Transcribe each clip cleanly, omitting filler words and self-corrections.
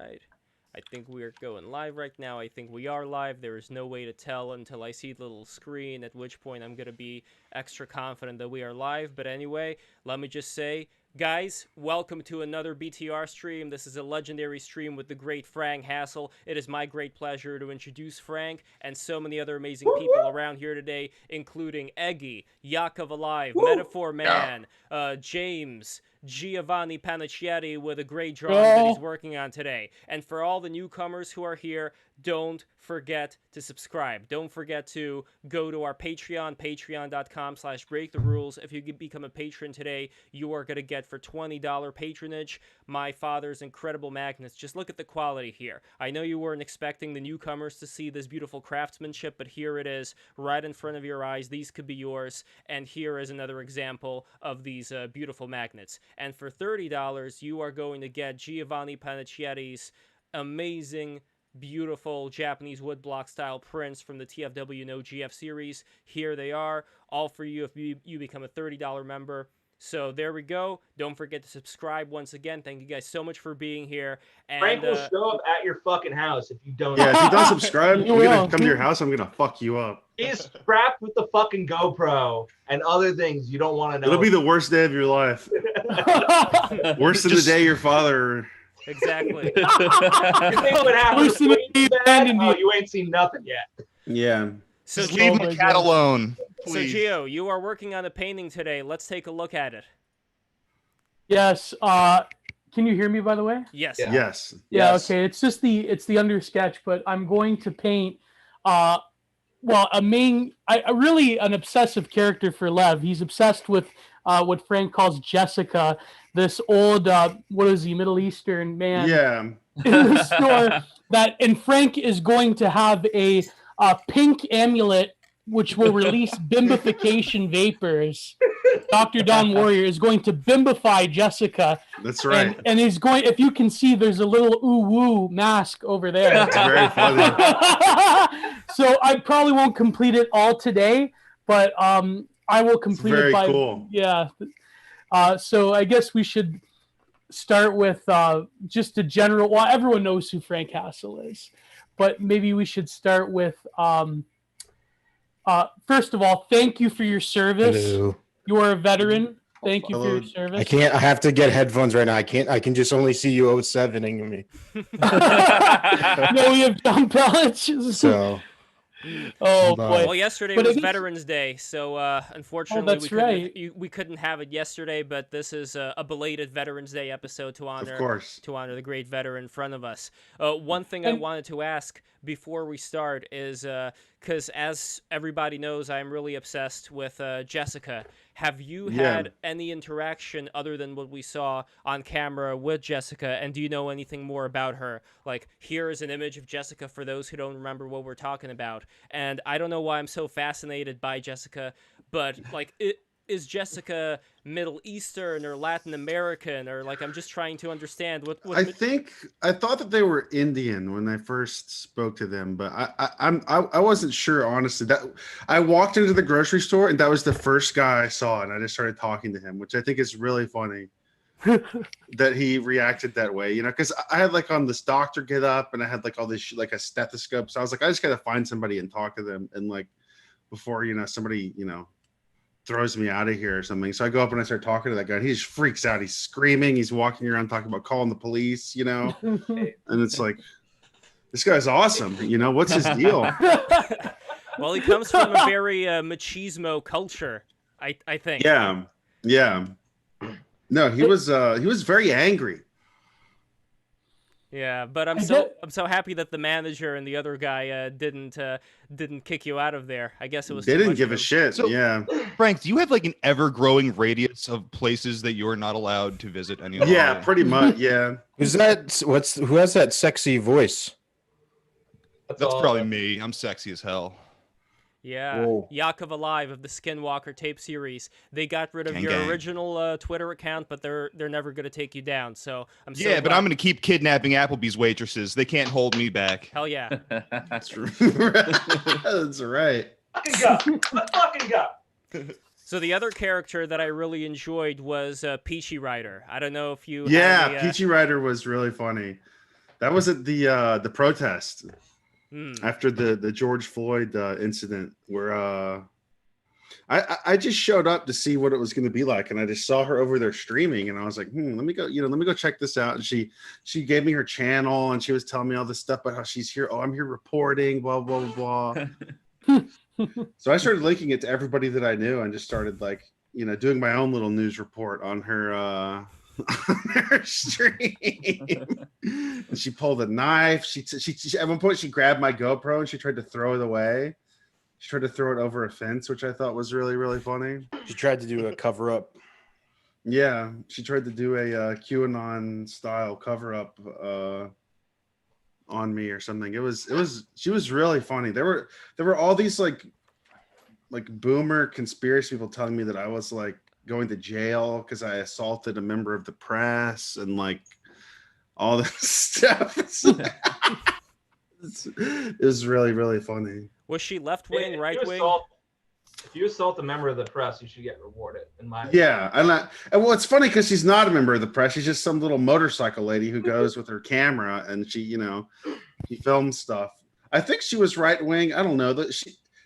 right. I think we are going live right now. I think we are live. There is no way to tell until I see the little screen, at which point I'm going to be extra confident that we are live. But anyway, let me just say, guys, welcome to another BTR stream. This is a legendary stream with the great Frank Hassel. It is my great pleasure to introduce Frank and so many other amazing people around here today, including Eggy, Yakov Alive, Metaphor Man, James, Giovanni Panicietti with a great drawing that he's working on today. And for all the newcomers who are here, don't forget to subscribe. Don't forget to go to our Patreon, patreon.com/breaktherules. If you become a patron today, you are going to get for $20 patronage my father's incredible magnets. Just look at the quality here. I know you weren't expecting the newcomers to see this beautiful craftsmanship, but here it is right in front of your eyes. These could be yours. And here is another example of these beautiful magnets. And for $30, you are going to get Giovanni Panicietti's amazing, beautiful Japanese woodblock style prints from the TFW No GF series. Here they are, all for you if you become a $30 member. So there we go. Don't forget to subscribe once again. Thank you guys so much for being here. And, Frank will show up at your fucking house if you don't. Yeah, if you don't subscribe, I'm gonna come to your house. I'm gonna fuck you up. He's strapped with the fucking GoPro and other things you don't want to know. It'll be the worst day of your life. Worse than the day your father. Exactly. You think what happens? You ain't seen nothing yet. Yeah. So just leave my cat alone, please. So Gio, you are working on a painting today. Let's take a look at it. Yes. Can you hear me, by the way? Yes. Yeah. Yes. Yeah. Yes. Okay. It's the under sketch, but I'm going to paint. Well, really an obsessive character for Lev. He's obsessed with what Frank calls Jessica, this old what is he, Middle Eastern man? Yeah. In the store and Frank is going to have a pink amulet which will release bimbification vapors. Dr. Don Warrior is going to bimbify Jessica. That's right. And he's going, if you can see, there's a little ooh-woo mask over there. That's very funny. So I probably won't complete it all today, but I will complete it by... Cool. Yeah. So I guess we should start with just a general... Well, everyone knows who Frank Hassel is, but maybe we should start with... first of all, thank you for your service. Hello. You are a veteran. Thank you for your service. I can't. I have to get headphones right now. I can't. I can just only see you 07ing me. No, we have John pellets. So. Oh boy. Well, yesterday was Veterans Day, so unfortunately we couldn't have it yesterday. But this is a belated Veterans Day episode to honor, the great veteran in front of us. One thing I wanted to ask before we start is because as everybody knows, I'm really obsessed with Jessica. Have you had any interaction other than what we saw on camera with Jessica? And do you know anything more about her? Like, here is an image of Jessica for those who don't remember what we're talking about. And I don't know why I'm so fascinated by Jessica, but like, is Jessica Middle Eastern or Latin American, or like, I'm just trying to understand what I thought that they were Indian when I first spoke to them, but I wasn't sure, honestly. That I walked into the grocery store and that was the first guy I saw, and I just started talking to him, which I think is really funny that he reacted that way, you know, because I had like on this doctor get up and I had like all this like a stethoscope, so I was like, I just gotta find somebody and talk to them, and like before, you know, somebody, you know, throws me out of here or something. So I go up and I start talking to that guy. He just freaks out. He's screaming. He's walking around talking about calling the police, you know? And it's like, this guy's awesome. You know, what's his deal? Well, he comes from a very machismo culture, I think. Yeah. Yeah. No, he was very angry. Yeah, but I'm so happy that the manager and the other guy didn't kick you out of there. I guess it was. They didn't give a shit. So, yeah. Frank, do you have like an ever-growing radius of places that you're not allowed to visit anymore? Yeah, pretty much. Yeah. Who's that? Who has that sexy voice? That's probably me. I'm sexy as hell. Yeah, whoa. Yakov Alive of the Skinwalker tape series. They got rid of your original Twitter account, but they're never going to take you down. So I'm so but I'm going to keep kidnapping Applebee's waitresses. They can't hold me back. Hell yeah. That's true. That's right. Fucking go. Let's fucking go. So the other character that I really enjoyed was Peachy Rider. I don't know if you. Yeah, Peachy Rider was really funny. That was at the protest Hmm. after the George Floyd incident, where I just showed up to see what it was going to be like, and I just saw her over there streaming, and I was like, let me go check this out. And she gave me her channel, and she was telling me all this stuff about how she's here. Oh, I'm here reporting, blah blah blah blah. So I started linking it to everybody that I knew, and just started like doing my own little news report on her on her stream. And she pulled a knife. She at one point she grabbed my GoPro and she tried to throw it away. She tried to throw it over a fence, which I thought was really, really funny. She tried to do a cover up. Yeah, she tried to do a QAnon style cover up on me or something. She was really funny. There were all these like boomer conspiracy people telling me that I was like going to jail because I assaulted a member of the press and like all this stuff. It was really, really funny. Was she left wing, right wing? If you assault a member of the press, you should get rewarded. In my Yeah, and well, it's funny because she's not a member of the press. She's just some little motorcycle lady who goes with her camera and she films stuff. I think she was right wing. I don't know that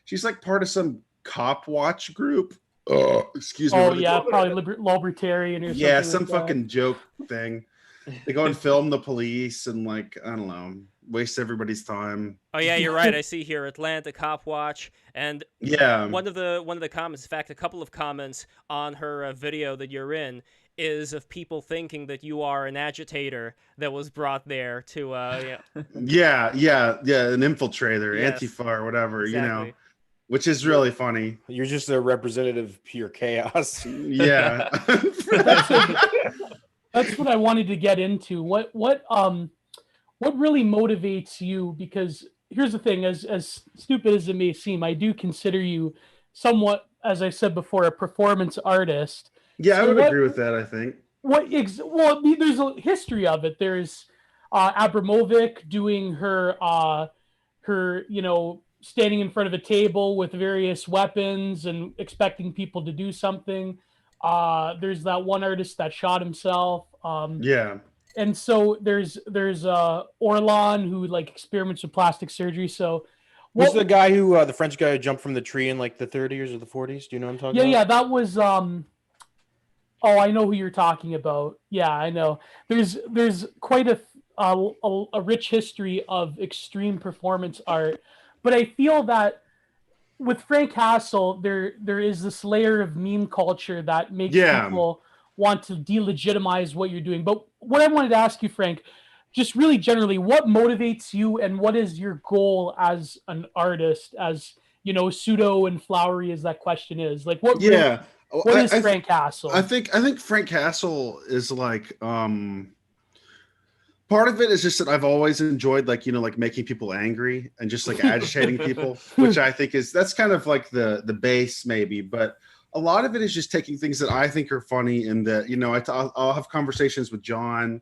she's like part of some cop watch group. Excuse me. Oh yeah, probably libertarian or something. Yeah, some like fucking joke thing. They go and film the police and like I don't know, waste everybody's time. Oh yeah, you're right. I see here Atlanta Cop Watch, and yeah, one of the comments, in fact, a couple of comments on her video that you're in is of people thinking that you are an agitator that was brought there to yeah, an infiltrator, Yes. Antifa or whatever, Exactly. Which is really funny. You're just a representative of pure chaos. Yeah. That's what I wanted to get into. What really motivates you? Because here's the thing: as stupid as it may seem, I do consider you somewhat, as I said before, a performance artist. Yeah, So I would what- agree with that. I think. Well, there's a history of it. There's Abramovic doing her standing in front of a table with various weapons and expecting people to do something. There's that one artist that shot himself. Yeah. And so there's Orlan who like experiments with plastic surgery. So Who's the guy who the French guy who jumped from the tree in like the 30s or the 40s? Do you know what I'm talking about? Yeah, that was oh, I know who you're talking about. Yeah, I know. There's quite a rich history of extreme performance art, but I feel that with Frank Hassel, there is this layer of meme culture that makes people want to delegitimize what you're doing. But what I wanted to ask you, Frank, just really generally, what motivates you and what is your goal as an artist, as pseudo and flowery as that question is? Like what is Frank Hassel? I think Frank Hassel is like part of it is just that I've always enjoyed like making people angry and just like agitating people, which I think that's kind of like the base maybe, but a lot of it is just taking things that I think are funny and that I'll have conversations with John,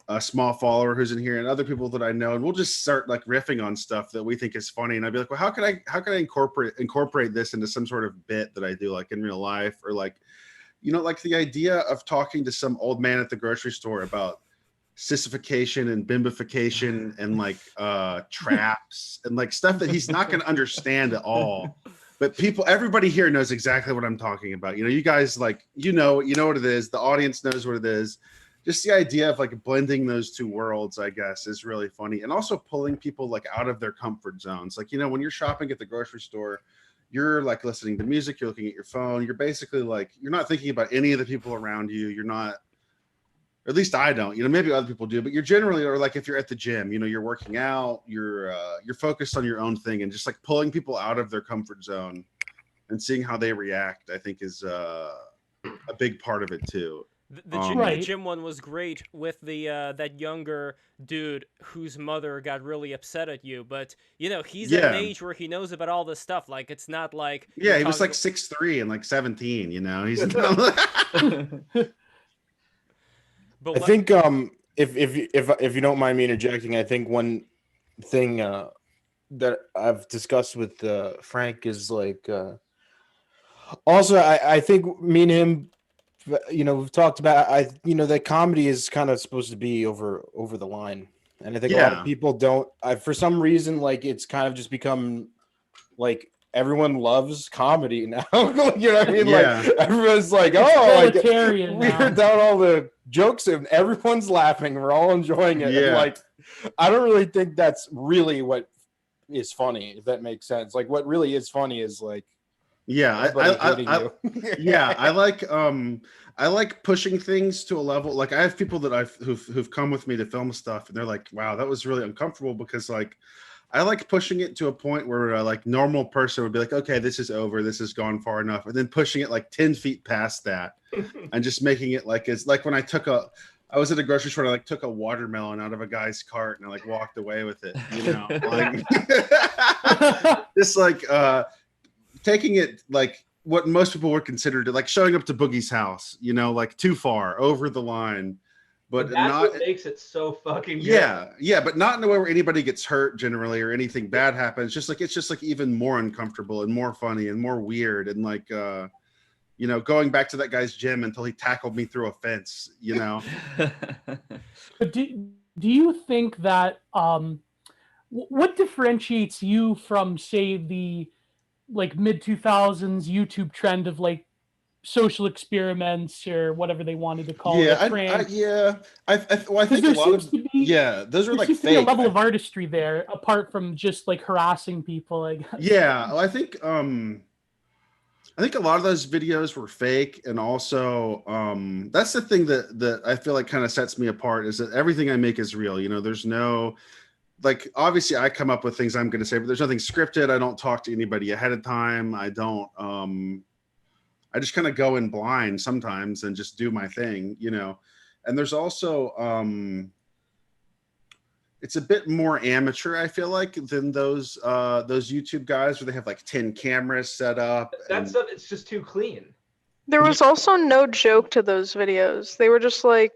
a small follower who's in here, and other people that I know, and we'll just start like riffing on stuff that we think is funny, and I'd be like, well, how can I incorporate this into some sort of bit that I do like in real life, or like like the idea of talking to some old man at the grocery store about sissification and bimbification and like traps and like stuff that he's not going to understand at all. But everybody here knows exactly what I'm talking about. You guys like, you know what it is. The audience knows what it is. Just the idea of like blending those two worlds, I guess, is really funny. And also pulling people like out of their comfort zones. Like, when you're shopping at the grocery store, you're like listening to music, you're looking at your phone. You're basically like, you're not thinking about any of the people around you. You're not, or at least I don't, maybe other people do, but you're generally, or like if you're at the gym, you're working out, you're focused on your own thing, and just like pulling people out of their comfort zone and seeing how they react, I think is a big part of it too. The gym one was great with the that younger dude whose mother got really upset at you, but he's at an age where he knows about all this stuff. Like it's not like he was like 6'3" and like 17. He's. But I think if you don't mind me interjecting, I think one thing that I've discussed with Frank is like also I think me and him, we've talked about that comedy is kind of supposed to be over the line, And I think a lot of people don't. For some reason, like it's kind of just become like everyone loves comedy now. You know what I mean? Like everyone's like, like we heard down all the jokes and everyone's laughing. We're all enjoying it. And like, I don't really think that's really what is funny, if that makes sense. Like what really is funny is like, I like pushing things to a level. Like I have people that who've come with me to film stuff, and they're like, "Wow, that was really uncomfortable," because like I like pushing it to a point where a like normal person would be like, "Okay, this is over. This has gone far enough," and then pushing it like 10 feet past that, and just making it like it's like when I was at a grocery store. I like took a watermelon out of a guy's cart and I like walked away with it. You know, like just like taking it like what most people would consider to like showing up to Boogie's house, you know, like too far over the line, but that's not what makes it so fucking good. Yeah, but not in a way where anybody gets hurt generally or anything bad happens. It's just like even more uncomfortable and more funny and more weird and like you know, going back to that guy's gym until he tackled me through a fence, you know. But do you think that what differentiates you from, say, the like mid 2000s YouTube trend of like social experiments or whatever they wanted to call it? I think a lot of those are like fake. Be a level of artistry there apart from just like harassing people. I guess. Yeah, well, I think a lot of those videos were fake, and also that's the thing that I feel like kind of sets me apart is that everything I make is real. You know, there's no like obviously I come up with things I'm going to say, but there's nothing scripted. I don't talk to anybody ahead of time. I don't. I just kind of go in blind sometimes and just do my thing, you know. And there's also it's a bit more amateur, I feel like, than those YouTube guys where they have like 10 cameras set up. It's just too clean. There was also no joke to those videos. They were just like,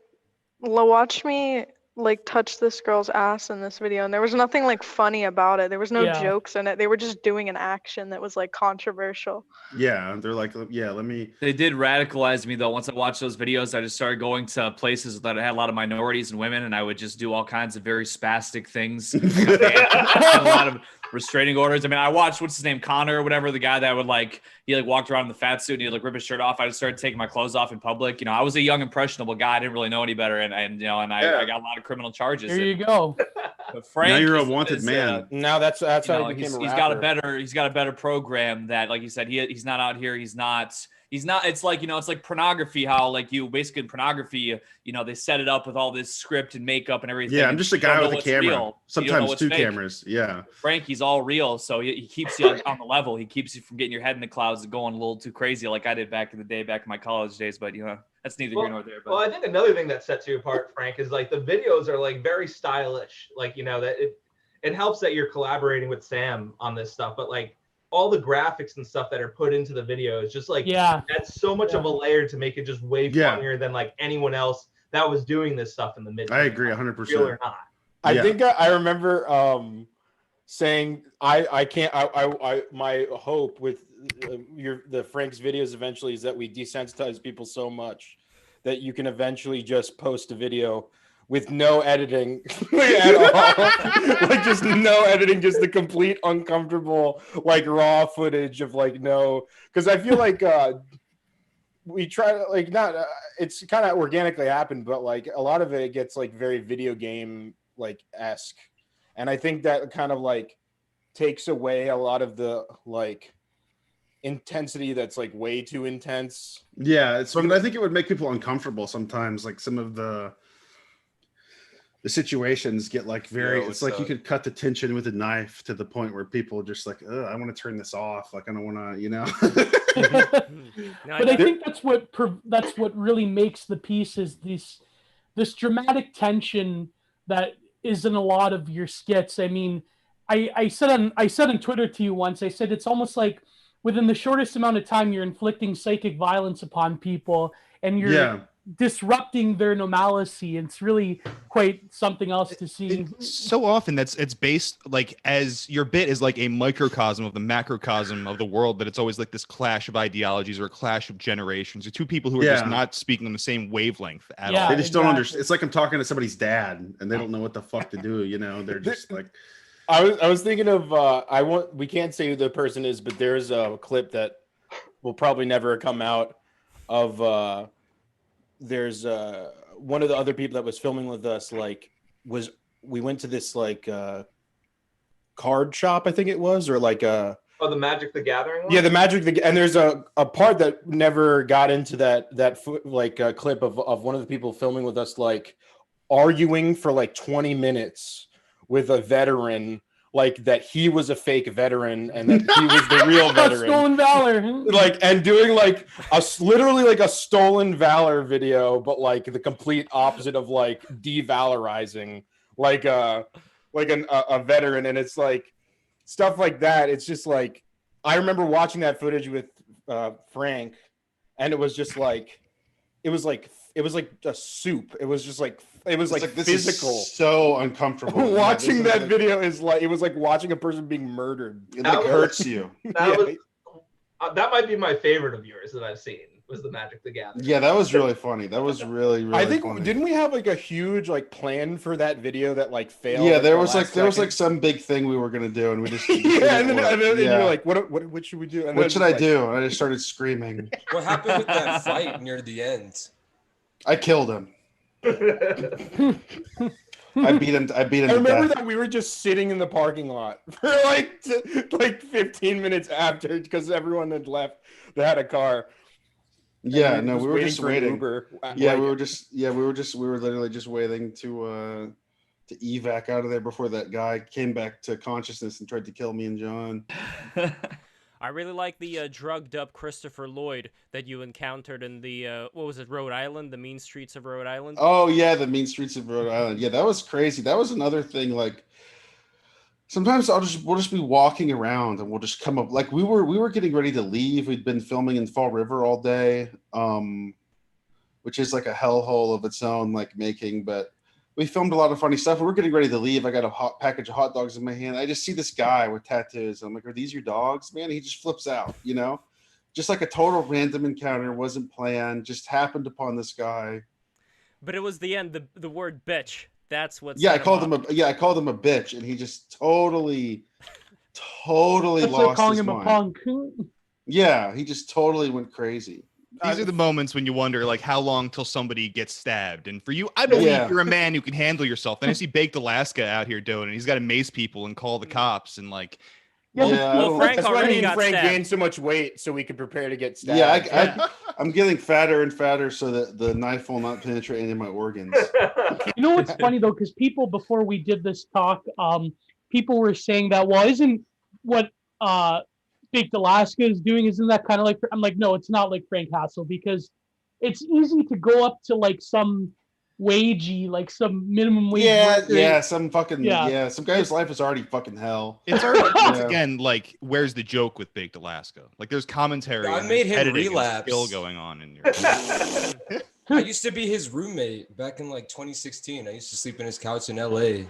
watch me like touch this girl's ass in this video, and there was nothing like funny about it. There was no jokes in it. They were just doing an action that was like controversial. Yeah, they're like, They did radicalize me though. Once I watched those videos, I just started going to places that had a lot of minorities and women, and I would just do all kinds of very spastic things. A lot of restraining orders. I mean, I watched what's his name, Connor or whatever, the guy that would like he walked around in the fat suit and he'd like rip his shirt off. I just started taking my clothes off in public. You know, I was a young impressionable guy. I didn't really know any better, and I got a lot of criminal charges. There you go. But Frank, now you're a wanted man. Now that's how he became a rapper. He's got a better program that, like you said, he's not out here. He's not. It's like, you know, it's like pornography, how like you basically in pornography, you know, they set it up with all this script and makeup and everything. Yeah, I'm just a guy with a camera. Sometimes two cameras. Yeah. Frankie's all real, so he keeps you on the level. He keeps you from getting your head in the clouds and going a little too crazy like I did back in the day, back in my college days. But, you know, that's neither here nor there. But. Well, I think another thing that sets you apart, Frank, is like the videos are like very stylish. Like, you know, that it helps that you're collaborating with Sam on this stuff, but like, all the graphics and stuff that are put into the video is just like, that's so much of a layer to make it just way funnier than like anyone else that was doing this stuff in the mid. I agree 100%. Real or not. I think I remember saying my hope with the Frank's videos eventually is that we desensitize people so much that you can eventually just post a video with no editing at all. Like just no editing, just the complete uncomfortable, like raw footage of like because I feel like we try to like it's kind of organically happened, but like a lot of it gets like very video game like esque. And I think that kind of like takes away a lot of the like intensity that's like way too intense. Yeah, but I think it would make people uncomfortable sometimes, like some of the situations get like very it's like you could cut the tension with a knife to the point where people are just like, I want to turn this off, like I don't want to, you know. But I think that's what really makes the piece is this dramatic tension that is in a lot of your skits. I mean, I said on Twitter to you once, I said it's almost like within the shortest amount of time you're inflicting psychic violence upon people, and disrupting their normalcy. It's really quite something else to see. So often it's based like as your bit is like a microcosm of the macrocosm of the world, that it's always like this clash of ideologies or a clash of generations or two people who are just not speaking on the same wavelength at all. They just don't understand. It's like I'm talking to somebody's dad and they don't know what the fuck to do. You know, they're just like. I was thinking of we can't say who the person is, but there's a clip that will probably never come out of there's one of the other people that was filming with us, like we went to this like card shop, I think it was, or like the Magic the Gathering one? Yeah, the Magic and there's a part that never got into that clip of one of the people filming with us like arguing for like 20 minutes with a veteran, like that he was a fake veteran and that he was the real veteran. Stolen valor. Like, and doing like literally like a stolen valor video, but like the complete opposite of like devalorizing like a veteran. And it's like stuff like that. It's just like, I remember watching that footage with Frank, and it was just like, it was like a soup. It was just like, it was like physical. So uncomfortable. Watching that video is like, it was like watching a person being murdered. It like hurts you. That might be my favorite of yours that I've seen, was the Magic the Gathering. Yeah, that was really funny. That was really I think funny. Didn't we have like a huge like plan for that video that like failed? Yeah, there was like some big thing we were gonna do, and we just and you're like, what should we do? And what should I do? And I just started screaming. What happened with that fight near the end? I killed him. I beat him. I remember that we were just sitting in the parking lot for like 15 minutes after, because everyone had left. They had a car. Yeah, no, we were just waiting. Uber. Yeah, we were literally just waiting to evac out of there before that guy came back to consciousness and tried to kill me and John. I really like the drugged up Christopher Lloyd that you encountered in the what was it, Rhode Island, the mean streets of Rhode Island. Oh yeah, the mean streets of Rhode Island. Yeah, that was crazy. That was another thing. Like sometimes we'll just be walking around and we'll just come up. Like we were getting ready to leave. We'd been filming in Fall River all day, which is like a hellhole of its own, like making. But we filmed a lot of funny stuff. We were getting ready to leave. I got a package of hot dogs in my hand. I just see this guy with tattoos. I'm like, are these your dogs, man? He just flips out, you know, just like a total random encounter. Wasn't planned. Just happened upon this guy. But it was the end. The word bitch. That's what. Yeah, I called him a bitch, and he just totally That's lost like calling his him mind. a punk. Yeah, he just totally went crazy. These are the moments when you wonder, like, how long till somebody gets stabbed. And for you, I believe you're a man who can handle yourself. Then I see Baked Alaska out here doing it. He's got to mace people and call the cops and like. Frank already got Frank stabbed. gained so much weight so we could prepare to get stabbed. Yeah, I'm getting fatter and fatter so that the knife will not penetrate any of my organs. You know what's funny though, because people before we did this talk, people were saying that, well, isn't what Baked Alaska is doing, isn't that kind of like? I'm like, no, it's not like Frank Hassel, because it's easy to go up to like some wagey, like some minimum wage. Some guy whose life is already fucking hell. It's already once again like, where's the joke with Baked Alaska? Like there's commentary. I made him relapse. Still going on in your. I used to be his roommate back in like 2016. I used to sleep in his couch in LA.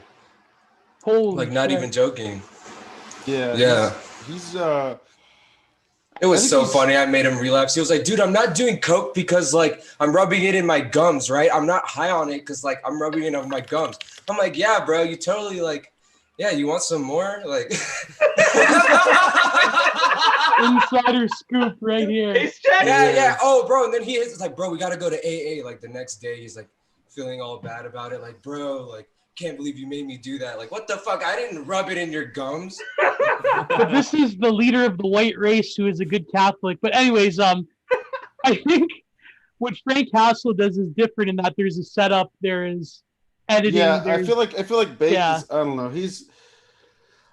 Holy like not shit. even joking. Yeah. He's It was so funny. I made him relapse. He was like, dude, I'm not doing coke because like I'm rubbing it in my gums, right? I'm not high on it because like I'm rubbing it on my gums. I'm like, yeah, bro, you totally like, yeah, you want some more? Like insider scoop right here. Yeah. Oh, bro. And then he is like, bro, we gotta go to AA. Like the next day, he's like feeling all bad about it. Like, bro, like, can't believe you made me do that. Like, what the fuck? I didn't rub it in your gums. But this is the leader of the white race who is a good Catholic. But anyways, I think what Frank Hassel does is different in that there's a setup, there is editing. Yeah, I feel like Baked is, I don't know.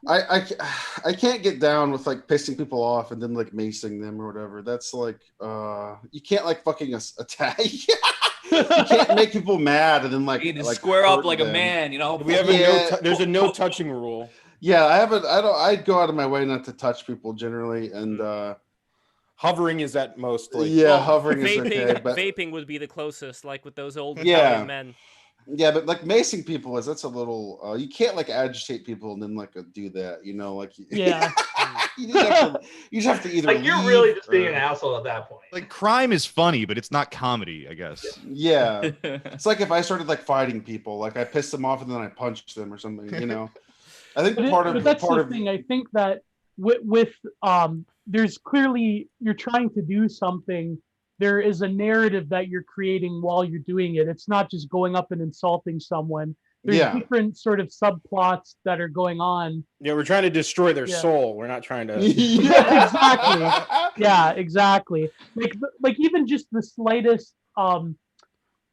I can't get down with like pissing people off and then like macing them or whatever. That's like you can't like fucking attack. You can't make people mad and then like you need to square up like a man, you know. We have there's a no touching rule. Yeah, I'd go out of my way not to touch people generally, and Hovering is at most. Like, yeah, hovering is vaping, okay, but vaping would be the closest, like with those old Yeah. Italian men. yeah, but like macing people that's a little. You can't like agitate people and then like do that. You know, like Yeah. you just have to either Like you're leave really just being or- an asshole at that point. Like crime is funny, but it's not comedy, I guess. Yeah, it's like if I started like fighting people, like I pissed them off and then I punched them or something. You know, I think But that's the thing. I think that with there's clearly you're trying to do something. There is a narrative that you're creating while you're doing it. It's not just going up and insulting someone. There's Yeah. different sort of subplots that are going on. yeah, we're trying to destroy their Yeah. soul. We're not trying to. yeah, Exactly. Yeah, exactly. Like even just the slightest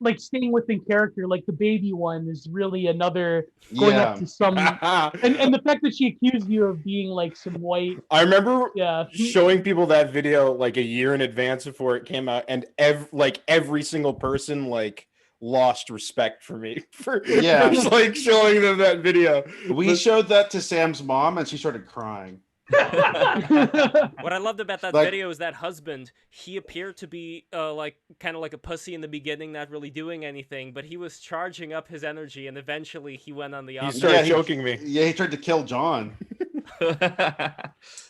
like staying within character, like the baby one is really another going up to some and the fact that she accused you of being like some white. I remember Yeah. showing people that video like a year in advance before it came out, and every single person like lost respect for me for Yeah. just like showing them that video. We showed that to Sam's mom and she started crying. What I loved about that Like- video is that husband. He appeared to be like kind of like a pussy in the beginning, not really doing anything, but he was charging up his energy, and eventually he went on the He opposite. started he- choking me, Yeah, he tried to kill John. and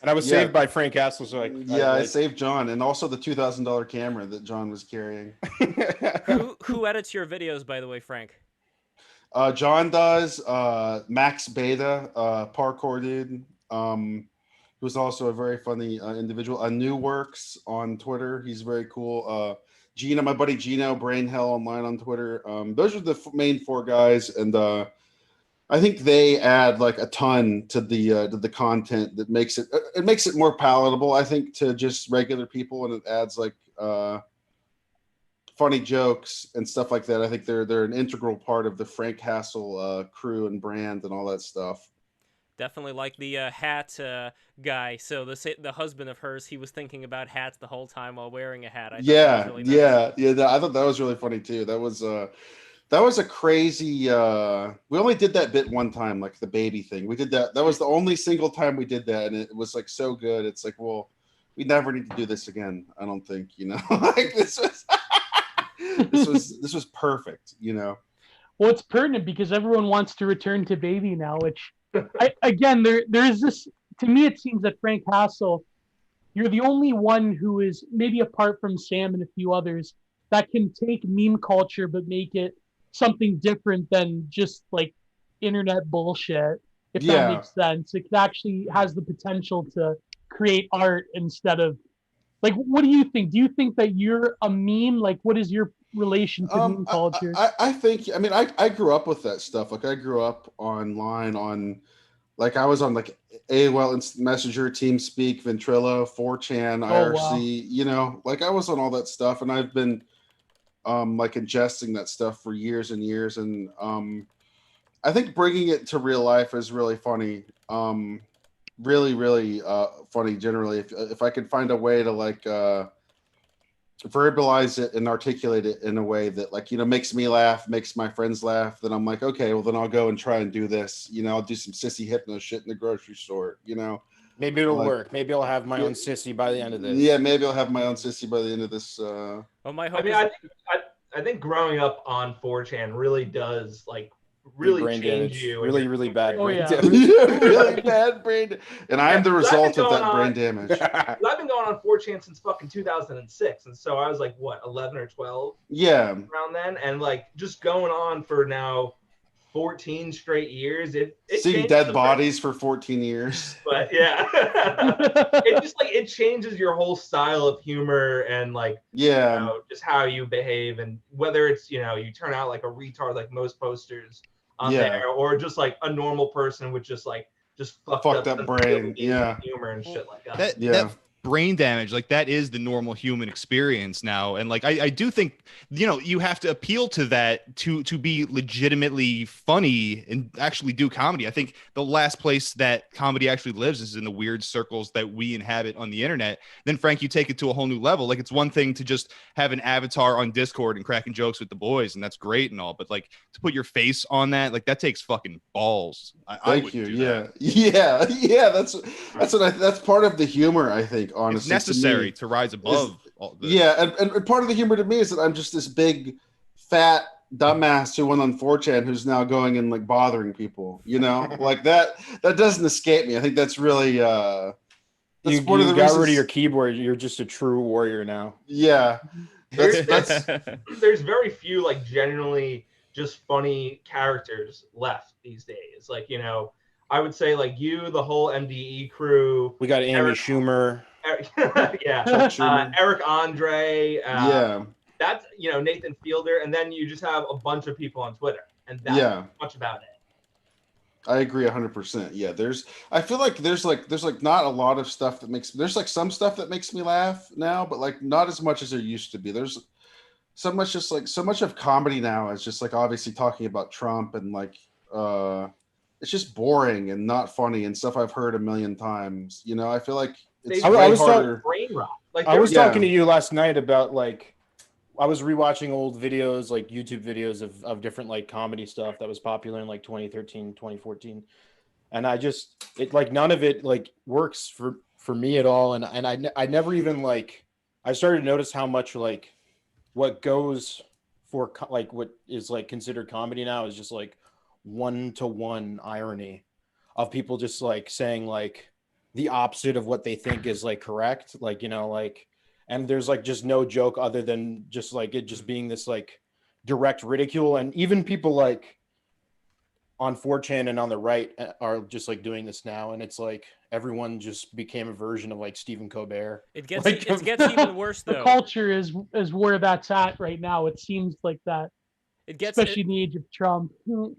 I was Yeah. saved by Frank Castle. So I saved John and also the $2,000 camera that John was carrying. Who edits your videos, by the way, Frank? John does. Max Beta, parkour dude. Who's also a very funny individual. New Works on Twitter. He's very cool. Gino, my buddy Gino, Brain Hell Online on Twitter. Those are the main four guys, and I think they add like a ton to the content that makes it more palatable. I think to just regular people, and it adds like funny jokes and stuff like that. I think they're an integral part of the Frank Hassel crew and brand and all that stuff. Definitely like the hat guy. So the husband of hers, he was thinking about hats the whole time while wearing a hat. I thought that was really nice. Yeah. I thought that was really funny too. That was a crazy. We only did that bit one time, like the baby thing. We did that. That was the only single time we did that, and it was like so good. It's like, well, we never need to do this again. I don't think, like this was perfect. Well, it's pertinent because everyone wants to return to baby now, which again, there is this, to me, it seems that Frank Hassel, you're the only one who is, maybe apart from Sam and a few others, that can take meme culture but make it something different than just like internet bullshit, if that makes sense. It actually has the potential to create art instead of, like, what do you think? Do you think that you're a meme? Like, what is your relation to meme culture? I think, I grew up with that stuff. Like, I grew up online like, I was on like AOL Instant Messenger, TeamSpeak, Ventrilo, 4chan, IRC, wow. Like I was on all that stuff, and I've been like ingesting that stuff for years and years. And I think bringing it to real life is really funny. Really, really funny generally. If I could find a way to like verbalize it and articulate it in a way that like makes me laugh, makes my friends laugh, then I'm like, okay, well then I'll go and try and do this. I'll do some sissy hypno shit in the grocery store. Maybe it'll work. Maybe I'll have my own sissy by the end of this. Yeah, maybe I'll have my own sissy by the end of this. Well, my hope I think growing up on 4chan really does like really brain change damage. you. Really, really bad. Oh, brain yeah. damage. Really bad brain, and I am the result of that brain damage. I've been going on 4chan since fucking 2006, and so I was like, what, 11 or 12? Yeah, around then, and like just going on for now 14 straight years. It seeing dead bodies for 14 years. But yeah, it just like it changes your whole style of humor and like just how you behave, and whether it's you turn out like a retard like most posters on there, or just like a normal person with just fucked up brain, humor and shit like that. That brain damage, like that is the normal human experience now. And like I do think you have to appeal to that to be legitimately funny and actually do comedy. I think the last place that comedy actually lives is in the weird circles that we inhabit on the internet. Then Frank, you take it to a whole new level. Like it's one thing to just have an avatar on Discord and cracking jokes with the boys, and that's great and all, but like to put your face on that, like that takes fucking balls. Thank you. Yeah. That's part of the humor, I think. think, honestly. It's necessary to rise above all this. Yeah, and part of the humor to me is that I'm just this big, fat dumbass who went on 4chan who's now going and like bothering people, you know? Like that doesn't escape me. I think that's really that's You one of the got reasons. rid of your keyboard. You're just a true warrior now. Yeah. That's There's very few like genuinely just funny characters left these days. Like, you know, I would say like you, the whole MDE crew. We got Amy Schumer. Yeah. Eric Andre. yeah. That's, you know, Nathan Fielder, and then you just have a bunch of people on Twitter, and that's much about it. I agree 100%. Yeah, I feel like there's not a lot of stuff that there's like some stuff that makes me laugh now, but like not as much as there used to be. There's so much of comedy now is just like obviously talking about Trump and like it's just boring and not funny and stuff I've heard a million times. You know, I feel like it's way harder. Brain rot. Like I was talking to you last night about like I was rewatching old videos, like YouTube videos of different like comedy stuff that was popular in like 2013, 2014. And none of it like works for me at all. And I never even like, I started to notice how much like what goes for like what is like considered comedy now is just like one-to-one irony of people just like saying like the opposite of what they think is like correct. Like, you know, like, and there's like just no joke other than just like it just being this like direct ridicule. And even people like on 4chan and on the right are just like doing this now. And it's like everyone just became a version of like Stephen Colbert. It gets even worse though. The culture is where that's at right now. It seems like that. Especially in the age of Trump.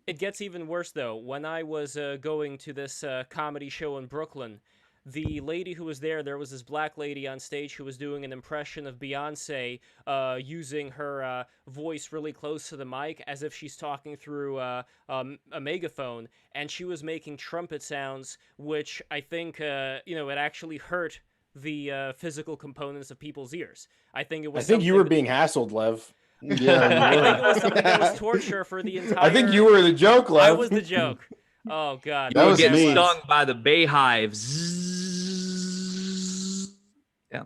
It gets even worse though. When I was going to this comedy show in Brooklyn, the lady who was there was this black lady on stage who was doing an impression of Beyonce using her voice really close to the mic as if she's talking through a megaphone. And she was making trumpet sounds, which I think, it actually hurt the physical components of people's ears. I think you were being hassled, Lev. Yeah, I think it was something that was torture for the entire... I think you were the joke, Lev. I was the joke. Oh, God. You were getting stung by the Bayhives. Yeah.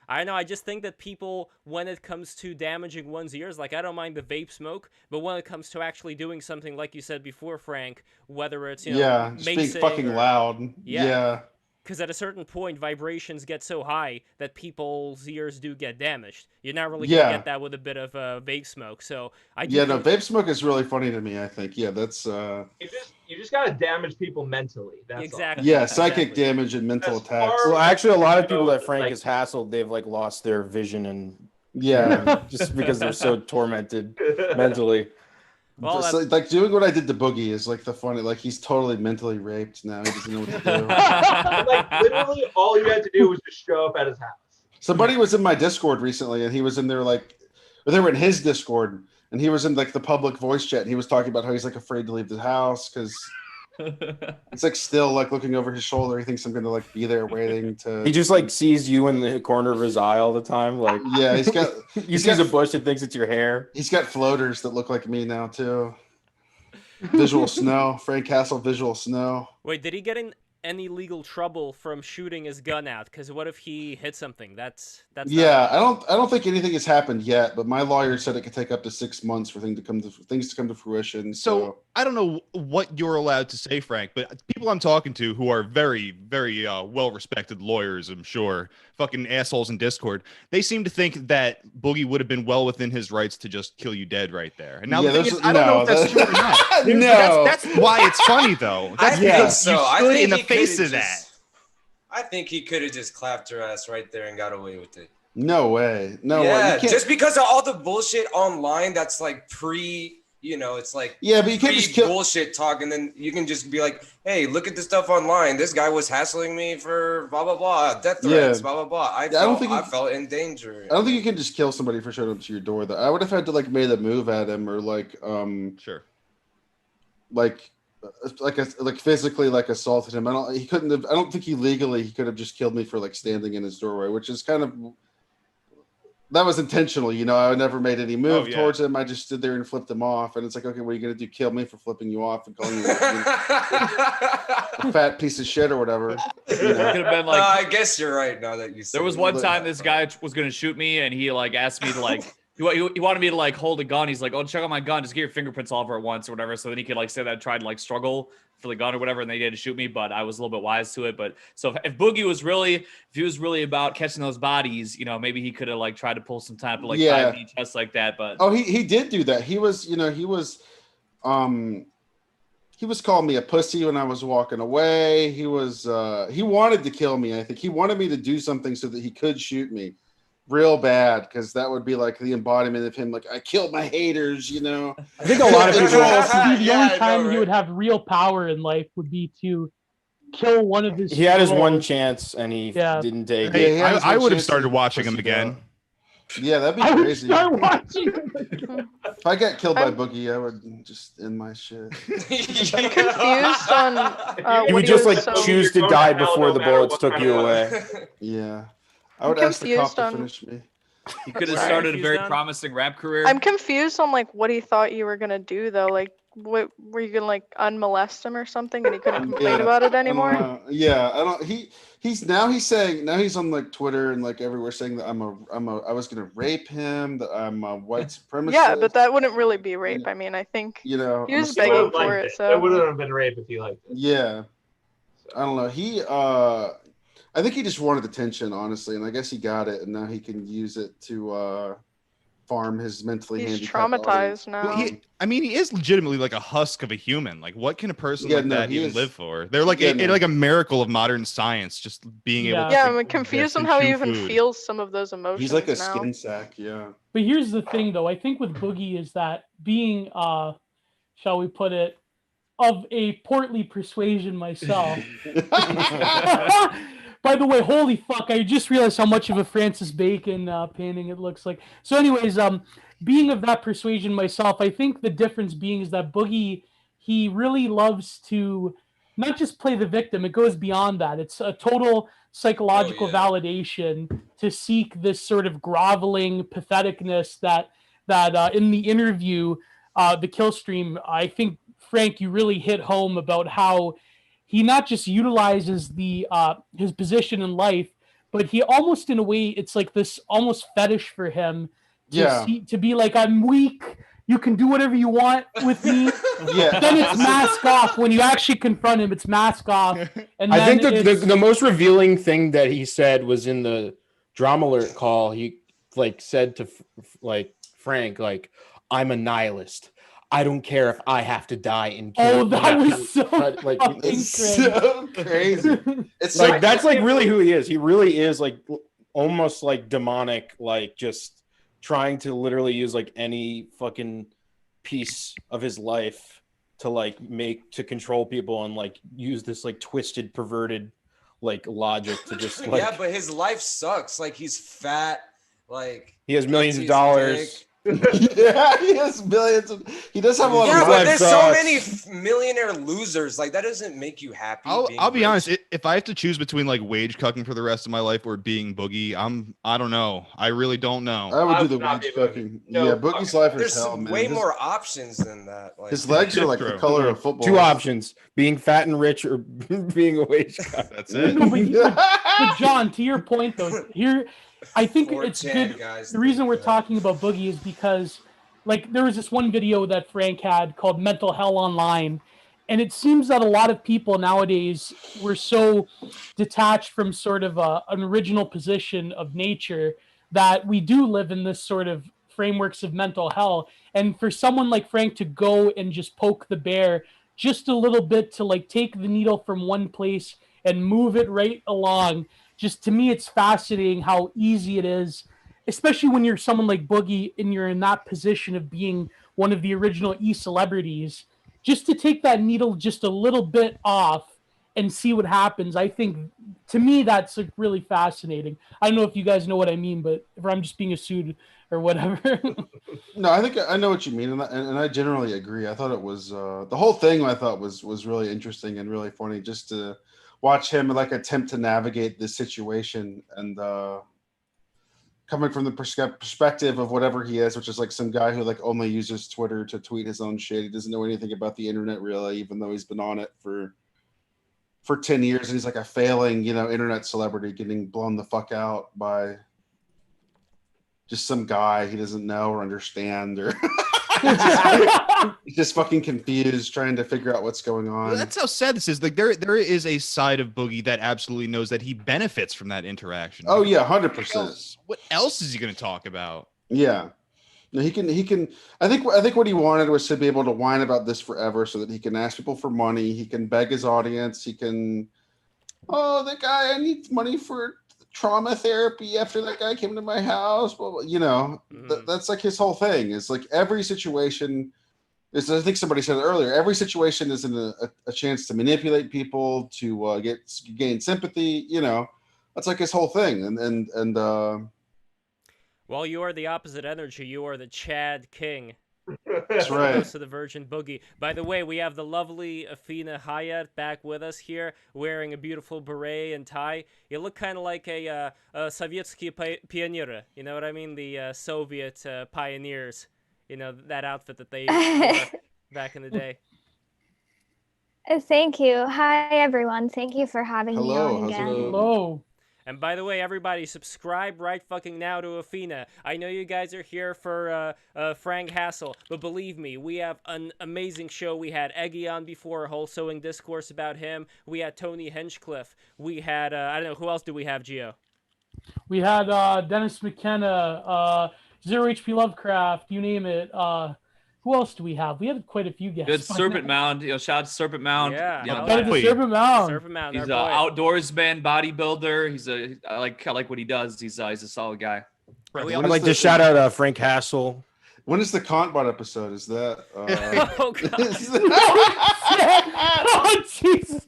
I know. I just think that people, when it comes to damaging one's ears, like I don't mind the vape smoke, but when it comes to actually doing something like you said before, Frank, whether it's, just being fucking loud. Yeah. Because at a certain point, vibrations get so high that people's ears do get damaged. You're not really going to get that with a bit of vape smoke. So vape smoke is really funny to me, I think. Yeah, that's... You just got to damage people mentally. That's exactly. All. Yeah, psychic damage and mental attacks. Well, actually, a lot of people that Frank has hassled, they've like lost their vision and just because they're so tormented mentally. Well, just like doing what I did to Boogie is like the funny, like he's totally mentally raped now. He doesn't know what to do. Like literally all you had to do was just show up at his house. Somebody was in my Discord recently and he was in there or they were in his Discord and he was in like the public voice chat and he was talking about how he's like afraid to leave the house because it's like still like looking over his shoulder. He thinks I'm gonna like be there waiting to. He just like sees you in the corner of his eye all the time. Like he sees a bush and thinks it's your hair. He's got floaters that look like me now too. Visual snow, Frank Castle, visual snow. Wait, did he get in any legal trouble from shooting his gun out? Because what if he hit something? That's I don't think anything has happened yet, but my lawyer said it could take up to 6 months for things to come to fruition. So I don't know what you're allowed to say, Frank, but people I'm talking to who are very, very well-respected lawyers, I'm sure, fucking assholes in Discord, they seem to think that Boogie would have been well within his rights to just kill you dead right there. And now the thing is, I don't know if that's true or not. No. That's why it's funny though. That's because you stood in the face of that. I think he could have just clapped her ass right there and got away with it. No way. No way. You just because of all the bullshit online that's like it's like but you can't just kill bullshit talk, and then you can just be like, hey, look at the stuff online. This guy was hassling me for blah blah blah, death threats, blah blah blah. I felt in danger. I don't think you can just kill somebody for showing up to your door. Though I would have had to like made a move at him or like sure, like physically like assaulted him. I don't think he legally he could have just killed me for like standing in his doorway, which is kind of that was intentional. You know, I never made any move yeah. towards him. I just stood there and flipped him off. And it's like, okay, what are you gonna do? Kill me for flipping you off and calling you a fat piece of shit or whatever? You know? Could have been like. I guess you're right. Now that you said There was one time this guy was gonna shoot me, and he like asked me to like. He wanted me to like hold a gun. He's like, "Oh, check out my gun. Just get your fingerprints all over at once or whatever." So then he could like say that I tried to like struggle for the gun or whatever, and they had to shoot me. But I was a little bit wise to it. But so if Boogie was really, if he was really about catching those bodies, you know, maybe he could have like tried to pull some type of like 5D chest like that. But he did do that. He was, you know, he was calling me a pussy when I was walking away. He wanted to kill me. I think he wanted me to do something so that he could shoot me real bad, because that would be like the embodiment of him, like, I killed my haters, you know. I think a lot of people the only time he would have real power in life would be to kill one of his. He had his one chance and he didn't take it. Hey, I would have started watching him again. Yeah, that'd be crazy. Start watching him. If I got killed by Boogie, I would just end my shit. I'm confused on. You would just like choose to die before the bullets took you away. Yeah. I would ask the cop to finish me. He could have started a very promising rap career. I'm confused on like what he thought you were gonna do though. Like, what were you gonna like unmolest him or something, and he couldn't complain about it anymore? I don't. He's saying he's on like Twitter and like everywhere saying that I was gonna rape him, that I'm a white supremacist. Yeah, but that wouldn't really be rape. I mean, I think he was begging for it, so it wouldn't have been rape if he liked it. Yeah, I don't know. I think he just wanted attention, honestly, and I guess he got it, and now he can use it to farm his mentally handicapped. He's traumatized now. Well, he is legitimately like a husk of a human. Like, what can a person like that even live for? They're like like a miracle of modern science, just being able to. Yeah, I'm confused on how he even feels some of those emotions. He's like a now. skin sack, yeah. But here's the thing, though. I think with Boogie is that being, shall we put it, of a portly persuasion myself. By the way, holy fuck, I just realized how much of a Francis Bacon painting it looks like. So anyways, being of that persuasion myself, I think the difference being is that Boogie, he really loves to not just play the victim, it goes beyond that. It's a total psychological validation to seek this sort of groveling patheticness that in the interview, the kill stream, I think, Frank, you really hit home about how he not just utilizes the his position in life, but he almost, in a way, it's like this almost fetish for him to be like, I'm weak. You can do whatever you want with me. Then it's mask off. When you actually confront him, it's mask off. And I think the most revealing thing that he said was in the Drama Alert call. He like said to Frank, like, I'm a nihilist. I don't care if I have to die and kill. Oh, that was so like it's so crazy. It's like that's like really who he is. He really is like almost like demonic, like just trying to literally use like any fucking piece of his life to like to control people and like use this like twisted, perverted like logic to just like but his life sucks. Like he's fat, like he has millions of dollars. Yeah, he has millions of. He does have a lot of. Yeah, money. but there's so many millionaire losers. Like that doesn't make you happy. I'll be honest. If I have to choose between like wage cucking for the rest of my life or being Boogie, I don't know. I really don't know. I would do the wage cucking. Yeah, Boogie's life is hell, man. There's way more options than that. Like, his legs are like the color of football. Two options: being fat and rich, or being a wage cuck. That's it. No, but John, to your point though, here. I think it's good. Guys, the reason we're talking about Boogie is because, like, there was this one video that Frank had called Mental Hell Online, and it seems that a lot of people nowadays were so detached from sort of an original position of nature that we do live in this sort of frameworks of mental hell. And for someone like Frank to go and just poke the bear just a little bit to, like, take the needle from one place and move it right along, just to me, it's fascinating how easy it is, especially when you're someone like Boogie and you're in that position of being one of the original E-celebrities, just to take that needle just a little bit off and see what happens. I think, to me, that's like really fascinating. I don't know if you guys know what I mean, but if I'm just being a suit or whatever. No, I think I know what you mean, and I generally agree. I thought it was the whole thing. I thought was really interesting and really funny, just to watch him like attempt to navigate this situation, and coming from the perspective of whatever he is, which is like some guy who like only uses Twitter to tweet his own shit. He doesn't know anything about the internet really, even though he's been on it for 10 years, and he's like a failing, internet celebrity getting blown the fuck out by just some guy he doesn't know or understand, or he's just fucking confused trying to figure out what's going on. Well, that's how sad this is. Like there is a side of Boogie that absolutely knows that he benefits from that interaction. Oh yeah, 100%. What else is he going to talk about? Yeah. No, he can. I think what he wanted was to be able to whine about this forever, so that he can ask people for money. He can beg his audience. He can, the guy, I need money for trauma therapy after that guy came to my house. Well, that's like his whole thing. It's like every situation is. I think somebody said it earlier. Every situation is a chance to manipulate people, to gain sympathy. That's like his whole thing. And Well, you are the opposite energy. You are the Chad King. That's right. Close to the Virgin Boogie. By the way, we have the lovely Afina Hayat back with us here, wearing a beautiful beret and tie. You look kind of like a Sovietsky pioneer. You know what I mean? The Soviet pioneers. That outfit that they wore back in the day. Thank you. Hi, everyone. Thank you for having me on again. Hello. And by the way, everybody, subscribe right fucking now to Afina. I know you guys are here for Frank Hassel, but believe me, we have an amazing show. We had Eggy on before, a whole sewing discourse about him. We had Tony Hinchcliffe. We had, I don't know, who else do we have, Gio? We had Dennis McKenna, Zero HP Lovecraft, you name it. Who else do we have? We had quite a few guests. Good Serpent Mound. Shout out to Serpent Mound. Yeah. Serpent Mound. Serpent Mound. He's an outdoorsman, bodybuilder. I like what he does. He's a solid guy. I'd like to shout out Frank Hassel. When is the Contbot episode? Is that? Oh God! Oh Jesus!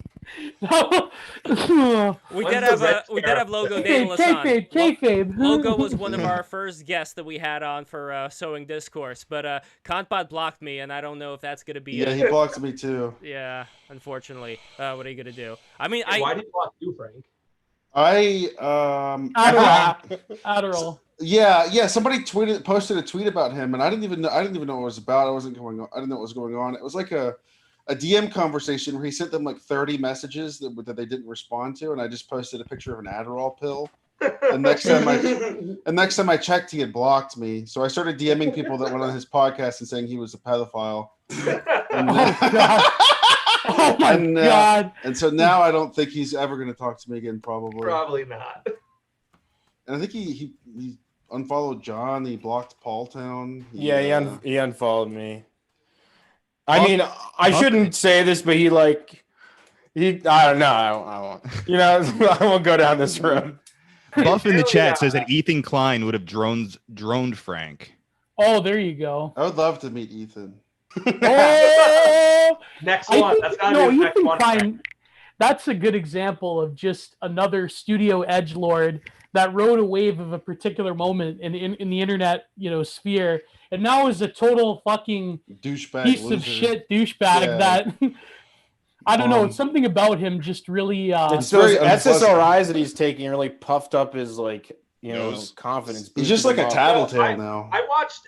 We did have Logo Daedalus on. Kayfabe. Logo was one of our first guests that we had on for Sewing Discourse, but Contbot blocked me, and I don't know if that's gonna be. Yeah, he blocked me too. Yeah, unfortunately. What are you gonna do? I mean, Why did he block you, Frank? Adderall. Yeah. Somebody posted a tweet about him, and I didn't even know what it was about. I didn't know what was going on. It was like a DM conversation where he sent them like 30 messages that they didn't respond to, and I just posted a picture of an Adderall pill. And next time I checked, he had blocked me. So I started DMing people that went on his podcast and saying he was a pedophile. Oh my God. And so now I don't think he's ever going to talk to me again, probably. Probably not. And I think he unfollowed John. He blocked Paul Town. He unfollowed me. I mean, I shouldn't say this, but I don't know. I won't. I won't go down this road. Buff in the chat says that Ethan Klein would have droned Frank. Oh, there you go. I would love to meet Ethan. Oh, next one. That's gotta be the next one. That's a good example of just another studio edgelord that rode a wave of a particular moment in the internet, sphere, and now is a total fucking douchebag, piece of shit douchebag that I don't know. It's something about him just really. It's those SSRIs that he's taking really puffed up his confidence. He's just like a tattletale now. I watched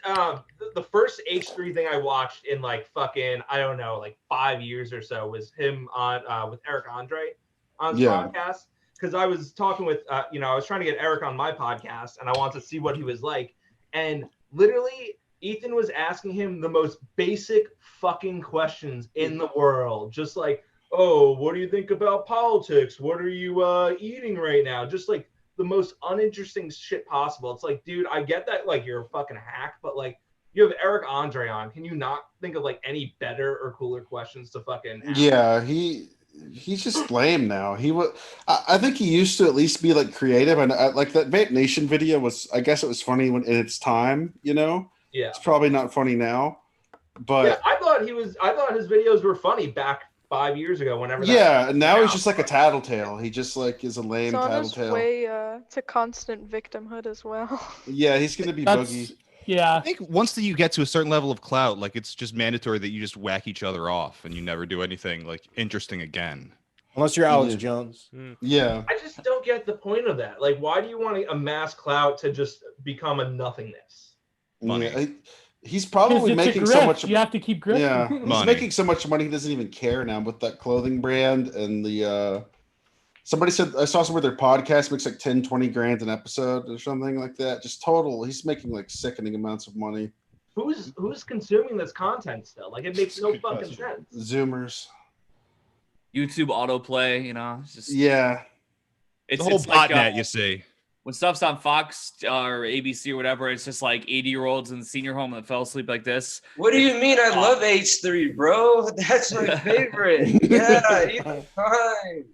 the first H3 thing I watched in fucking 5 years or so was him on with Eric Andre on his podcast, because I was talking with I was trying to get Eric on my podcast and I wanted to see what he was like, and literally Ethan was asking him the most basic fucking questions in the world, just like, oh, what do you think about politics? What are you eating right now? Just like the most uninteresting shit possible. It's like, dude, I get that you're a fucking hack, but you have Eric Andre on. Can you not think of any better or cooler questions to fucking ask? Yeah, he's just lame now. I think he used to at least be creative, and that Vape Nation video was, I guess it was funny in its time, Yeah. It's probably not funny now, but yeah, I thought his videos were funny back 5 years ago, whenever. Yeah, and now he's just like a tattletale. He just is a lame tattletale. He's on his way to constant victimhood as well. Yeah, he's gonna be Boogie. Yeah, I think once you get to a certain level of clout, it's just mandatory that you just whack each other off and you never do anything interesting again. Unless you're Alex Jones. Yeah. I just don't get the point of that. Like, why do you want to amass clout to just become a nothingness? Money. Yeah, he's probably It's a making so grift. much. You have to keep grifting. Yeah, he's Money. making so much money he doesn't even care now with that clothing brand and the. Somebody said I saw somewhere their podcast makes like 10, 20 grand an episode or something like that. Just total. He's making like sickening amounts of money. Who's consuming this content still? Like, it makes no fucking sense. Zoomers. YouTube autoplay, you know, it's just It's the whole botnet, you see. When stuff's on Fox or ABC or whatever, it's just like 80-year-olds in the senior home that fell asleep like this. What do you mean? I love H3, bro. That's my favorite. Yeah, Ethan Fine.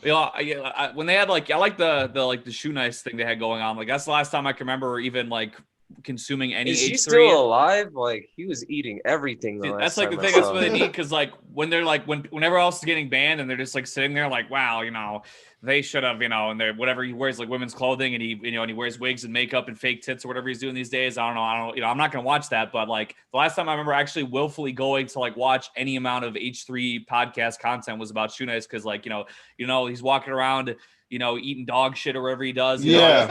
You know, when they had like, I like the shoe nice thing they had going on. Like, that's the last time I can remember even like consuming any. Is H3. he still alive? Like, he was eating everything. Dude, that's like the thing. That's what they need, because like when they're like whenever else is getting banned and they're just like sitting there like, wow, you know, they should have, you know, and they're whatever he wears like women's clothing and he wears wigs and makeup and fake tits or whatever he's doing these days. I don't know, you know, I'm not gonna watch that, but like the last time I remember actually willfully going to like watch any amount of H3 podcast content was about Shoe Nice, because like you know he's walking around, you know, eating dog shit or whatever he does. You know,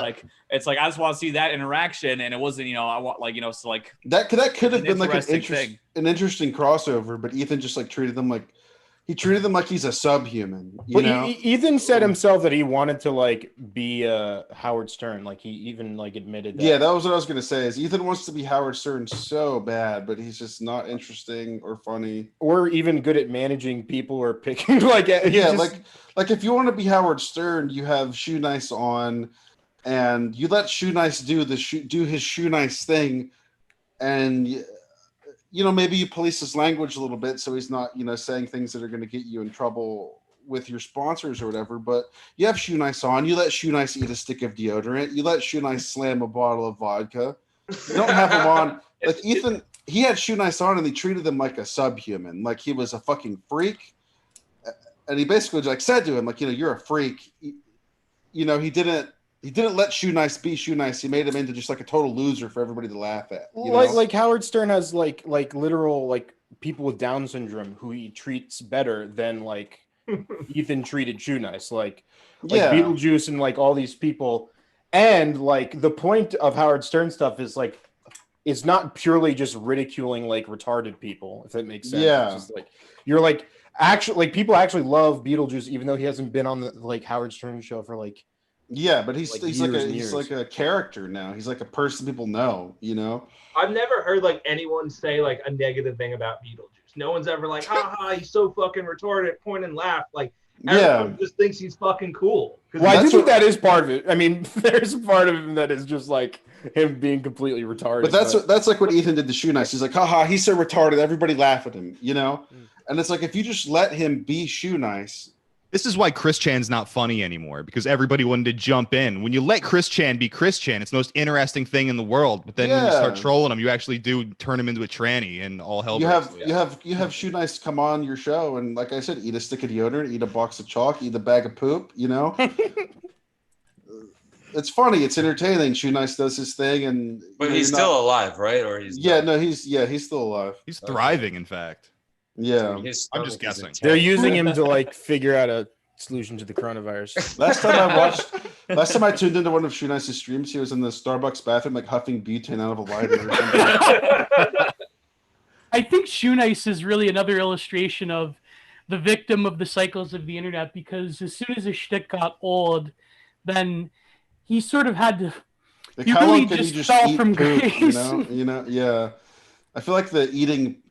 it's like I just want to see that interaction, and it wasn't, you know, I want like, you know, so like that could have been like thing. an interesting crossover, but Ethan just like treated them like he's a subhuman. You know? Ethan said himself that he wanted to like be Howard Stern. Like he even like admitted that. Yeah, that was what I was gonna say. Is Ethan wants to be Howard Stern so bad, but he's just not interesting or funny or even good at managing people or picking like like if you want to be Howard Stern, you have Shoe Nice on, and you let Shoe Nice do his Shoe Nice thing, and you know, maybe you police his language a little bit so he's not, you know, saying things that are going to get you in trouble with your sponsors or whatever. But you have Shoe Nice on, you let Shoe Nice eat a stick of deodorant, you let Shoe Nice slam a bottle of vodka. You don't have him on. Like Ethan, he had Shoe Nice on and he treated him like a subhuman, like he was a fucking freak. And he basically like said to him, like, you know, you're a freak. You know, he didn't let Shoe Nice be Shoe Nice. He made him into just like a total loser for everybody to laugh at. Like Howard Stern has like literal like people with Down syndrome who he treats better than like Ethan treated Shoe Nice. Like Beetlejuice and like all these people. And like the point of Howard Stern stuff is like it's not purely just ridiculing like retarded people, if that makes sense. Yeah. It's just like you're like actually like people actually love Beetlejuice even though he hasn't been on the like Howard Stern show for like. Yeah, but he's like a character now. He's like a person people know, you know. I've never heard like anyone say like a negative thing about Beetlejuice. No one's ever like, ha, he's so fucking retarded, point and laugh. Like everyone just thinks he's fucking cool. Well, I do think that is part of it. I mean, there's a part of him that is just like him being completely retarded. But that's like what Ethan did to Shoe Nice. He's like, haha, he's so retarded, everybody laugh at him, you know? And it's like if you just let him be Shoe Nice. This is why Chris Chan's not funny anymore, because everybody wanted to jump in. When you let Chris Chan be Chris Chan, it's the most interesting thing in the world. But then when you start trolling him, you actually do turn him into a tranny, and all hell. You have Shoe Nice come on your show, and like I said, eat a stick of deodorant, eat a box of chalk, eat a bag of poop. You know, it's funny, it's entertaining. Shoe Nice does his thing, but he's still alive, right? Or he's he's still alive. He's thriving, in fact. Yeah, I'm just guessing. They're using him to like figure out a solution to the coronavirus. Last time I tuned into one of Shoe Nice's streams, he was in the Starbucks bathroom, like huffing butane out of a lighter or something. I think Shoe Nice is really another illustration of the victim of the cycles of the internet, because as soon as his shtick got old, then he sort of had to. Like, he how really long can just you fell eat from poop, grace. You know, yeah. I feel like the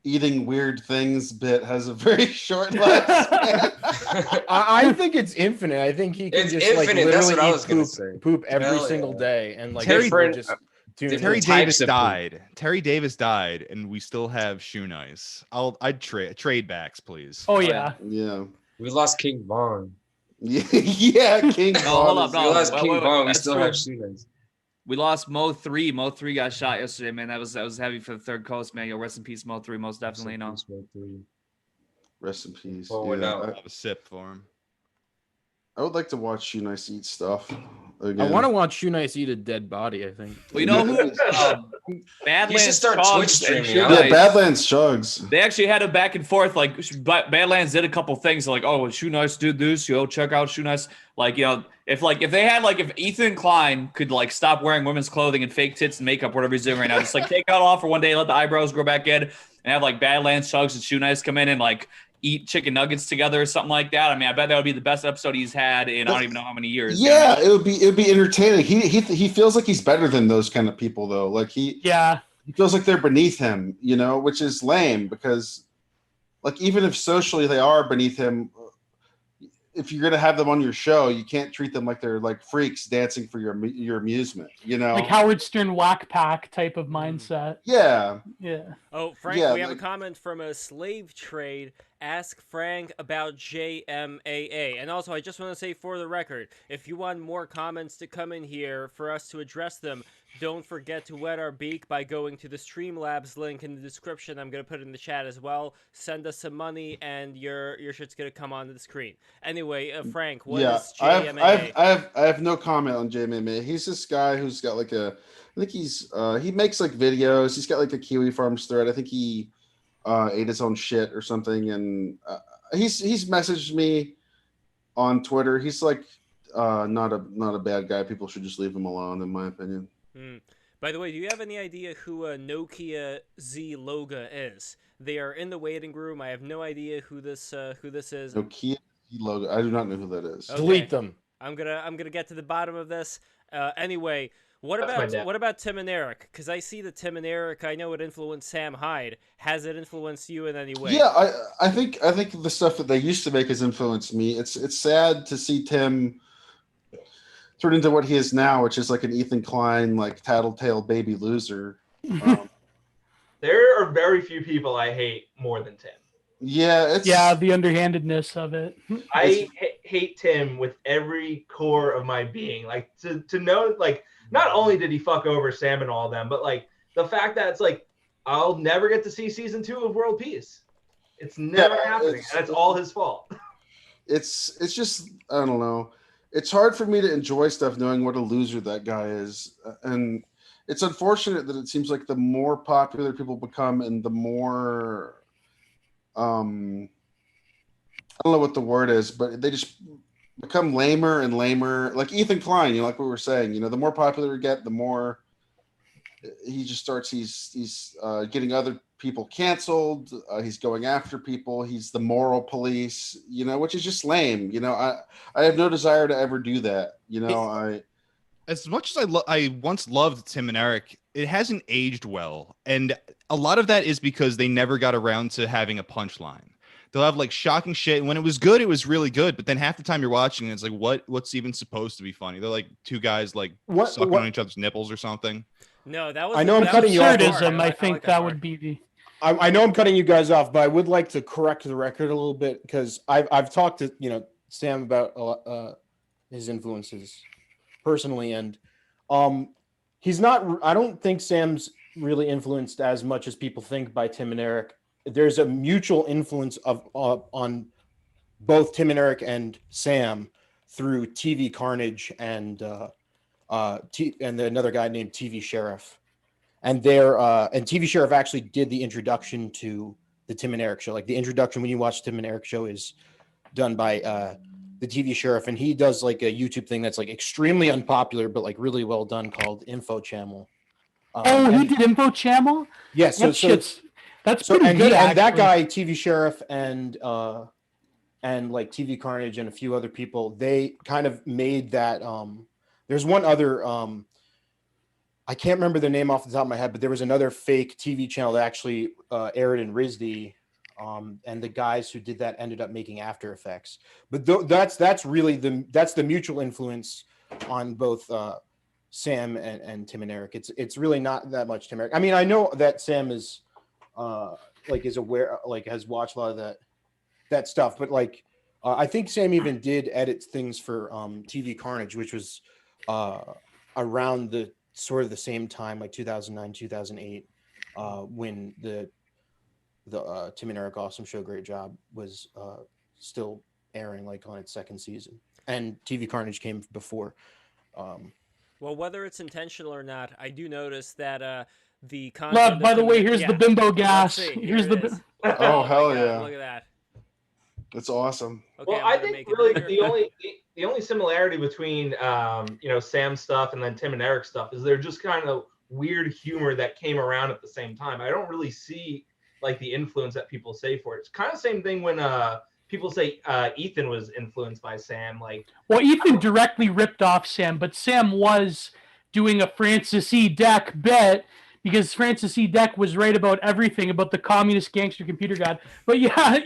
eating weird things bit has a very short lifespan. I think it's infinite. I think he can just like literally eat poop every single day, and like Terry Davis died. Terry Davis died, and we still have Shoe Nice. I'd trade backs, please. Oh yeah. Yeah. We lost King Von. Yeah, King Von. Hold up, we lost King Von. We still have Shoe Nice. We lost Mo 3. Mo 3 got shot yesterday, man. That was heavy for the Third Coast, man. Yo, rest in peace, Mo 3. Most definitely, Rest in peace. Oh, yeah. I have a sip for him. I would like to watch Shoe Nice eat stuff. again. I want to watch Shoe Nice eat a dead body. I think. Well, you know who? You should Badlands start Twitch Chugs and streaming. Shoe Yeah, Nice. Badlands Chugs. They actually had a back and forth. Like Badlands did a couple things. Like, oh, Shoe Nice did this. Check out Shoe Nice. Like, if they had if Ethan Klein could stop wearing women's clothing and fake tits and makeup, whatever he's doing right now, just take that off for one day, let the eyebrows grow back in, and have Badlands Chugs and Shoe Nice come in and eat chicken nuggets together or something like that. I mean, I bet that would be the best episode he's had in I don't even know how many years. Yeah, it would be entertaining. He feels like he's better than those kind of people though. He feels like they're beneath him, which is lame because even if socially they are beneath him, if you're gonna have them on your show, you can't treat them like they're freaks dancing for your amusement, Like Howard Stern whack pack type of mindset. Yeah. Yeah. Oh, Frank, we have a comment from a slave trade. Ask Frank about JMAA. And also, I just want to say for the record, if you want more comments to come in here for us to address them, don't forget to wet our beak by going to the Streamlabs link in the description. I'm going to put it in the chat as well. Send us some money, and your shit's going to come onto the screen. Anyway, Frank, what is JMAA? I have no comment on JMAA. He's this guy who's got I think he makes videos. He's got a Kiwi Farms thread. I think he ate his own shit or something, and he's messaged me on Twitter. He's not a bad guy. People should just leave him alone, in my opinion. By the way, do you have any idea who Nokia Z Loga is? They are in the waiting room. I have no idea who this is. Nokia Z Loga. I do not know who that is. Okay. Delete them. I'm gonna get to the bottom of this. Anyway, what about Tim and Eric? Because I see that Tim and Eric, I know it influenced Sam Hyde. Has it influenced you in any way? Yeah, I think the stuff that they used to make has influenced me. It's sad to see Tim turn into what he is now, which is an Ethan Klein, tattletale baby loser. There are very few people I hate more than Tim. Yeah, the underhandedness of it. I hate Tim with every core of my being. To know, not only did he fuck over Sam and all of them, but the fact that it's I'll never get to see season 2 of World Peace. It's never happening. And it's all his fault. It's just, I don't know. It's hard for me to enjoy stuff knowing what a loser that guy is. And it's unfortunate that it seems like the more popular people become and the more, I don't know what the word is, but they just become lamer and lamer. Like Ethan Klein, like we were saying, the more popular you get, the more he just starts, he's getting other people canceled. He's going after people. He's the moral police, which is just lame. I have no desire to ever do that. As much as I once loved Tim and Eric, it hasn't aged well. And a lot of that is because they never got around to having a punchline. They'll have shocking shit. And when it was good, it was really good. But then half the time you're watching, it's what's even supposed to be funny? They're two guys sucking on each other's nipples or something. No, that was. I know I'm cutting you off. I think that would be the. I know I'm cutting you guys off, but I would like to correct the record a little bit because I've talked to Sam about his influences personally, and he's not. I don't think Sam's really influenced as much as people think by Tim and Eric. There's a mutual influence on both Tim and Eric and Sam through TV Carnage and another guy named TV Sheriff. And and TV Sheriff actually did the introduction to the Tim and Eric show. The introduction when you watch Tim and Eric show is done by the TV Sheriff, and he does a YouTube thing that's extremely unpopular but really well done called Info Channel. He did Info Channel? Yes. That's pretty good. And that guy, TV Sheriff, and TV Carnage and a few other people, they kind of made that. There's one other. I can't remember the name off the top of my head, but there was another fake TV channel that actually aired in RISD, and the guys who did that ended up making After Effects. But that's really the mutual influence on both Sam and Tim and Eric. It's really not that much Tim and Eric. I mean, I know that Sam is is aware, has watched a lot of that stuff, but I think Sam even did edit things for TV Carnage, which was around the sort of the same time, 2009, 2008, when the Tim and Eric Awesome Show Great Job was still airing on its second season, and TV Carnage came before. Well, whether it's intentional or not, I do notice that the content. Love, by the way, here's the bimbo gas. Here's the. Oh hell yeah! Look at that. That's awesome. Okay, well, I think really the only similarity between Sam's stuff and then Tim and Eric's stuff is they're just kind of weird humor that came around at the same time. I don't really see like the influence that people say for it. It's kind of the same thing when people say Ethan was influenced by Sam. Like, well, Ethan directly ripped off Sam, but Sam was doing a Francis E. Deck bit because Francis E. Deck was right about everything about the communist gangster computer god. But yeah,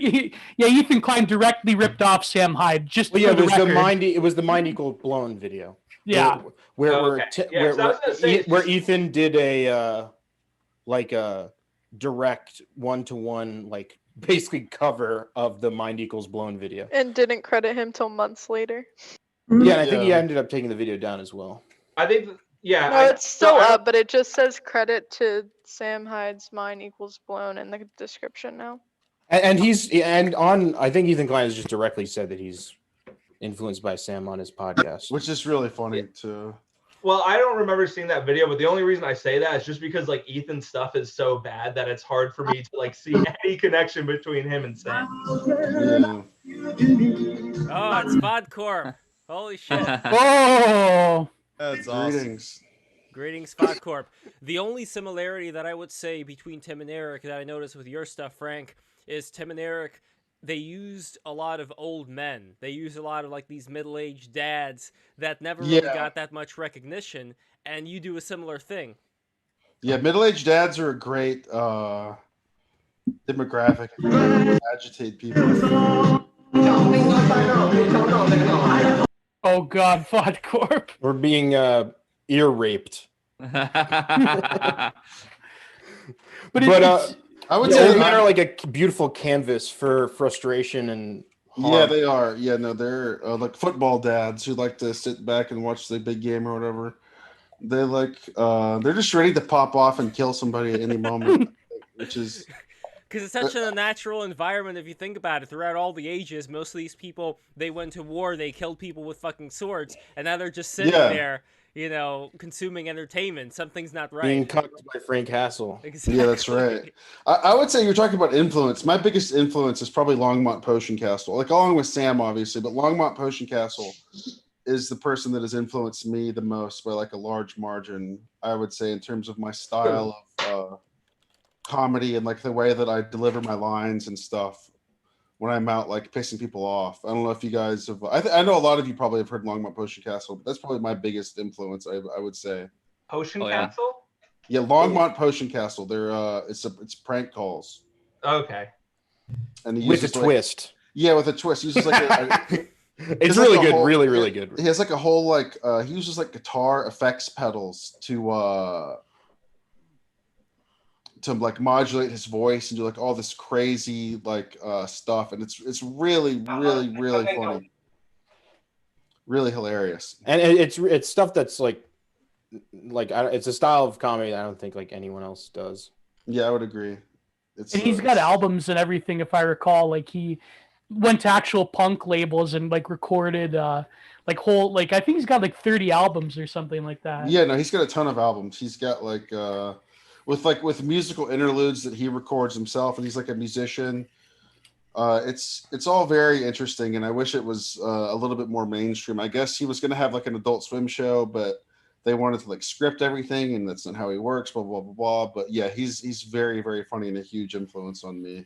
Ethan Klein directly ripped off Sam Hyde. Just well, yeah, it was the Mind Equals Blown video. Yeah, where Ethan did a direct one-to-one like basically cover of the Mind Equals Blown video, and didn't credit him till months later. Yeah, and I think he ended up taking the video down as well. I think. Yeah, no, it's still up, but it just says credit to Sam Hyde's Mind Equals Blown in the description now. I think Ethan Klein has just directly said that he's influenced by Sam on his podcast, which is really funny too. Well, I don't remember seeing that video, but the only reason I say that is just because like Ethan's stuff is so bad that it's hard for me to like see any connection between him and Sam. Oh, it's VodCorp. Holy shit. Oh. That's awesome. Greetings, VodCorp. The only similarity that I would say between Tim and Eric that I noticed with your stuff, Frank, is Tim and Eric, they used a lot of old men. They used a lot of like these middle-aged dads that never really got that much recognition, and you do a similar thing. Yeah, middle-aged dads are a great demographic. Agitate people. Oh God, VodCorp. We're being ear raped. but I would say men are like a beautiful canvas for frustration and harm. Yeah, they are. Yeah, no, they're like football dads who like to sit back and watch the big game or whatever. They like they're just ready to pop off and kill somebody at any moment, which is because it's such a natural environment if you think about it. Throughout all the ages, most of these people, they went to war, they killed people with fucking swords, and now they're just sitting there, consuming entertainment. Something's not right. Being cucked by Frank Hassel. Exactly. Yeah, that's right. I would say you're talking about influence. My biggest influence is probably Longmont Potion Castle, like along with Sam, obviously, but Longmont Potion Castle is the person that has influenced me the most by like a large margin, I would say, in terms of my style of comedy and like the way that I deliver my lines and stuff when I'm out like pissing people off. I don't know if you guys have. I know a lot of you probably have heard Longmont Potion Castle, but that's probably my biggest influence. I would say. Potion Castle. Yeah, Longmont Potion Castle. They're it's prank calls. Okay. And with a twist. Yeah, with a twist. He uses like it's really good, really good. He has like a whole like he uses like guitar effects pedals to like modulate his voice and do like all this crazy like stuff, and it's really funny, really hilarious, and it's stuff that's like it's a style of comedy that I don't think like anyone else does. Yeah, I would agree. And he's got albums and everything, if I recall. Like he went to actual punk labels and like recorded like whole like I think he's got like 30 albums or something like that. Yeah, no, he's got a ton of albums. He's got like with musical interludes that he records himself, and he's like a musician. It's all very interesting, and I wish it was a little bit more mainstream. I guess he was going to have like an Adult Swim show, but they wanted to like script everything, and that's not how he works. Blah blah blah blah. But yeah, he's very very funny and a huge influence on me.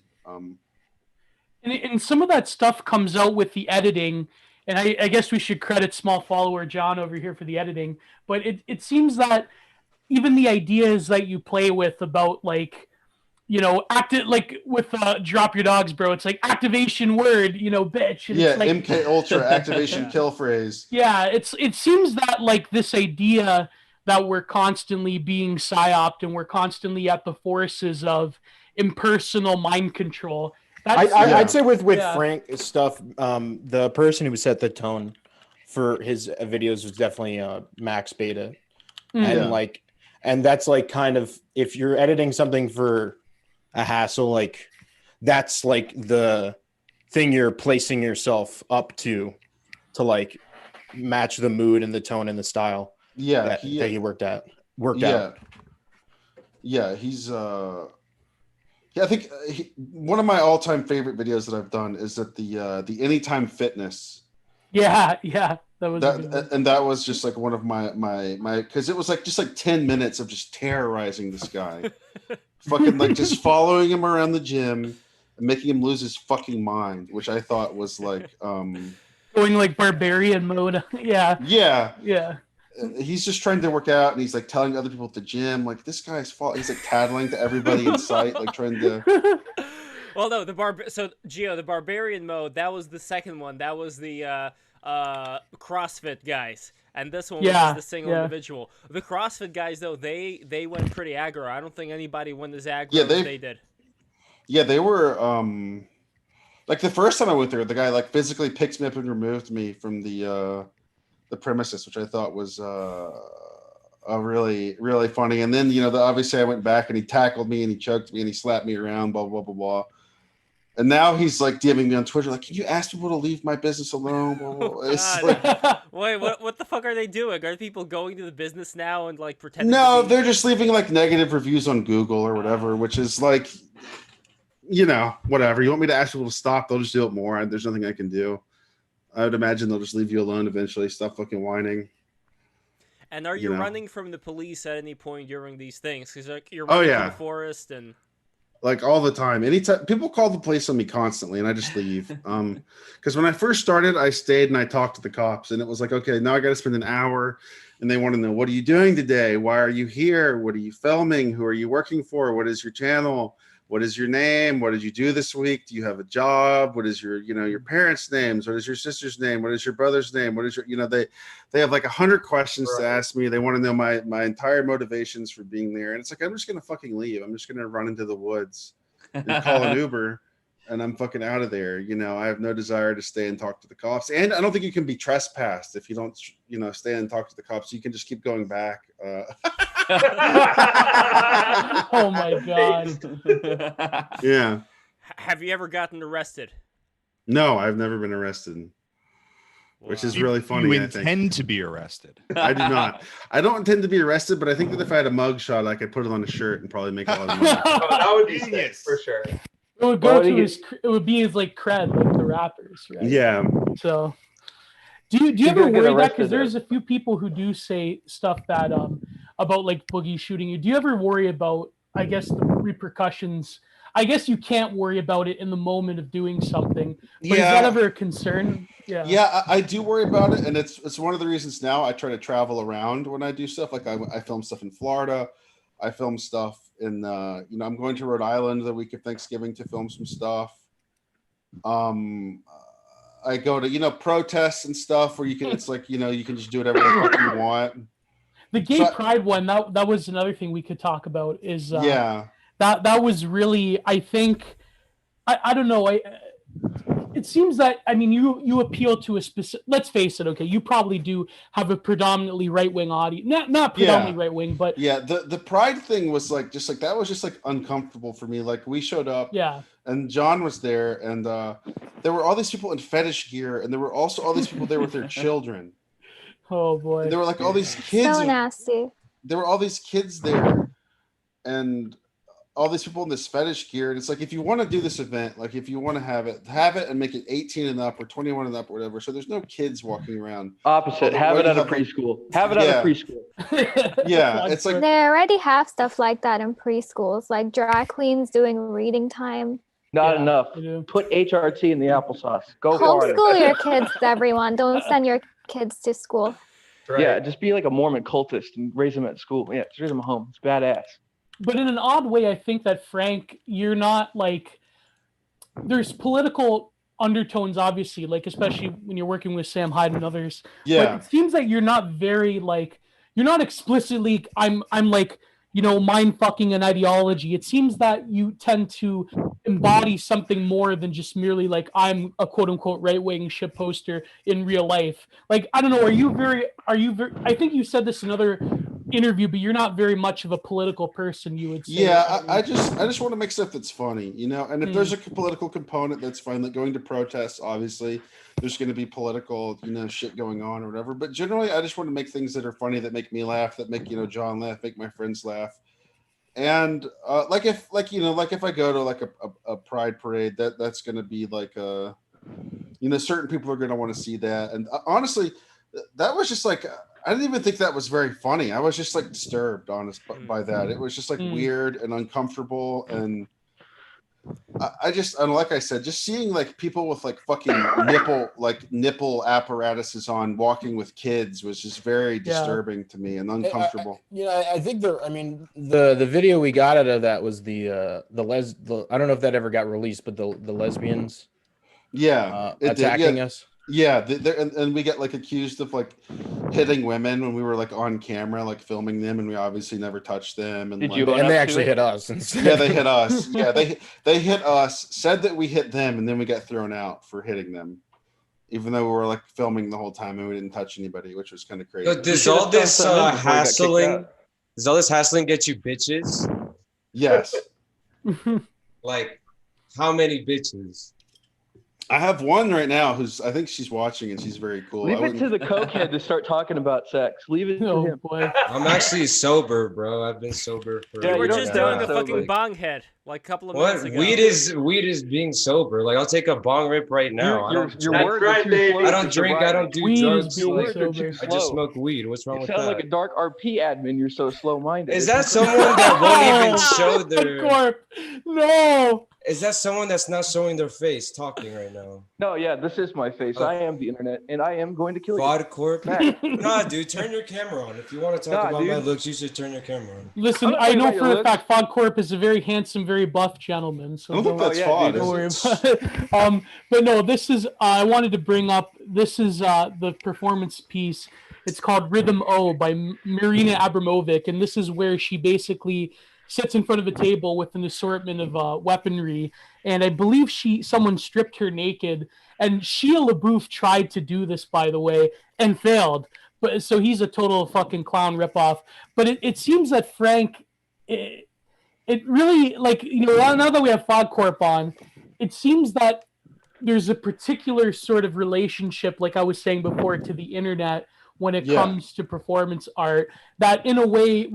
And some of that stuff comes out with the editing, and I guess we should credit small follower John over here for the editing. But it seems that even the ideas that you play with about like, like with drop your dogs, bro. It's like activation word, bitch. And yeah, it's like, MK Ultra activation kill phrase. Yeah, it seems that like this idea that we're constantly being psyoped and we're constantly at the forces of impersonal mind control. I'd say with Frank's stuff, the person who set the tone for his videos was definitely Max Beta, and that's like kind of if you're editing something for a hassle, like that's like the thing you're placing yourself up to like match the mood and the tone and the style. Yeah, that he worked out. Yeah, he's I think one of my all-time favorite videos that I've done is at the Anytime Fitness. Yeah, that was and that was just like one of my because it was like just like 10 minutes of just terrorizing this guy, fucking like just following him around the gym and making him lose his fucking mind, which I thought was like going like barbarian mode. Yeah. He's just trying to work out, and he's like telling other people at the gym, like, this guy's fault. He's like tattling to everybody in sight, like trying to. Well, no, the barbarian mode, that was the second one. That was the CrossFit guys, and this one was just the single individual. The CrossFit guys, though, they went pretty aggro. I don't think anybody went as aggro as they did. Yeah, they were like the first time I went there, the guy like physically picked me up and removed me from the premises, which I thought was really, really funny. And then, obviously I went back and he tackled me and he choked me and he slapped me around, blah, blah, blah, blah. And now he's like DMing me on Twitter, like, can you ask people to leave my business alone? Blah, blah, blah. It's like, wait, what the fuck are they doing? Are people going to the business now and like pretending? No, they're just leaving like negative reviews on Google or whatever, which is like, whatever. You want me to ask people to stop, they'll just do it more. There's nothing I can do. I would imagine they'll just leave you alone eventually. Stop fucking whining. And are you running from the police at any point during these things? Because like you're running through the forest and like all the time. Anytime people call the police on me constantly, and I just leave. Because when I first started, I stayed and I talked to the cops, and it was like, okay, now I got to spend an hour, and they want to know, what are you doing today? Why are you here? What are you filming? Who are you working for? What is your channel? What is your name? What did you do this week? Do you have a job? What is your, your parents' names? What is your sister's name? What is your brother's name? What is your, they have like 100 questions to ask me. They want to know my entire motivations for being there. And it's like, I'm just going to fucking leave. I'm just going to run into the woods and call an Uber and I'm fucking out of there. I have no desire to stay and talk to the cops. And I don't think you can be trespassed if you don't, stay and talk to the cops. You can just keep going back. Oh my god. Yeah. Have you ever gotten arrested? No, I've never been arrested. Which is really funny. You intend to be arrested. I do not. I don't intend to be arrested, but I think that if I had a mugshot, I could put it on a shirt and probably make a lot of money. That would be sick for sure. It would go to it would be his like cred, like the rappers, right? Yeah. So do you ever worry that, because there's a few people who do say stuff that about like Boogie shooting you. Do you ever worry about, I guess, the repercussions? I guess you can't worry about it in the moment of doing something, but is that ever a concern? Yeah, I do worry about it, and it's one of the reasons now I try to travel around when I do stuff. Like I film stuff in Florida, I film stuff in I'm going to Rhode Island the week of Thanksgiving to film some stuff. I go to protests and stuff where you can it's like you can just do whatever the fuck you want. The gay pride one, that was another thing we could talk about. Is that was really, I think, I don't know. It seems that, I mean, you appeal to a specific. Let's face it. Okay, you probably do have a predominantly right wing audience. Not predominantly right wing, but the pride thing was like that was just like uncomfortable for me. Like we showed up. And John was there, and there were all these people in fetish gear, and there were also all these people there with their children. Oh boy! And there were like all these kids. So nasty. There were all these kids there, and all these people in this fetish gear. And it's like, if you want to do this event, like if you want to have it and make it 18 and up or 21 and up or whatever. So there's no kids walking around. Opposite. Have it at a preschool. Have it at a preschool. Yeah. It's like they already have stuff like that in preschools, like drag queens doing reading time. Not enough. Put HRT in the applesauce. Go for it. Homeschool your kids, everyone. Don't send your kids to school. Right. Yeah, just be like a Mormon cultist and raise them at school. Yeah, just raise them at home. It's badass. But in an odd way, I think that, Frank, you're not like, there's political undertones, obviously, like especially when you're working with Sam Hyde and others. Yeah. But it seems that you're not very like, you're not explicitly, I'm like, mind fucking an ideology. It seems that you tend to embody something more than just merely like, I'm a quote unquote right wing shit poster in real life. Like, I don't know. Are you very, I think you said this in other interview, but you're not very much of a political person, you would say. Yeah, I just want to make stuff that's funny, you know. And if there's a political component, that's fine. Like going to protests, obviously, there's going to be political, you know, shit going on or whatever. But generally, I just want to make things that are funny, that make me laugh, that make, you know, John laugh, make my friends laugh. And like if I go to like a pride parade, that's going to be like a, you know, certain people are going to want to see that. And honestly, that was just like, I didn't even think that was very funny. I was just like disturbed, by that. It was just like weird and uncomfortable, and and like I said, just seeing like people with like fucking nipple apparatuses on walking with kids was just very disturbing to me and uncomfortable. I think the video we got out of that was the I don't know if that ever got released, but the lesbians attacking us. Yeah, and we get like accused of like hitting women when we were like on camera, like filming them, and we obviously never touched them. And they actually hit us. Yeah, they hit us. Yeah, they hit us. Said that we hit them, and then we got thrown out for hitting them, even though we were like filming the whole time and we didn't touch anybody, which was kind of crazy. So does all this hassling get you bitches? Yes. Like, how many bitches? I have one right now I think she's watching, and she's very cool. Leave it to the cokehead to start talking about sex. Leave it to him. Boy. I'm actually sober, bro. I've been sober for. You were just doing the fucking bong head like a couple of minutes ago. Weed is being sober. Like I'll take a bong rip right now. I don't drink. I don't do drugs. I just smoke weed. What's wrong with that? You sound like a dark RP admin. You're so slow-minded. Is that someone that won't even show their? No. Is that someone that's not showing their face talking right now? No, yeah, this is my face. I am the internet, and I am going to kill you. VodCorp? Nah, dude, turn your camera on. If you want to talk about my looks, you should turn your camera on. Listen, I know for a fact VodCorp is a very handsome, very buff gentleman. So I don't think that's Vod. Don't worry about it. But no, this is, I wanted to bring up, this is the performance piece. It's called Rhythm O by Marina Abramovic, and this is where she basically sits in front of a table with an assortment of weaponry, and I believe someone stripped her naked, and Shia LaBeouf tried to do this, by the way, and failed. But so he's a total fucking clown ripoff. But it seems that Frank, it really, like, you know, now that we have VodCorp on, it seems that there's a particular sort of relationship, like I was saying before, to the internet when it comes to performance art, that in a way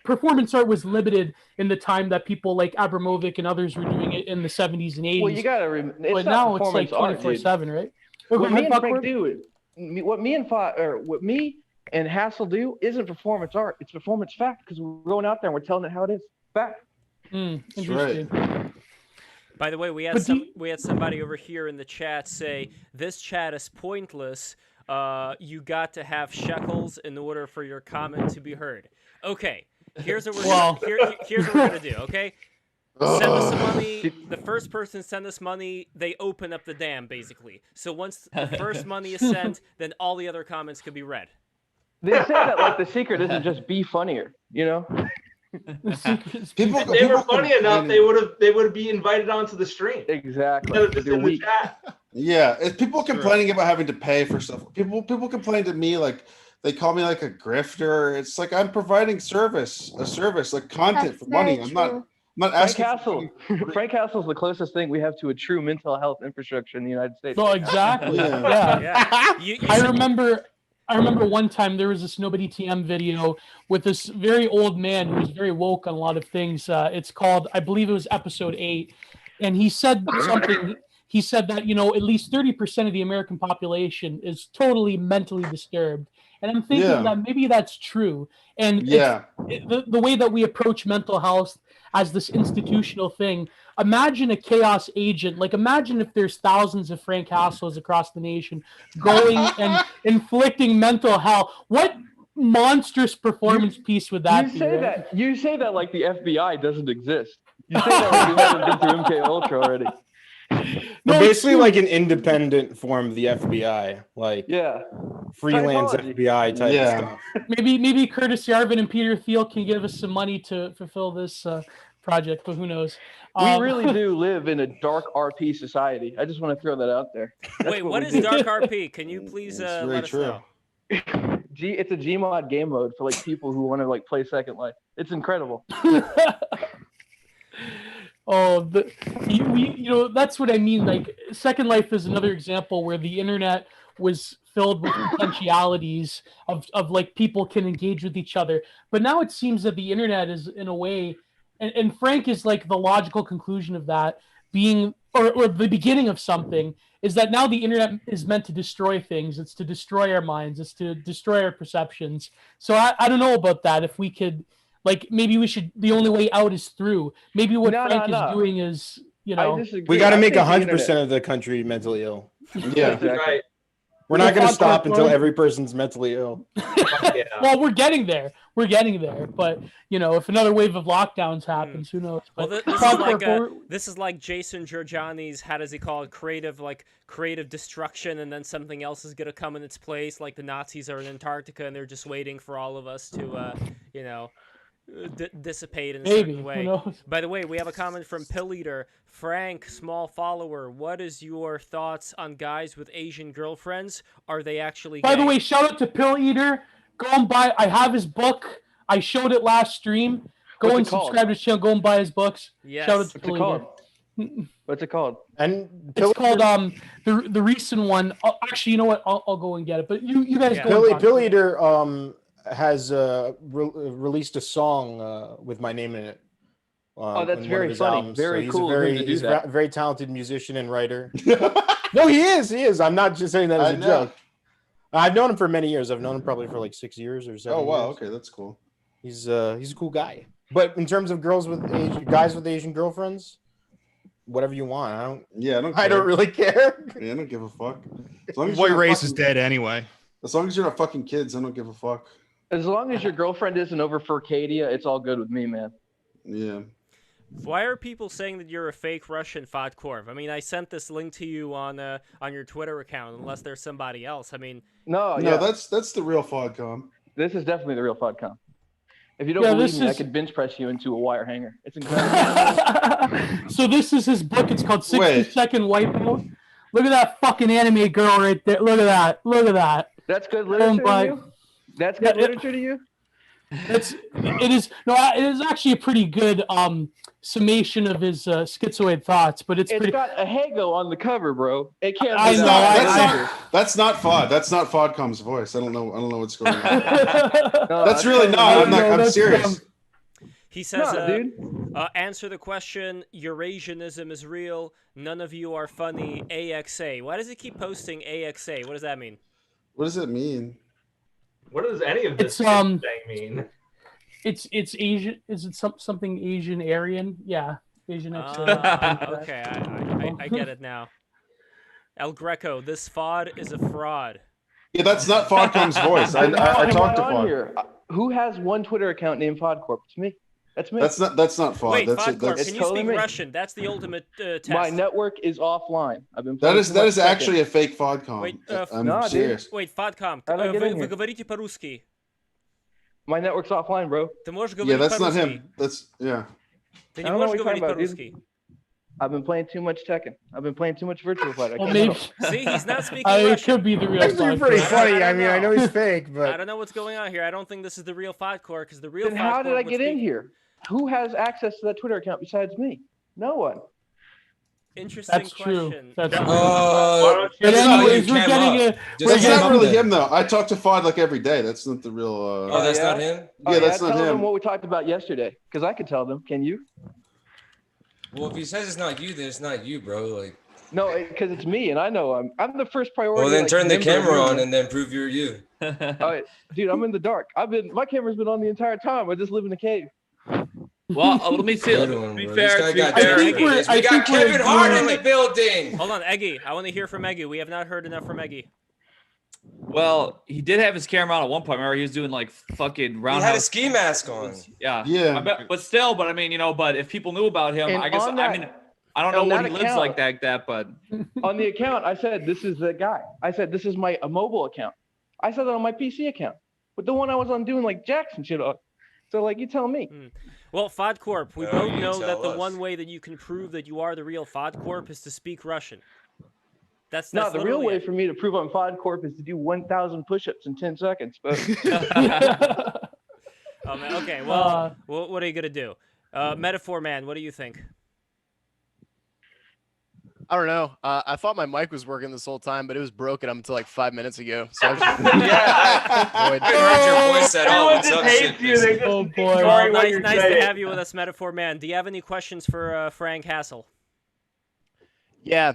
performance art was limited in the time that people like Abramovic and others were doing it in the 70s and 80s. Well, you gotta remember, but now it's like 24/7, right? What me and Frank do, what me and Hassel do isn't performance art. It's performance fact, because we're going out there and we're telling it how it is. Fact. Interesting. Right. By the way, we had somebody over here in the chat say this chat is pointless. You got to have shekels in order for your comment to be heard. Okay. Here's what we're gonna do, okay? Send us some money. The first person send us money, they open up the dam, basically. So once the first money is sent, then all the other comments could be read. They say that like the secret isn't just be funnier, you know? If they were funny enough, they would be invited onto the stream. Exactly. Just in the chat. Yeah, it's people complaining about having to pay for stuff. People complain to me like. They call me like a grifter. It's like I'm providing a service, like content for money. I'm not asking. Frank Castle's the closest thing we have to a true mental health infrastructure in the United States. Oh, exactly. Yeah. I remember one time there was this Nobody TM video with this very old man who was very woke on a lot of things. It's called, I believe it was episode 8, and he said something. He said that, you know, at least 30% of the American population is totally mentally disturbed. And I'm thinking that maybe that's true. And the way that we approach mental health as this institutional thing, imagine a chaos agent. Like, imagine if there's thousands of Frank Castles across the nation going and inflicting mental hell. What monstrous performance piece would that be? You say that like the FBI doesn't exist. You say that like you haven't been through MK Ultra already. No, basically like an independent form of the FBI, like freelance FBI type of stuff. Maybe Curtis Yarvin and Peter Thiel can give us some money to fulfill this project, but who knows? We really do live in a dark RP society. I just want to throw that out there. Wait, what is dark RP? Can you please let us know? It's a Gmod game mode for like people who want to like play Second Life. It's incredible. Oh, you know, that's what I mean. Like, Second Life is another example where the internet was filled with potentialities of like people can engage with each other. But now it seems that the internet is, in a way, and Frank is like the logical conclusion of that being, or the beginning of something, is that now the internet is meant to destroy things. It's to destroy our minds. It's to destroy our perceptions. So I don't know about that. If we could, like, maybe we should, the only way out is through. Maybe what Frank is doing is, you know. We got to make 100% of the country mentally ill. Yeah, right. We're not going to stop until every person's mentally ill. Yeah. Well, we're getting there. We're getting there. But, you know, if another wave of lockdowns happens, who knows? Well, But this is like Jason Giorgiani's, how does he call it, creative destruction, and then something else is going to come in its place, like the Nazis are in Antarctica and they're just waiting for all of us to, you know, dissipate in a certain way. By the way, we have a comment from Pill Eater. Frank, small follower, what is your thoughts on guys with Asian girlfriends? Are they actually gay? By the way, shout out to Pill Eater. Go and buy, I have his book. I showed it last stream. Go and subscribe to his channel. Go and buy his books. Yes. Shout out to Pill Eater. What's it called? And it's called the recent one. Actually, you know what? I'll go and get it. But you guys go. Pill Eater has released a song with my name in it. Oh, that's very funny. Very cool. He's a very talented musician and writer. No, he is. I'm not just saying that as a joke. I've known him for many years. I've known him probably for like 6 years or 7 years. Oh wow, okay, that's cool. He's a cool guy. But in terms of guys with Asian girlfriends, whatever you want. I don't really care. Yeah, I don't give a fuck. As long as boy race is dead anyway. As long as you're not fucking kids, I don't give a fuck. As long as your girlfriend isn't over for Arcadia, it's all good with me, man. Yeah. Why are people saying that you're a fake Russian Fodkorv? I mean, I sent this link to you on your Twitter account, unless there's somebody else. I mean, no, that's the real Fodcom. This is definitely the real Fodcom. If you don't believe me, I could bench press you into a wire hanger. It's incredible. So this is his book. It's called 60-Second Wipeout. Look at that fucking anime girl right there. Look at that. Look at that. That's good literature to you? That's good literature to you? It is actually a pretty good summation of his schizoid thoughts, but it's got a Hago on the cover, bro. It can't. That's not Fod. That's not Fodcom's voice. I don't know what's going on. That's really not. I'm serious. He says, answer the question, Eurasianism is real, none of you are funny, AXA. Why does he keep posting AXA? What does that mean? What does it mean? What does any of this thing mean? It's Asian. Is it something Asian Aryan? Yeah, Asian. Okay, I get it now. El Greco, this Fod is a fraud. Yeah, that's not Fodcom's voice. I talked to Fod. Here. Who has one Twitter account named Fodcorp? It's me. That's me. That's not Fod. Wait, that's Fodcorp, can you speak Russian? That's the ultimate test. My network is offline. I've been. That is actually a fake Fodcom. Wait, I'm serious. Dude. Wait, Fodcom, вы говорите по-русски. My network's offline, bro. Ты можешь говорить that's not him. That's Ты не можешь говорить по-русски. I've been playing too much Tekken. I've been playing too much Virtual Fighter. See, he's not speaking Russian. It could be the real Fodcorp. That's pretty funny. I mean, I know he's fake, but I don't know what's going on here. I don't think this is the real Fodcorp, because the real. Then how did I get in here? Who has access to that Twitter account besides me? No one. Interesting That's question. True. That's That's not really him, though. I talk to Fod like every day. That's not the real. That's not him? Yeah, that's not tell him. them what we talked about yesterday, because I could tell them. Can you? Well, if he says it's not you, then it's not you, bro. Like. No, because it's me, and I know I'm the first priority. Well, then turn the camera on and then prove you're you. All right, dude, I'm in the dark. My camera's been on the entire time. I just live in a cave. Well, let me see. To be fair, we got Kevin Hart in the building. Hold on, Eggy. I want to hear from Eggy. We have not heard enough from Eggy. Well, he did have his camera on at one point. Remember, he was doing like fucking roundhouse. He had a ski mask on. Yeah. But still, I mean, you know, but if people knew about him, And I guess, I don't know what he lives like that, but. On the account, I said, this is the guy. I said, this is a mobile account. I said that on my PC account. But the one I was on doing like Jackson shit on. So, like, you tell me. Well, Fodcorp, we both know that the one way that you can prove that you are the real Fodcorp is to speak Russian. That's No, the real literally way it. for me to prove I'm FODcorp is to do 1,000 push-ups in 10 seconds. But Oh, man. Okay, well, what are you gonna do? Metaphor Man, what do you think? I don't know. I thought my mic was working this whole time, but it was broken up until like 5 minutes ago. So I was just I haven't heard your voice at all. What's up, shit? Oh boy. Well, nice to have you with us, Metaphor Man. Do you have any questions for Frank Hassel? Yeah,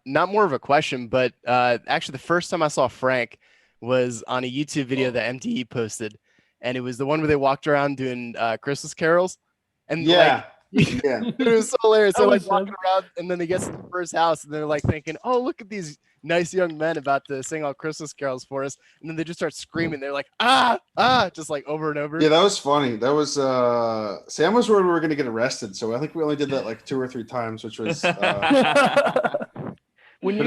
not more of a question, but actually the first time I saw Frank was on a YouTube video that MTE posted, and it was the one where they walked around doing Christmas carols, and Yeah. yeah, it was so hilarious. They're like walking around, and then they get to the first house, and they're like thinking, "Oh, look at these nice young men about to sing all Christmas carols for us," and then they just start screaming. They're like, just like over and over. Yeah, that was funny. That was Sam was worried we were gonna get arrested, so I think we only did that like 2 or 3 times, which was when you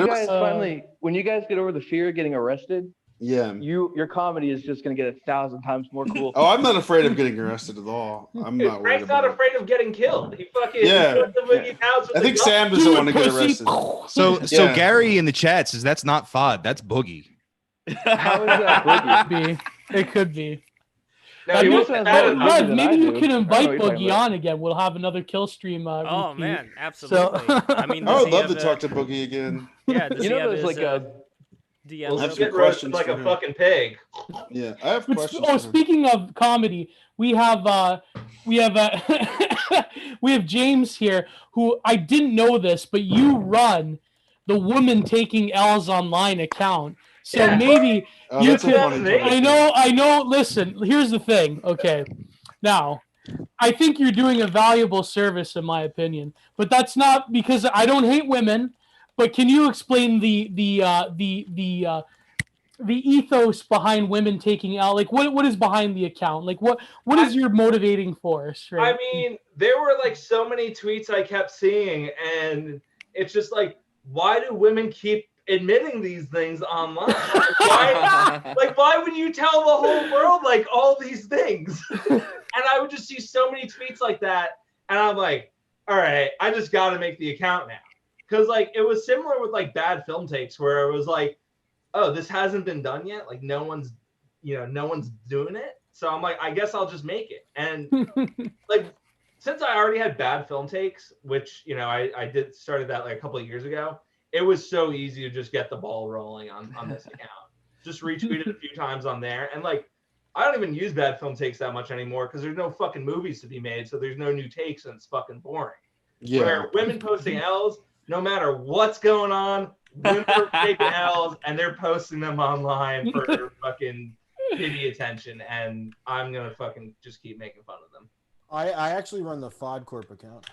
guys get over the fear of getting arrested, your comedy is just gonna get 1,000 times more cool. Oh, I'm not afraid of getting arrested at all. I'm Dude, not worried Frank's about not afraid of getting killed. He fucking I think Sam doesn't want to get arrested. So Gary in the chat says that's not FOD, that's Boogie. How is that Boogie? It could be. No, maybe you can invite Boogie on again. We'll have another kill stream. Oh repeat. man, absolutely. I mean, I would love to talk to Boogie again. Yeah, does he have there's his, like a. We'll just get roasted like a fucking pig. Yeah, I have questions. Oh, speaking of comedy, we have we have James here, who I didn't know this, but you run the Woman Taking L's Online account. So maybe you could. I know. Listen, here's the thing. Okay, now I think you're doing a valuable service, in my opinion, but that's not because I don't hate women. But can you explain the ethos behind Women Taking L? Like, what is behind the account? Like, what is your motivating force? Right? I mean, there were like so many tweets I kept seeing, and it's just like, why do women keep admitting these things online? Why would you tell the whole world like all these things? And I would just see so many tweets like that, and I'm like, all right, I just got to make the account now. Because like it was similar with like bad film takes where it was like, oh, this hasn't been done yet. Like no one's doing it. So I'm like, I guess I'll just make it. And like since I already had bad film takes, which I started that like a couple of years ago, it was so easy to just get the ball rolling on this account. Just retweet it a few times on there, and like I don't even use bad film takes that much anymore because there's no fucking movies to be made, so there's no new takes and it's fucking boring. Yeah. Where women posting L's. No matter what's going on, women are taking L's and they're posting them online for fucking pity attention, and I'm gonna fucking just keep making fun of them. I actually run the FODcorp account.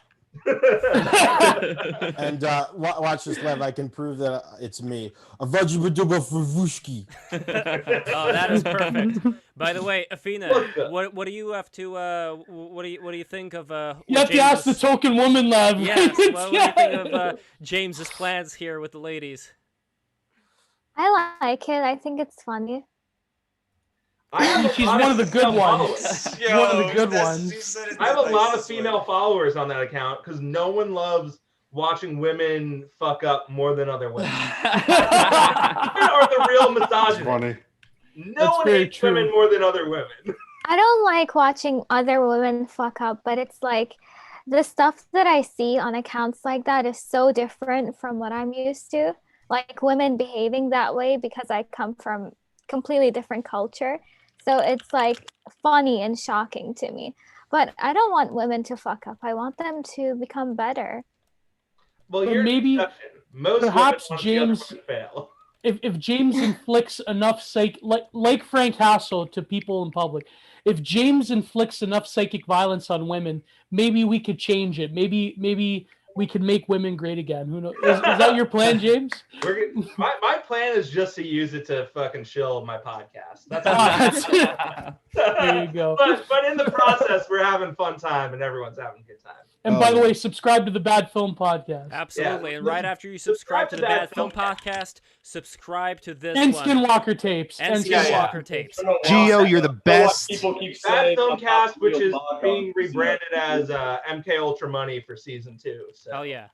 And watch this, Lev. I can prove that it's me. Oh, that is perfect. By the way, Athena, what do you have to? What do you think of? You have to ask the token woman, Lev. Yes. What do you think of James's plans here with the ladies? I like it. I think it's funny. She's one of the good ones. One of the good ones. I have a lot of female followers on that account because no one loves watching women fuck up more than other women. Women are the real misogynists. Funny. No one hates women more than other women. I don't like watching other women fuck up, but it's like the stuff that I see on accounts like that is so different from what I'm used to. Like women behaving that way because I come from completely different culture. So it's like funny and shocking to me. But I don't want women to fuck up. I want them to become better. Well, maybe perhaps James, fail. If James inflicts enough like Frank Hassel to people in public, if James inflicts enough psychic violence on women, maybe we could change it. Maybe we can make women great again. Who knows? Is that your plan, James? My plan is just to use it to fucking shill my podcast. That's there you go. But in the process, we're having fun time and everyone's having a good time. And by the way, subscribe to the Bad Film Podcast. Absolutely. And right after you subscribe to the Bad Film Podcast, subscribe to this and one. Skinwalker Tapes. And Skinwalker Tapes. Gio, you're the best. People keep saying Bad Film Cast, which is being rebranded as MK Ultra Money for season 2. So. Oh yeah.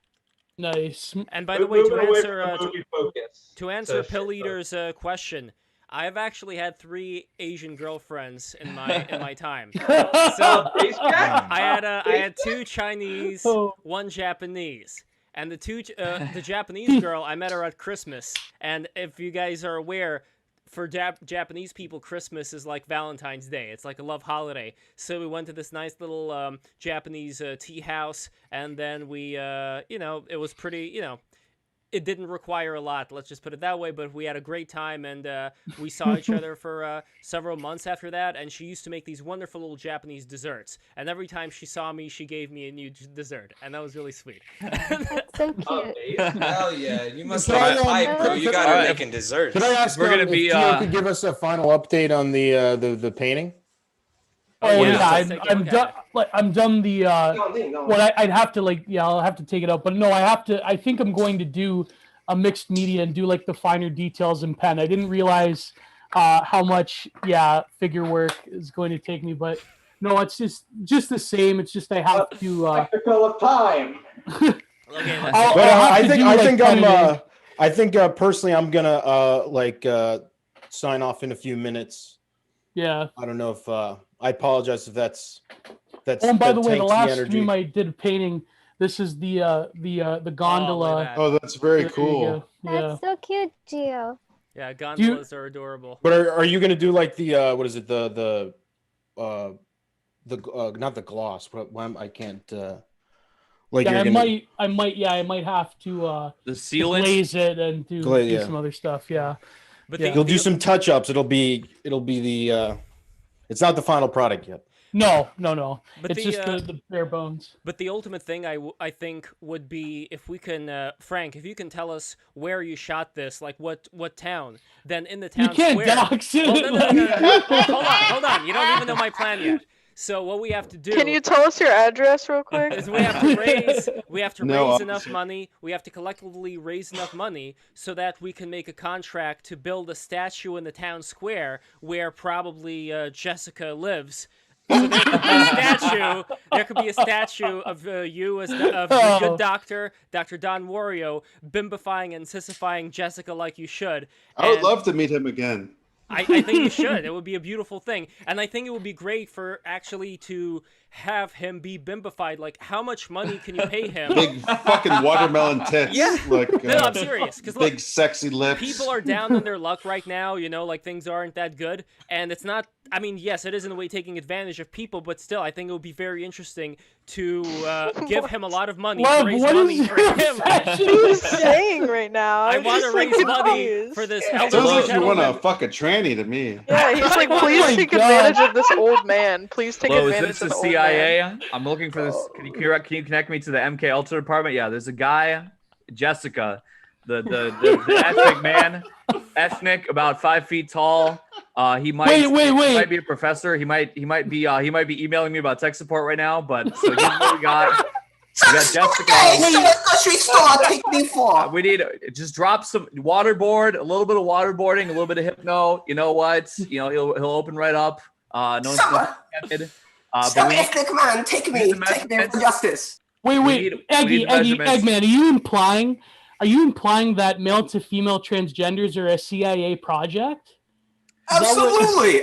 Nice. And by the way, to Moving away answer from the movie focus. to answer So, Pill Eater's question, I've actually had 3 Asian girlfriends in my time. So I had 2 Chinese, 1 Japanese. And the Japanese girl, I met her at Christmas. And if you guys are aware, for Japanese people, Christmas is like Valentine's Day. It's like a love holiday. So we went to this nice little Japanese tea house, and then we, it was pretty, it didn't require a lot, let's just put it that way, but we had a great time, and we saw each other for several months after that, and she used to make these wonderful little Japanese desserts, and every time she saw me, she gave me a new dessert, and that was really sweet. That's so cute. Hell yeah, you must be hype, bro. You got her making desserts. Can I ask We're gonna be, if Gio could give us a final update on the painting? Oh yeah, yeah, let's take a I'm look at done. it. Like I'm done the. No. What I'd have to I'll have to take it out. But no, I think I'm going to do a mixed media and do like the finer details in pen. I didn't realize how much figure work is going to take me, but no, it's just the same. It's just I have to. Spectacle of time. Okay, I think personally I'm gonna sign off in a few minutes. Yeah. I don't know if I apologize if that's. Oh, and by the way, the tanks last energy. stream I did painting. This is the gondola. Oh, that's very There you cool. go. Yeah. That's so cute, Gio. Yeah, gondolas are adorable. But are you gonna do like the what is it the not the gloss? But I can't. Like Yeah, you're I might have to The sealant? glaze it and do some other stuff. Yeah. But Yeah. You'll do some touch ups. It'll be the. It's not the final product yet. No. But It's just the bare bones. But the ultimate thing I think would be if we can, Frank, if you can tell us where you shot this, like what town, then in the town You can't square. dox it. Well, no. Hold on. You don't even know my plan yet. So what we have to do? Can you tell us your address real quick? Is we have to raise No, raise enough obviously. money. We have to collectively raise enough money so that we can make a contract to build a statue in the town square where probably Jessica lives. So there could be a statue of you as the good doctor, Dr. Don Wario, bimbifying and sissifying Jessica like you should. I would And love to meet him again. I think you should. It would be a beautiful thing. And I think it would be great for actually to have him be bimbified. Like, how much money can you pay him? Big fucking watermelon tits. Yeah. Like, No, I'm serious. Because big sexy lips. people are down on their luck right now, like things aren't that good. And it's not, I mean, yes, it is in a way taking advantage of people, but still, I think it would be very interesting to give him a lot of money, Love, raise what money is for your him. What are you saying right now? I I'm want to just, like, raise money confused. for this Sounds elderly like you want gentleman. to fuck a tranny to me. Yeah, he's like, Oh please my take God. advantage of this old man. Please take Hello, is advantage this of the the old man. CIA? I'm looking for this. Can you connect me to the MK Ultra department? Yeah, there's a guy, Jessica, the ethnic man, ethnic, about 5 feet tall. He might Wait. He might be a professor. He might be emailing me about tech support right now. But so here's what we got. We got Jessica. Grocery store take me for? We need just drop some waterboard, a little bit of waterboarding, a little bit of hypno. You know what? He'll open right up. No one's gonna get it. Some ethnic man, take me for justice. Wait, Eggy, measurements. Eggman, are you implying that male to female transgenders are a CIA project? Absolutely.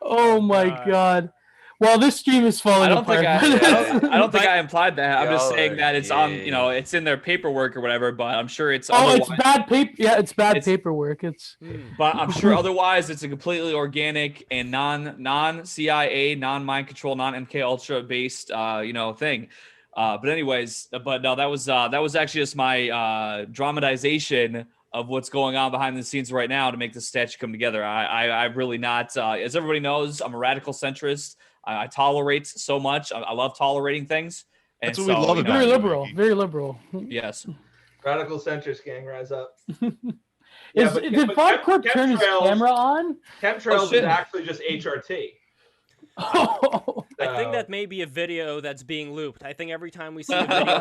Oh my God. Well, this stream is falling apart. I don't think I implied that. I'm just saying that it's on, it's in their paperwork or whatever, but I'm sure it's it's bad paper. Yeah, it's bad paperwork. But I'm sure otherwise it's a completely organic and non-CIA, non-mind control, non-MK Ultra based, thing. But anyways, no, that was actually just my dramatization of what's going on behind the scenes right now to make this statue come together. I really not, as everybody knows, I'm a radical centrist. I tolerate so much. I love tolerating things. And That's what we love about very you, liberal. Very liberal. Yes. Radical centrist gang, rise up. Did Bob Corp turn his camera on? Chemtrails is actually just HRT. I think that may be a video that's being looped. I think every time we see a video,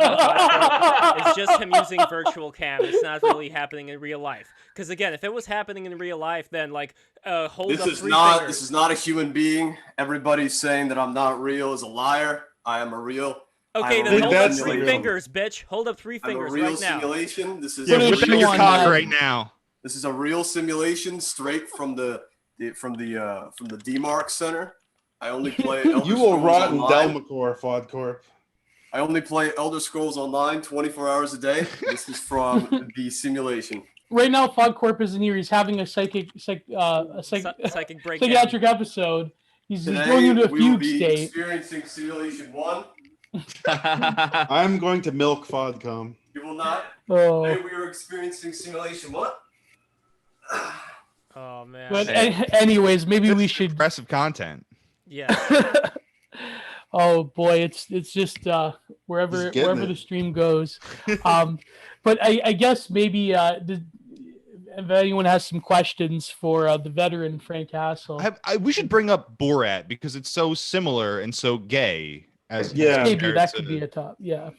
it's just him using virtual cam. It's not really happening in real life. Because again, if it was happening in real life, then hold This up is three not. fingers. This is not a human being. Everybody's saying that I'm not real is a liar. I am a real Okay, then hold up 3 fingers, bitch. Hold up 3 fingers real right now. simulation. This is whip out your cock right now. This is a real simulation straight from the DMARC Center. I only play Elder You will Scrolls rot in Online. Delmacor, FODcorp. I only play Elder Scrolls Online 24 hours a day. This is from the simulation. Right now, FODcorp isn't here. He's having a psychic breakdown. psychiatric episode. He's Today, going into a we will fugue be state. experiencing simulation 1. I'm going to milk FODCom. You will not. Oh. Today we are experiencing simulation 1. Oh man. But anyways, maybe we should impressive content. Yeah. Oh boy, it's just wherever the stream goes. But I guess maybe if anyone has some questions for the veteran Frank Hassel. We should bring up Borat because it's so similar and so gay. Maybe that could be a top. Yeah.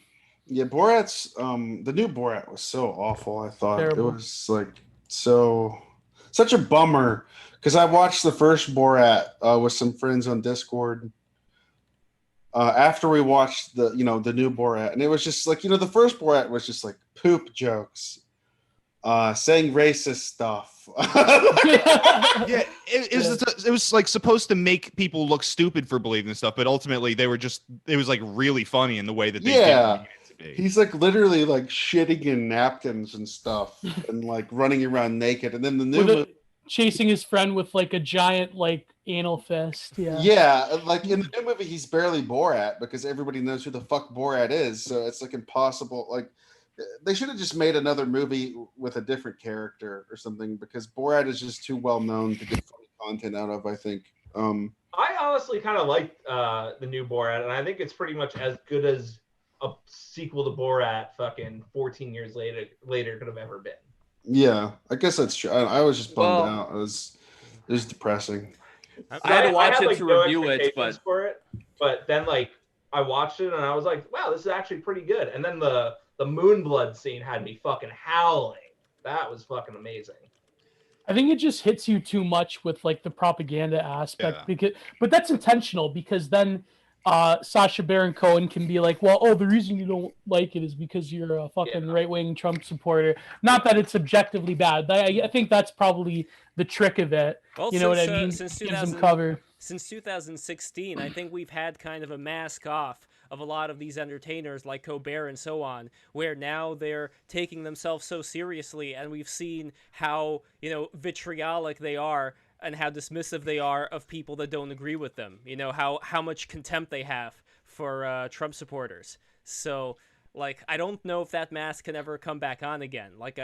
Yeah, Borat's the new Borat was so awful. I thought Terrible. it was like such a bummer because I watched the first Borat with some friends on Discord. After we watched the new Borat, and it was just like the first Borat was just like poop jokes, saying racist stuff. Yeah, it was like supposed to make people look stupid for believing stuff, but ultimately it was like really funny in the way that they did it to be. He's like literally like shitting in napkins and stuff, and like running around naked, and then the new chasing his friend with like a giant like anal fist. Yeah, like in the new movie, he's barely Borat because everybody knows who the fuck Borat is, so it's like impossible. Like they should have just made another movie with a different character or something because Borat is just too well known to get funny content out of. I think. I honestly kind of like the new Borat, and I think it's pretty much as good as a sequel to Borat fucking 14 years later could have ever been. Yeah, I guess that's true. I was just bummed out. It was depressing. I had to watch it to no review it, expectations but then like I watched it and I was like, wow, this is actually pretty good. And then the Moonblood scene had me fucking howling. That was fucking amazing. I think it just hits you too much with like the propaganda aspect but that's intentional because then Sacha Baron Cohen can be like, well, the reason you don't like it is because you're a fucking right-wing Trump supporter. Not that it's objectively bad. I think that's probably the trick of it. Well, you know what I mean? Since Gives them cover. Since 2016, I think we've had kind of a mask off of a lot of these entertainers like Colbert and so on, where now they're taking themselves so seriously, and we've seen how, vitriolic they are and how dismissive they are of people that don't agree with them. How much contempt they have for Trump supporters. So, like, I don't know if that mask can ever come back on again. Like,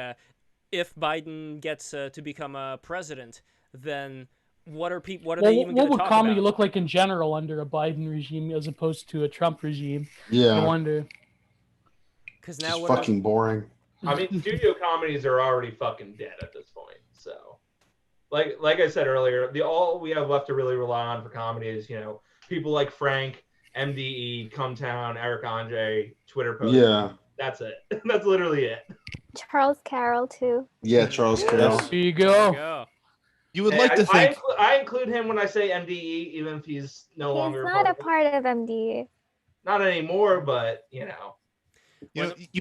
if Biden gets to become a president, then what are they even going to talk about? What would comedy look like in general under a Biden regime as opposed to a Trump regime? Yeah. I wonder. Because now it's fucking boring. I mean, studio comedies are already fucking dead at this point. So, like I said earlier, all we have left to really rely on for comedy is people like Frank, MDE, Cumtown, Eric Andre, Twitter posts. Yeah. That's it. That's literally it. Charles Carroll too. Yeah, Charles Carroll. There you go. You would like to think I include him when I say MDE, even if he's no longer. He's not a part of MDE. Not anymore, but you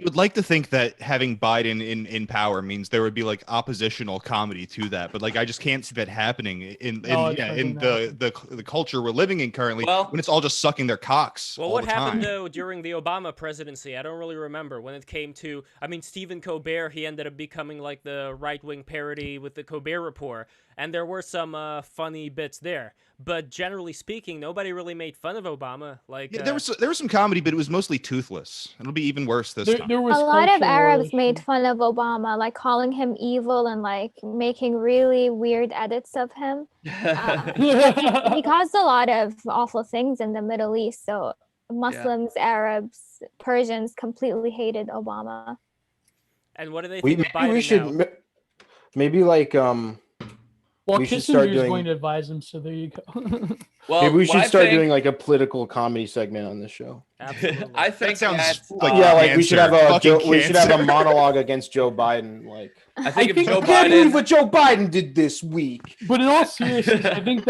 would like to think that having Biden in power means there would be like oppositional comedy to that, but like I just can't see that happening in the culture we're living in currently when it's all just sucking their cocks. Well, all what the happened time. though during the Obama presidency? I don't really remember when it came to. I mean, Stephen Colbert, he ended up becoming like the right-wing parody with the Colbert Report, and there were some funny bits there. But generally speaking, nobody really made fun of Obama. Like there was some comedy, but it was mostly toothless. It'll be even worse this time. There was a lot of Arabs made fun of Obama, like calling him evil and like making really weird edits of him. He caused a lot of awful things in the Middle East. So Muslims, Arabs, Persians completely hated Obama. And what do they think of Biden we should now? maybe like Well, we should start Kissinger's doing. going to advise him, so there you go. Well, maybe we should I start think- doing like a political comedy segment on this show. Absolutely. I think sounds that, like Yeah, like we should have a Fucking we should have a cancer. monologue against Joe Biden. Like I think if Joe I can't believe Biden, what Joe Biden did this week. But in all seriousness, I think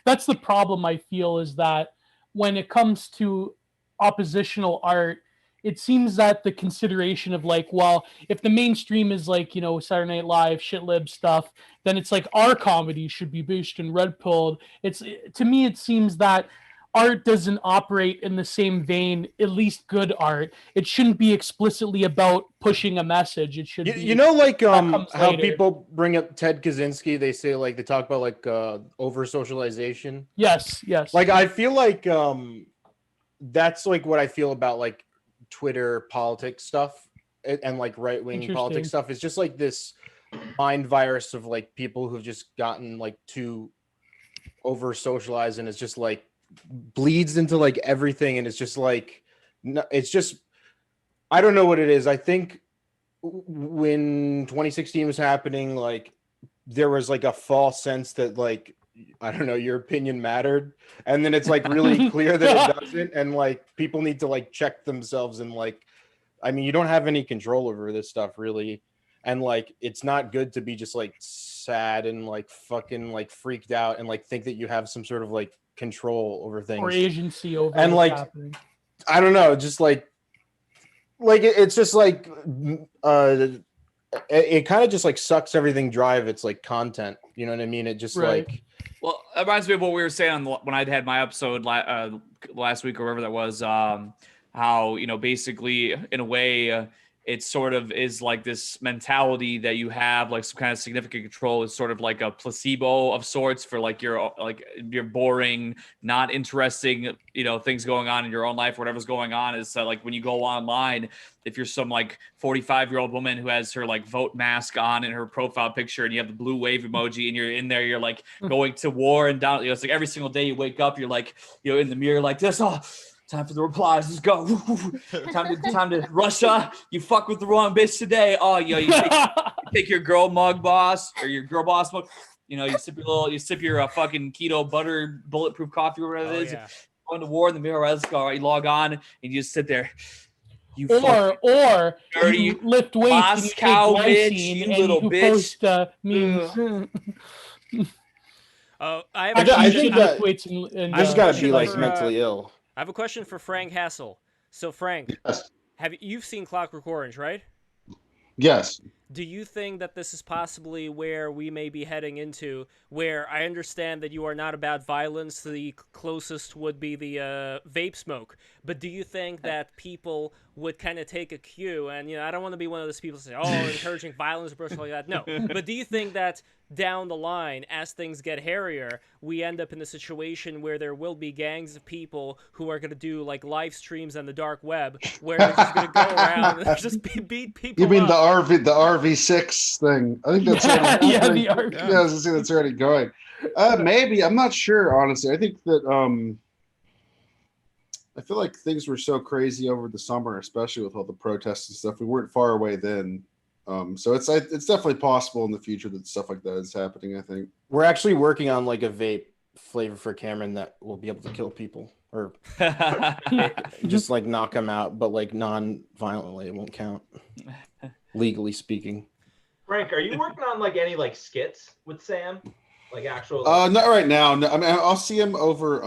that's the problem I feel is that when it comes to oppositional art, it seems that the consideration of like, well, if the mainstream is like, Saturday Night Live, shitlib stuff, then it's like our comedy should be based in red pilled. To me, it seems that art doesn't operate in the same vein, at least good art. It shouldn't be explicitly about pushing a message. It should be, like how later. people bring up Ted Kaczynski, they say like they talk about like over socialization. Yes. Like I feel like that's like what I feel about like Twitter politics stuff and like right-wing politics stuff. It's just like this mind virus of like people who've just gotten like too over socialized, and it's just like bleeds into like everything, and it's just like it's just I don't know what it is. I think when 2016 was happening, like there was like a false sense that like I don't know, your opinion mattered, and then it's like really clear that it doesn't, and like people need to like check themselves, and like I mean you don't have any control over this stuff really, and like it's not good to be just like sad and like fucking like freaked out and like think that you have some sort of like control over things or agency over and what's like happening. I don't know, just like it's just like it kind of just like sucks everything dry of its like content, you know what I mean? It just like well, it reminds me of what we were saying when I'd had my episode last week or whatever that was, how basically in a way it sort of is like this mentality that you have like some kind of significant control is sort of like a placebo of sorts for like your boring, not interesting, things going on in your own life, whatever's going on is like when you go online, if you're some like 45-year-old woman who has her like vote mask on in her profile picture and you have the blue wave emoji and you're in there, you're like going to war and down, it's like every single day you wake up, you're like, in the mirror like this, time for the replies. Let's go. time to Russia. You fuck with the wrong bitch today. Oh, you take your girl mug boss or your girl boss mug. You sip your fucking keto butter bulletproof coffee or whatever it is. Yeah. Going to war in the mirror. Right, let's go. All right, you log on and you just sit there. Or dirty you lift weights Moscow and you take bitch, glycine you and little you bitch. post memes. I think that weights and just gotta be like for, mentally ill. I have a question for Frank Hassel. So Frank, you've seen Clockwork Orange, right? Yes. Do you think that this is possibly where we may be heading into, where I understand that you are not about violence, the closest would be the vape smoke, but do you think that people would kind of take a cue, and I don't want to be one of those people who say, encouraging violence or something like that, no, but do you think that down the line, as things get hairier, we end up in a situation where there will be gangs of people who are going to do like live streams on the dark web, where they're just going to go around and just beat people You mean up? the RV6 thing? I think that's already the RV. Yeah, I was gonna say that's already going. Maybe, I'm not sure, honestly. I think that I feel like things were so crazy over the summer, especially with all the protests and stuff. We weren't far away then. So it's definitely possible in the future that stuff like that is happening, I think. We're actually working on like a vape flavor for Cameron that will be able to kill people or just like knock them out, but like non-violently. It won't count, legally speaking. Frank, are you working on like any like skits with Sam? Like actual Not right now. No, I mean I'll see him over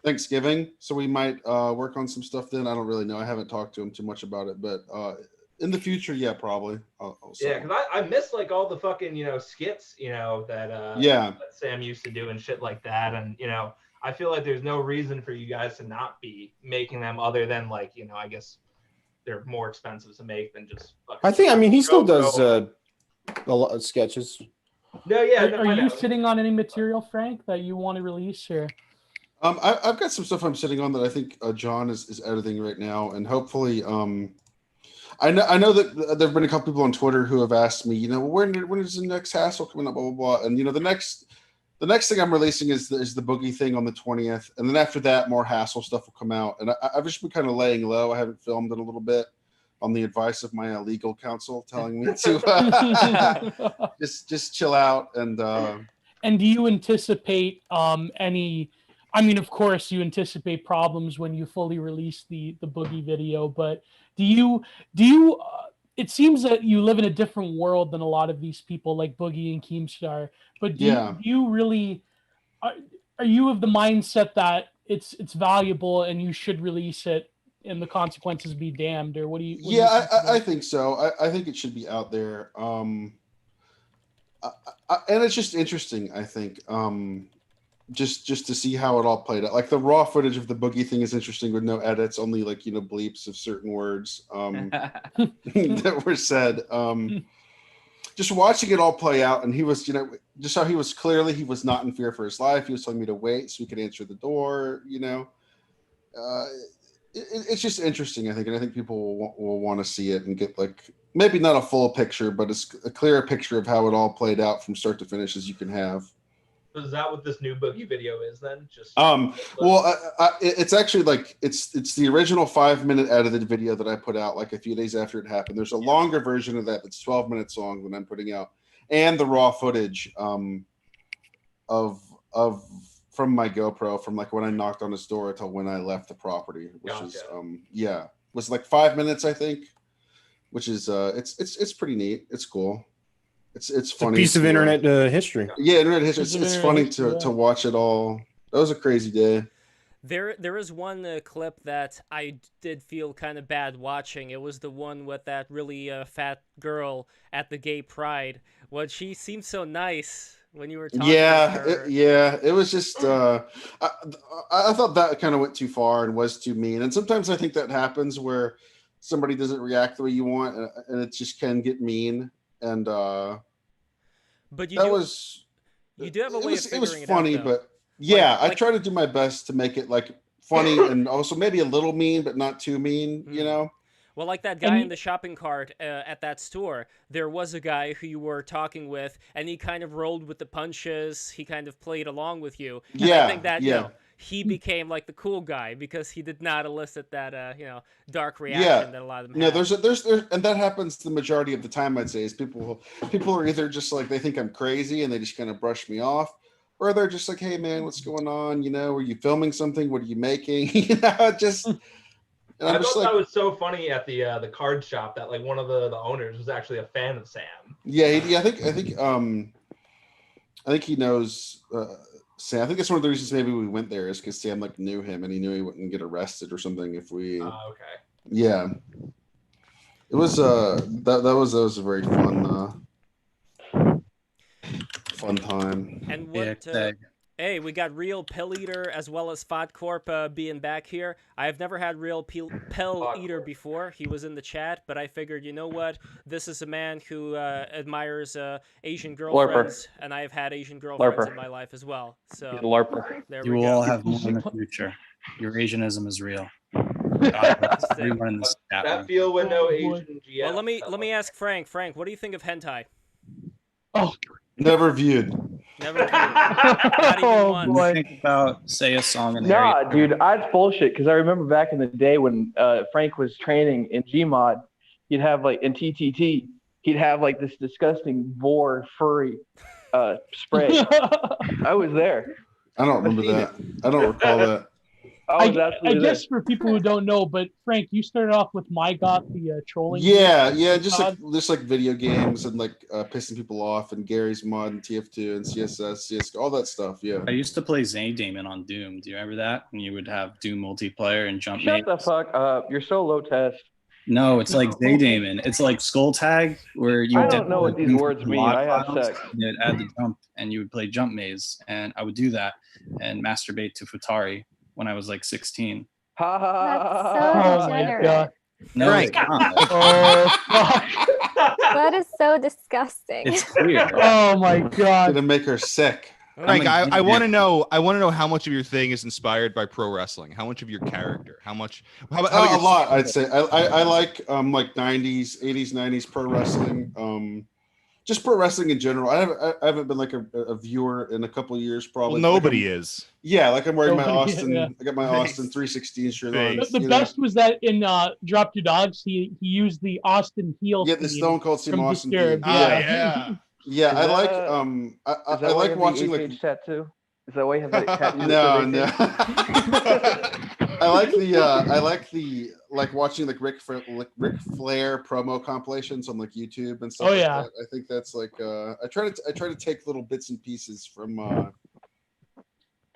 Thanksgiving, so we might work on some stuff then. I don't really know. I haven't talked to him too much about it, but in the future, yeah, probably. Yeah, because I miss like all the fucking skits that that Sam used to do and shit like that, and I feel like there's no reason for you guys to not be making them other than like I guess they're more expensive to make than just fucking. I mean he still does a lot of sketches. No, yeah. Are you sitting on any material, Frank, that you want to release here? I've got some stuff I'm sitting on that I think John is editing right now, and hopefully I know that there have been a couple people on Twitter who have asked me, when is the next hassle coming up, blah blah blah, and the next thing I'm releasing is the boogie thing on the 20th, and then after that more hassle stuff will come out, and I've just been kind of laying low. I haven't filmed in a little bit on the advice of my legal counsel telling me to just chill out and. And do you anticipate any? I mean, of course, you anticipate problems when you fully release the boogie video, but do you? It seems that you live in a different world than a lot of these people, like Boogie and Keemstar. But do you really? Are you of the mindset that it's valuable and you should release it and the consequences be damned? Or what do you? I think so. I think it should be out there. And it's just interesting. I think just to see how it all played out. Like the raw footage of the boogie thing is interesting with no edits, only like bleeps of certain words that were said. Just watching it all play out, and he was, just how he was clearly he was not in fear for his life. He was telling me to wait so he could answer the door. It's just interesting, I think, and I think people will want to see it and get like maybe not a full picture, but a clearer picture of how it all played out from start to finish as you can have. So is that what this new boogie video is then? Just it's actually like it's the original 5-minute edited video that I put out like a few days after it happened. There's a longer version of that that's 12 minutes long that I'm putting out, and the raw footage of from my GoPro from like when I knocked on his door until when I left the property, which is was like 5 minutes, I think, which is it's pretty neat. It's cool. It's funny. A piece of internet history. Yeah, internet history. It's funny to watch it all. That was a crazy day. There is one clip that I did feel kind of bad watching. It was the one with that really fat girl at the gay pride. Well, she seemed so nice when you were talking to her. It was just I thought that kind of went too far and was too mean. And sometimes I think that happens where somebody doesn't react the way you want, and it just can get mean. And but you do have a way of figuring it was funny, out, but I try to do my best to make it like funny and also maybe a little mean, but not too mean, Well, like that guy in the shopping cart at that store, there was a guy who you were talking with, and he kind of rolled with the punches. He kind of played along with you. And I think that he became like the cool guy because he did not elicit that dark reaction that a lot of them have. There's and that happens the majority of the time. I'd say is people are either just like they think I'm crazy and they just kind of brush me off, or they're just like, hey man, what's going on? Were you filming something? What are you making? just. And I thought that was so funny at the card shop that like one of the owners was actually a fan of Sam. Yeah, I think he knows Sam. I think that's one of the reasons maybe we went there is because Sam like knew him and he knew he wouldn't get arrested or something if we. Okay. Yeah. It was that was a very fun time. And what? Hey, we got Real Pill Eater as well as Fat Corp being back here. I've never had Real Pill Eater before. He was in the chat, but I figured, you know what? This is a man who admires Asian girlfriends, and I've had Asian girlfriends in my life as well. So he's a LARPer. You will all have more in the future. Your Asianism is real. Everyone in this chat that feel with no Asian GM. Well, let me ask Frank. Frank, what do you think of hentai? Oh, never viewed. Never viewed. Not even once. Boy. Think about say a song in the Nah, dude, that's bullshit. Because I remember back in the day when Frank was training in Gmod, he'd have like in TTT, he'd have like this disgusting vor furry spray. I was there. I don't remember that. I don't recall that. I guess for people who don't know, but Frank, you started off with MyGoth, the trolling. Yeah, just like video games and like pissing people off and Gary's Mod and TF2 and CSS, CS:GO, all that stuff. Yeah. I used to play Zaydamon on Doom. Do you remember that? And you would have Doom multiplayer and jump. Shut the fuck up! You're so low test. No, it's like Zaydamon. It's like Skull Tag where you. I don't know what these words mean. I have sex. You'd add the jump and you would play Jump Maze, and I would do that and masturbate to Futari when I was like 16. That's so degenerate. No, Frank. That is so disgusting. It's clear. Oh my god. Gonna make her sick. Frank, I want to know how much of your thing is inspired by pro wrestling. How much of your character? How about a lot? I'd say I like 90s, 80s, 90s pro wrestling. Just pro wrestling in general. I haven't been like a viewer in a couple of years, probably. Well, nobody is. Yeah, like I'm wearing my Austin. Yeah. I got my Austin 316 shirt on. The best was that in Drop Your Dogs, he used the Austin heel. Yeah, the Stone Cold Steve Austin. Yeah, I like I like watching like tattoo. Is that why you have that tattoo? No. I like the watching like Ric Flair promo compilations on like YouTube and stuff. Oh yeah, like that. I think that's like I try to take little bits and pieces from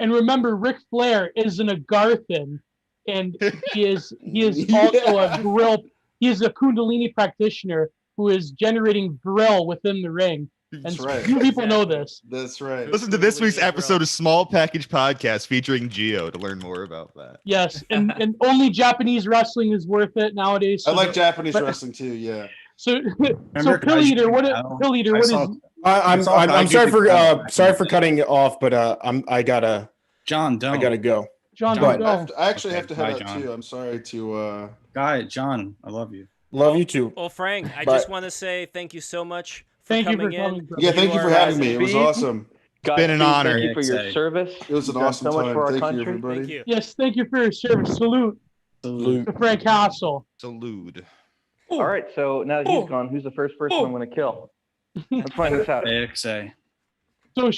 And remember, Ric Flair is an Agarthan, and he is also a Vril. He is a Kundalini practitioner who is generating Vril within the ring. And few people know this. That's right. Listen to this week's episode of Small Package Podcast featuring Gio to learn more about that. Yes, and only Japanese wrestling is worth it nowadays. I like Japanese wrestling too. Yeah. So Pill Eater, what is? I'm sorry for cutting it off, but I gotta go. John, I actually have to head out too. I'm sorry to John, I love you. Love you too. Well, Frank, I just want to say thank you so much for coming in. Yeah, thank you for having me. It was awesome. It's been an honor. Thank you for your service. It was an awesome time. Thank you, everybody. Thank you. Yes, thank you for your service. Salute. To Frank Castle. Salute. All right, so now that he's gone, who's the first person I'm going to kill? Let's find this out. AXA. So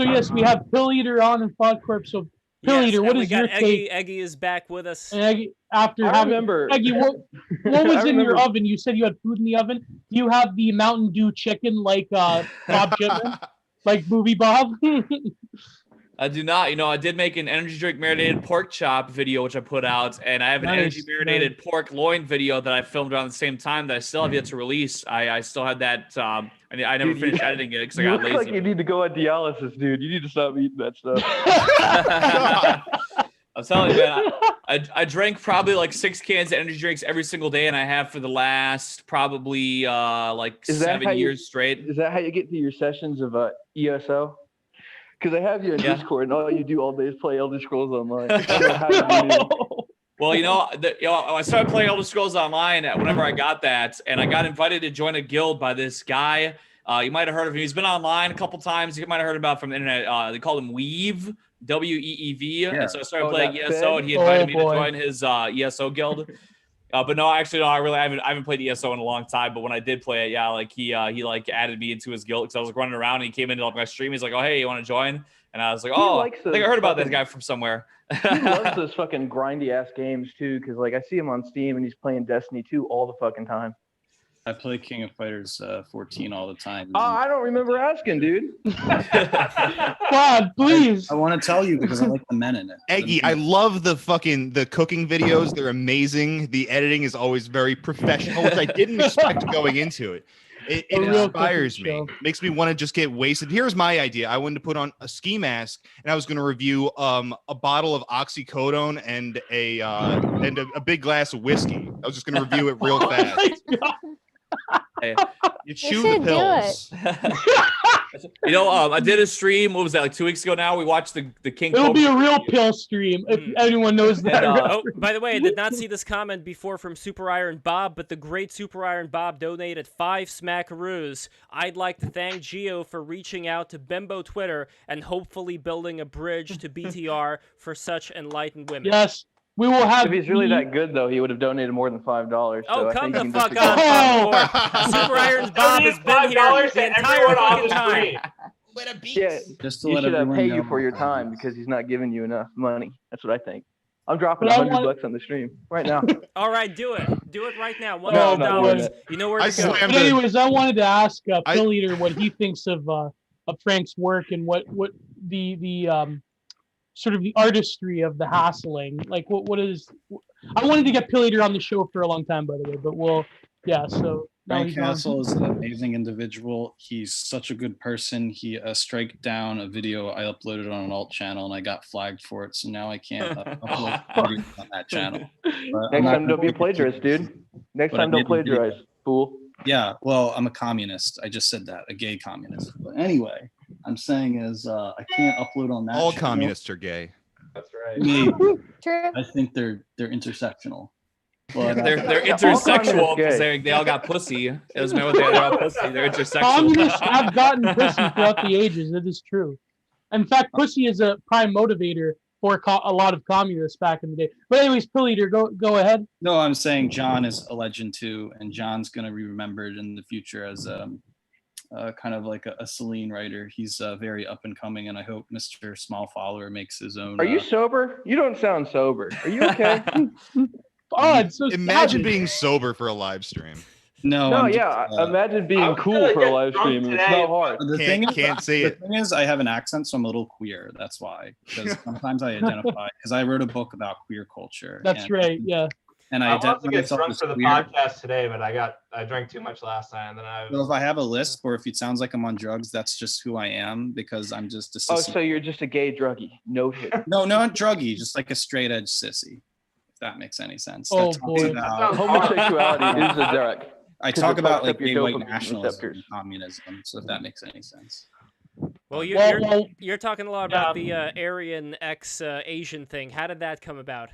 yes, we have Pill Eater on and Fog Corp. So Pill Eater, what is your take? Eggy is back with us. And Eggy, Eggy, what was in your oven? You said you had food in the oven. Do you have the Mountain Dew chicken like Bob Chipman? Like Booby Bob? I do not. I did make an energy drink marinated pork chop video, which I put out, and I have an energy marinated pork loin video that I filmed around the same time that I still have yet to release. I still had that. I never finished editing it because I got lazy. You look like you need to go on dialysis, dude. You need to stop eating that stuff. I'm telling you, man. I drank probably like 6 cans of energy drinks every single day, and I have for the last probably 7 years straight. Is that how you get to your sessions of ESO? Because I have you in Discord, and all you do all day is play Elder Scrolls Online. I don't know how you do it. Well, I started playing Elder Scrolls Online whenever I got that, and I got invited to join a guild by this guy. You might have heard of him. He's been online a couple times. You might have heard about from the internet. They called him Weave, Weev. Yeah. And so I started playing ESO, and he invited me to join his ESO guild. But no, actually, no. I haven't played ESO in a long time. But when I did play it, he added me into his guild because I was running around and he came into my stream. He's like, "Oh, hey, you want to join?" And I was like, "Oh, I think I heard about that guy from somewhere." He loves those fucking grindy ass games too, because I see him on Steam and he's playing Destiny 2 all the fucking time. I play King of Fighters 14 all the time. I don't remember asking, dude. God, please. I want to tell you because I like the men in it. Eggy, I love the cooking videos. They're amazing. The editing is always very professional, which I didn't expect going into it. It inspires me. Makes me want to just get wasted. Here's my idea. I wanted to put on a ski mask, and I was going to review a bottle of oxycodone and a big glass of whiskey. I was just going to review it real fast. Hey, you chew the pills. I did a stream. What was that? Like 2 weeks ago now. We watched the King. It'll be a real pill stream if anyone knows that. By the way, I did not see this comment before from Super Iron Bob, but the great Super Iron Bob donated 5 smackaroos. I'd like to thank Gio for reaching out to Bimbo Twitter and hopefully building a bridge to BTR for such enlightened women. Yes. We will have. If he's really that good, though, he would have donated more than $5. Oh, come the fuck on! Super Irons Bob has been here the entire fucking time. Yeah, just to you let should everyone pay know. you for your time because he's not giving you enough money. That's what I think. I'm dropping $100 on the stream right now. All right, do it. Do it right now. $100. You know where to go. But anyways, I wanted to ask Pill Eater what he thinks of Frank's work and what the sort of the artistry of the hassling. Like what is? I wanted to get Pill Eater on the show for a long time, by the way. But so. Frank Castle is an amazing individual. He's such a good person. He strike down a video I uploaded on an alt channel and I got flagged for it. So now I can't upload videos on that channel. Next time, don't be a plagiarist, dude. Next time, don't plagiarize, fool. Yeah, well, I'm a communist. I just said that, a gay communist. But anyway, I'm saying is I can't upload on that. All channel. communists are gay. That's right. Maybe. True. I think they're intersectional. But, they're intersexual because they all got pussy. It doesn't matter what they're all pussy. They're intersexual. Communists have gotten pussy throughout the ages. It is true. In fact, pussy is a prime motivator for a lot of communists back in the day. But anyways, Pill Eater, go ahead. No, I'm saying John is a legend too, and John's going to be remembered in the future as kind of like a Celine writer. He's very up and coming, and I hope Mr. Small Follower makes his own. Are you sober? You don't sound sober. Are you okay? God, so imagine being sober for a live stream. No, No, I'm yeah. just, Imagine being I'm cool gonna for a get live drunk stream. It's today, not hard. the thing is, Can't say the it. thing is, I have an accent, so I'm a little queer. That's why. Because sometimes I identify because I wrote a book about queer culture. That's and, right. Yeah. And I I wanted to identify get myself drunk as for the queer. podcast today, but I drank too much last time, and then I So if I have a lisp or if it sounds like I'm on drugs, that's just who I am because I'm just a sissy. Oh, so you're just a gay druggie? No shit. No, not druggy, just like a straight edge sissy. If that makes any sense. Oh, That boy. about, Homosexuality is a drug. I 'cause talk it about fucks like up your gay white dopamine nationalism receptors. and communism. So if that makes any sense. Well, Well, you're talking a lot about the Aryan X Asian thing. How did that come about?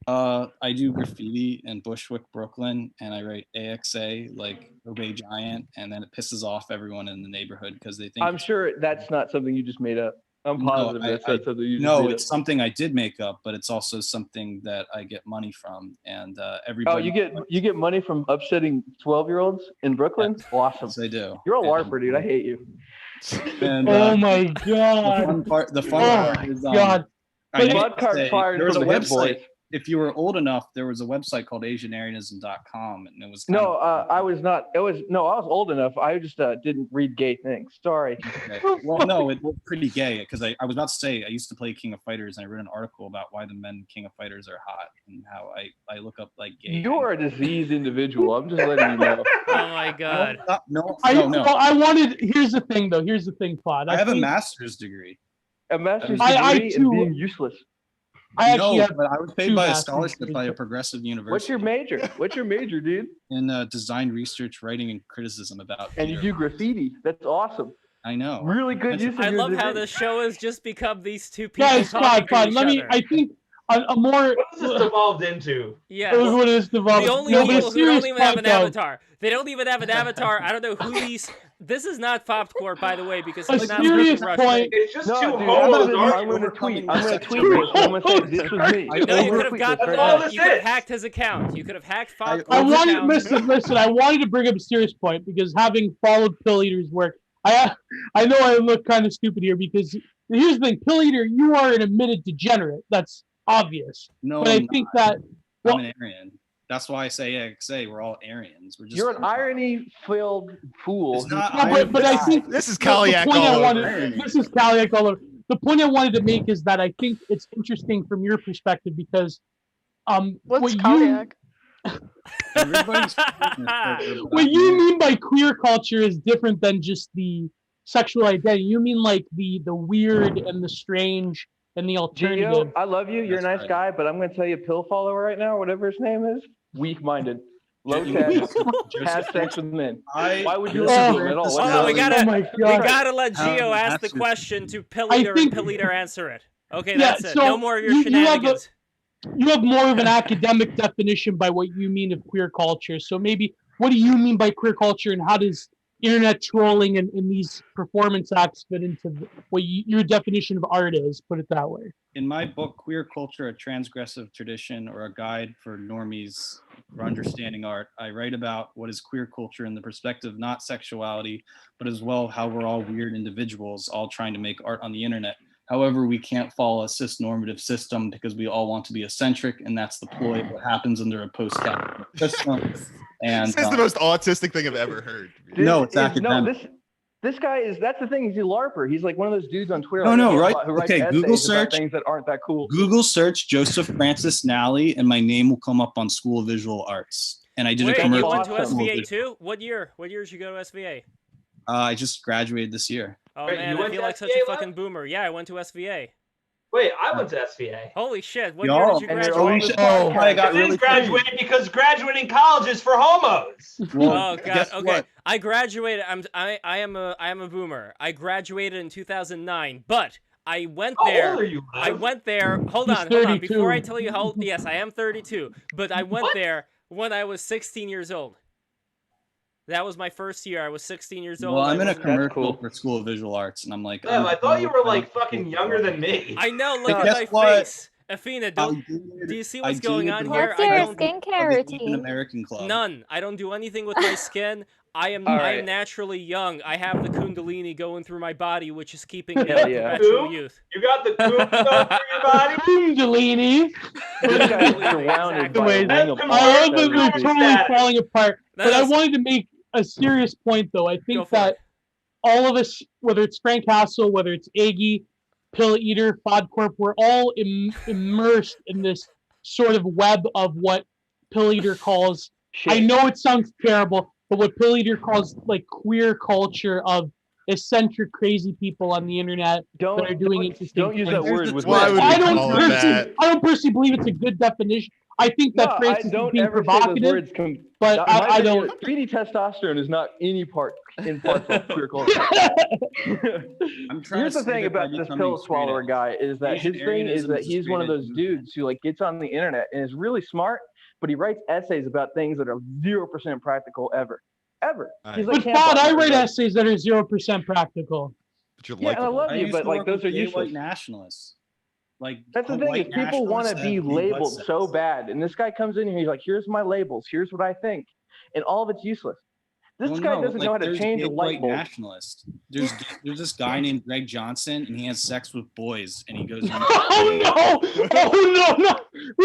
I do graffiti in Bushwick, Brooklyn, and I write AXA like Obey Giant, and then it pisses off everyone in the neighborhood because they think I'm sure that's not something you just made up. I'm positive that's not something you just no, made it's up. something I did make up, but it's also something that I get money from, and Oh, everybody. you get money from upsetting 12-year-olds in Brooklyn? Yes. Awesome. Yes, I do. You're a LARPer, dude. I hate you. And, oh my god. The fun part is God. I know Blood to card say, fired there was a from the hip, website. boys. If you were old enough, there was a website called Asianarianism.com, and it was kind No, of, I was not. I was old enough. I just didn't read gay things. Sorry. okay. Well, no, it was pretty gay because I was about to say I used to play King of Fighters, and I wrote an article about why the men in King of Fighters are hot and how I look up like gay. You are a diseased individual. I'm just letting you know. Oh my god. No. Well, I wanted. Here's the thing, though. Here's the thing, Pod. I have a think- master's degree. A master's I degree too- in being useless. I actually No, have but I was paid two by a master's scholarship degrees. by a progressive university. What's your major? What's your major, dude? In design research, writing, and criticism about. And you do graffiti. That's awesome. I know. Really good use of I your love how degree. the show has just become these two people Guys, talking Pod. to each Let me. other. I think a more. What has this evolved into? Yes. What is devolved? The only No, but people who don't serious even have an point, though. avatar. They don't even have an avatar. I don't know who these. This is not Popcorn, by the way, because A he's not serious speaking Russian. point. It's just No, two dude, homos I'm arguing. gonna tweet. I'm gonna tweet this. I'm gonna say this was me. No, you could have got That's all this you could have is. hacked his account. You could have hacked I Popcorn's wanted account. listen. I wanted to bring up a serious point because having followed Pill Eater's work, I know I look kind of stupid here because here's the thing, Pill Eater, you are an admitted degenerate. That's obvious. No, but I think that I'm an Aryan. That's why I say AXA. We're all Aryans. We're just. You're an irony-filled fool. It's not no, but I think This is the Kaliak point all I over. wanted- This is Kaliak all over. The point I wanted to make is that I think it's interesting from your perspective because What's what Kaliak? Everybody's what you mean by queer culture is different than just the sexual identity. You mean like the weird and the strange and the alternative. Gio, I love you. You're a nice guy, but I'm going to tell you, pill follower right now, whatever his name is, weak-minded, low tech, has sex with men. Why would you listen to him at all? Hold on, we God. gotta let Gio ask the question to Pill Eater and Pill Eater answer it. Okay, that's it. No more of your shenanigans. You have more of an academic definition by what you mean of queer culture. So maybe what do you mean by queer culture, and how does internet trolling and these performance acts fit into what your definition of art is? Put it that way. In my book, Queer Culture, A Transgressive Tradition, or a Guide for Normies for Understanding Art, I write about what is queer culture in the perspective, not sexuality, but as well how we're all weird individuals, all trying to make art on the internet. However, we can't follow a cis-normative system because we all want to be eccentric, and that's the ploy of what happens under a post-capitalist system. And This is the most autistic thing I've ever heard. No, it's academic. This guy is, that's the thing, he's a LARPer. He's like one of those dudes on Twitter. No, no, right? Who writes Okay, Google essays about search. things that aren't that cool. Google search Joseph Francis Nally, and my name will come up on School of Visual Arts. And I did Wait, a commercial. you went to for School of SVA Visual- too? What year? What year did you go to SVA? I just graduated this year. Oh Wait, man, you I went feel to like such SVA, a fucking boomer. Yeah, I went to SVA. Wait, I went to SVA. Holy shit! What year did you graduate? I didn't graduate because graduating college is for homos. Oh god. Okay, I graduated. I am a boomer. I graduated in 2009, but I went there. How old are you, I Lev? went there. Hold He's on, hold on. 32. Before I tell you how old, yes, I am 32. But I went there when I was 16 years old. That was my first year. I was 16 years old. Well, I'm in a wasn't- commercial for School of Visual Arts, and I'm like, Lev, I thought you were like fucking younger than me. I know. Look Hey, at guess my what? face. Athena, do you see what's I going did on the here? What's I your don't. skincare Even routine? American Club. None. I don't do anything with my skin. I am naturally young. I have the Kundalini going through my body, which is keeping me in Hell yeah. perpetual Who? youth. You got the coon going through your body? Kundalini. This guy is surrounded by a Anyways, ring of I love that fire. they're totally falling apart. But I wanted to make a serious point, though. I think that all of us, whether it's Frank Hassel, whether it's Iggy, Pill Eater, FODcorp, we're all immersed in this sort of web of what Pill Eater calls. I know it sounds terrible, but what Pill Eater calls like queer culture of eccentric, crazy people on the internet that are doing interesting. Don't use that word with I don't personally believe it's a good definition. I think that phrase is being provocative, but I don't. 3D testosterone is not any part of queer culture. Here's the thing about this pill swallower guy is that his thing is that he's one of those dudes who like gets on the internet and is really smart, but he writes essays about things that are 0% practical ever. He's like, but Fod, I write essays that are 0% practical. But you're and I love you, but like those are useless. White nationalists. Like that's the thing is people want to be labeled so bad, and this guy comes in here, he's like, "Here's my labels. Here's what I think," and all of it's useless. This guy doesn't know how to change a light bulb. Nationalist. There's this guy named Greg Johnson, and he has sex with boys, and he goes. Oh no!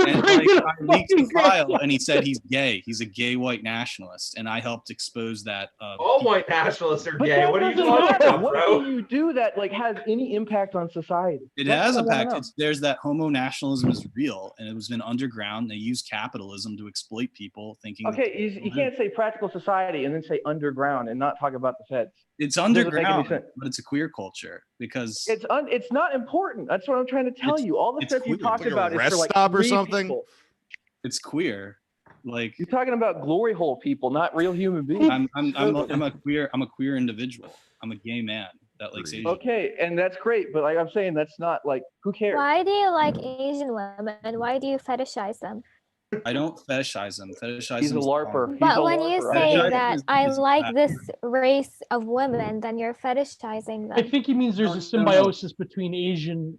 And I leaked the file, and he said he's gay. He's a gay white nationalist, and I helped expose that. All white nationalists are gay. What are you talking about, what bro? do you do that like has any impact on society? It has impact. There's that homo nationalism is real, and it was been underground. They use capitalism to exploit people, thinking. Okay, you can't say practical society and then say underground and not talk about the feds. It's underground, but it's a queer culture because it's not important. That's what I'm trying to tell you. All the stuff you talk about is for like stop or free something. people. It's queer. Like you're talking about glory hole people, not real human beings. I'm a queer individual. I'm a gay man that likes Asian. Okay, and that's great, but like I'm saying, that's not like who cares? Why do you like Asian women? Why do you fetishize them? I don't fetishize them. He's a LARPer. But when you say that I like this race of women, then you're fetishizing them. I think he means there's a symbiosis between Asians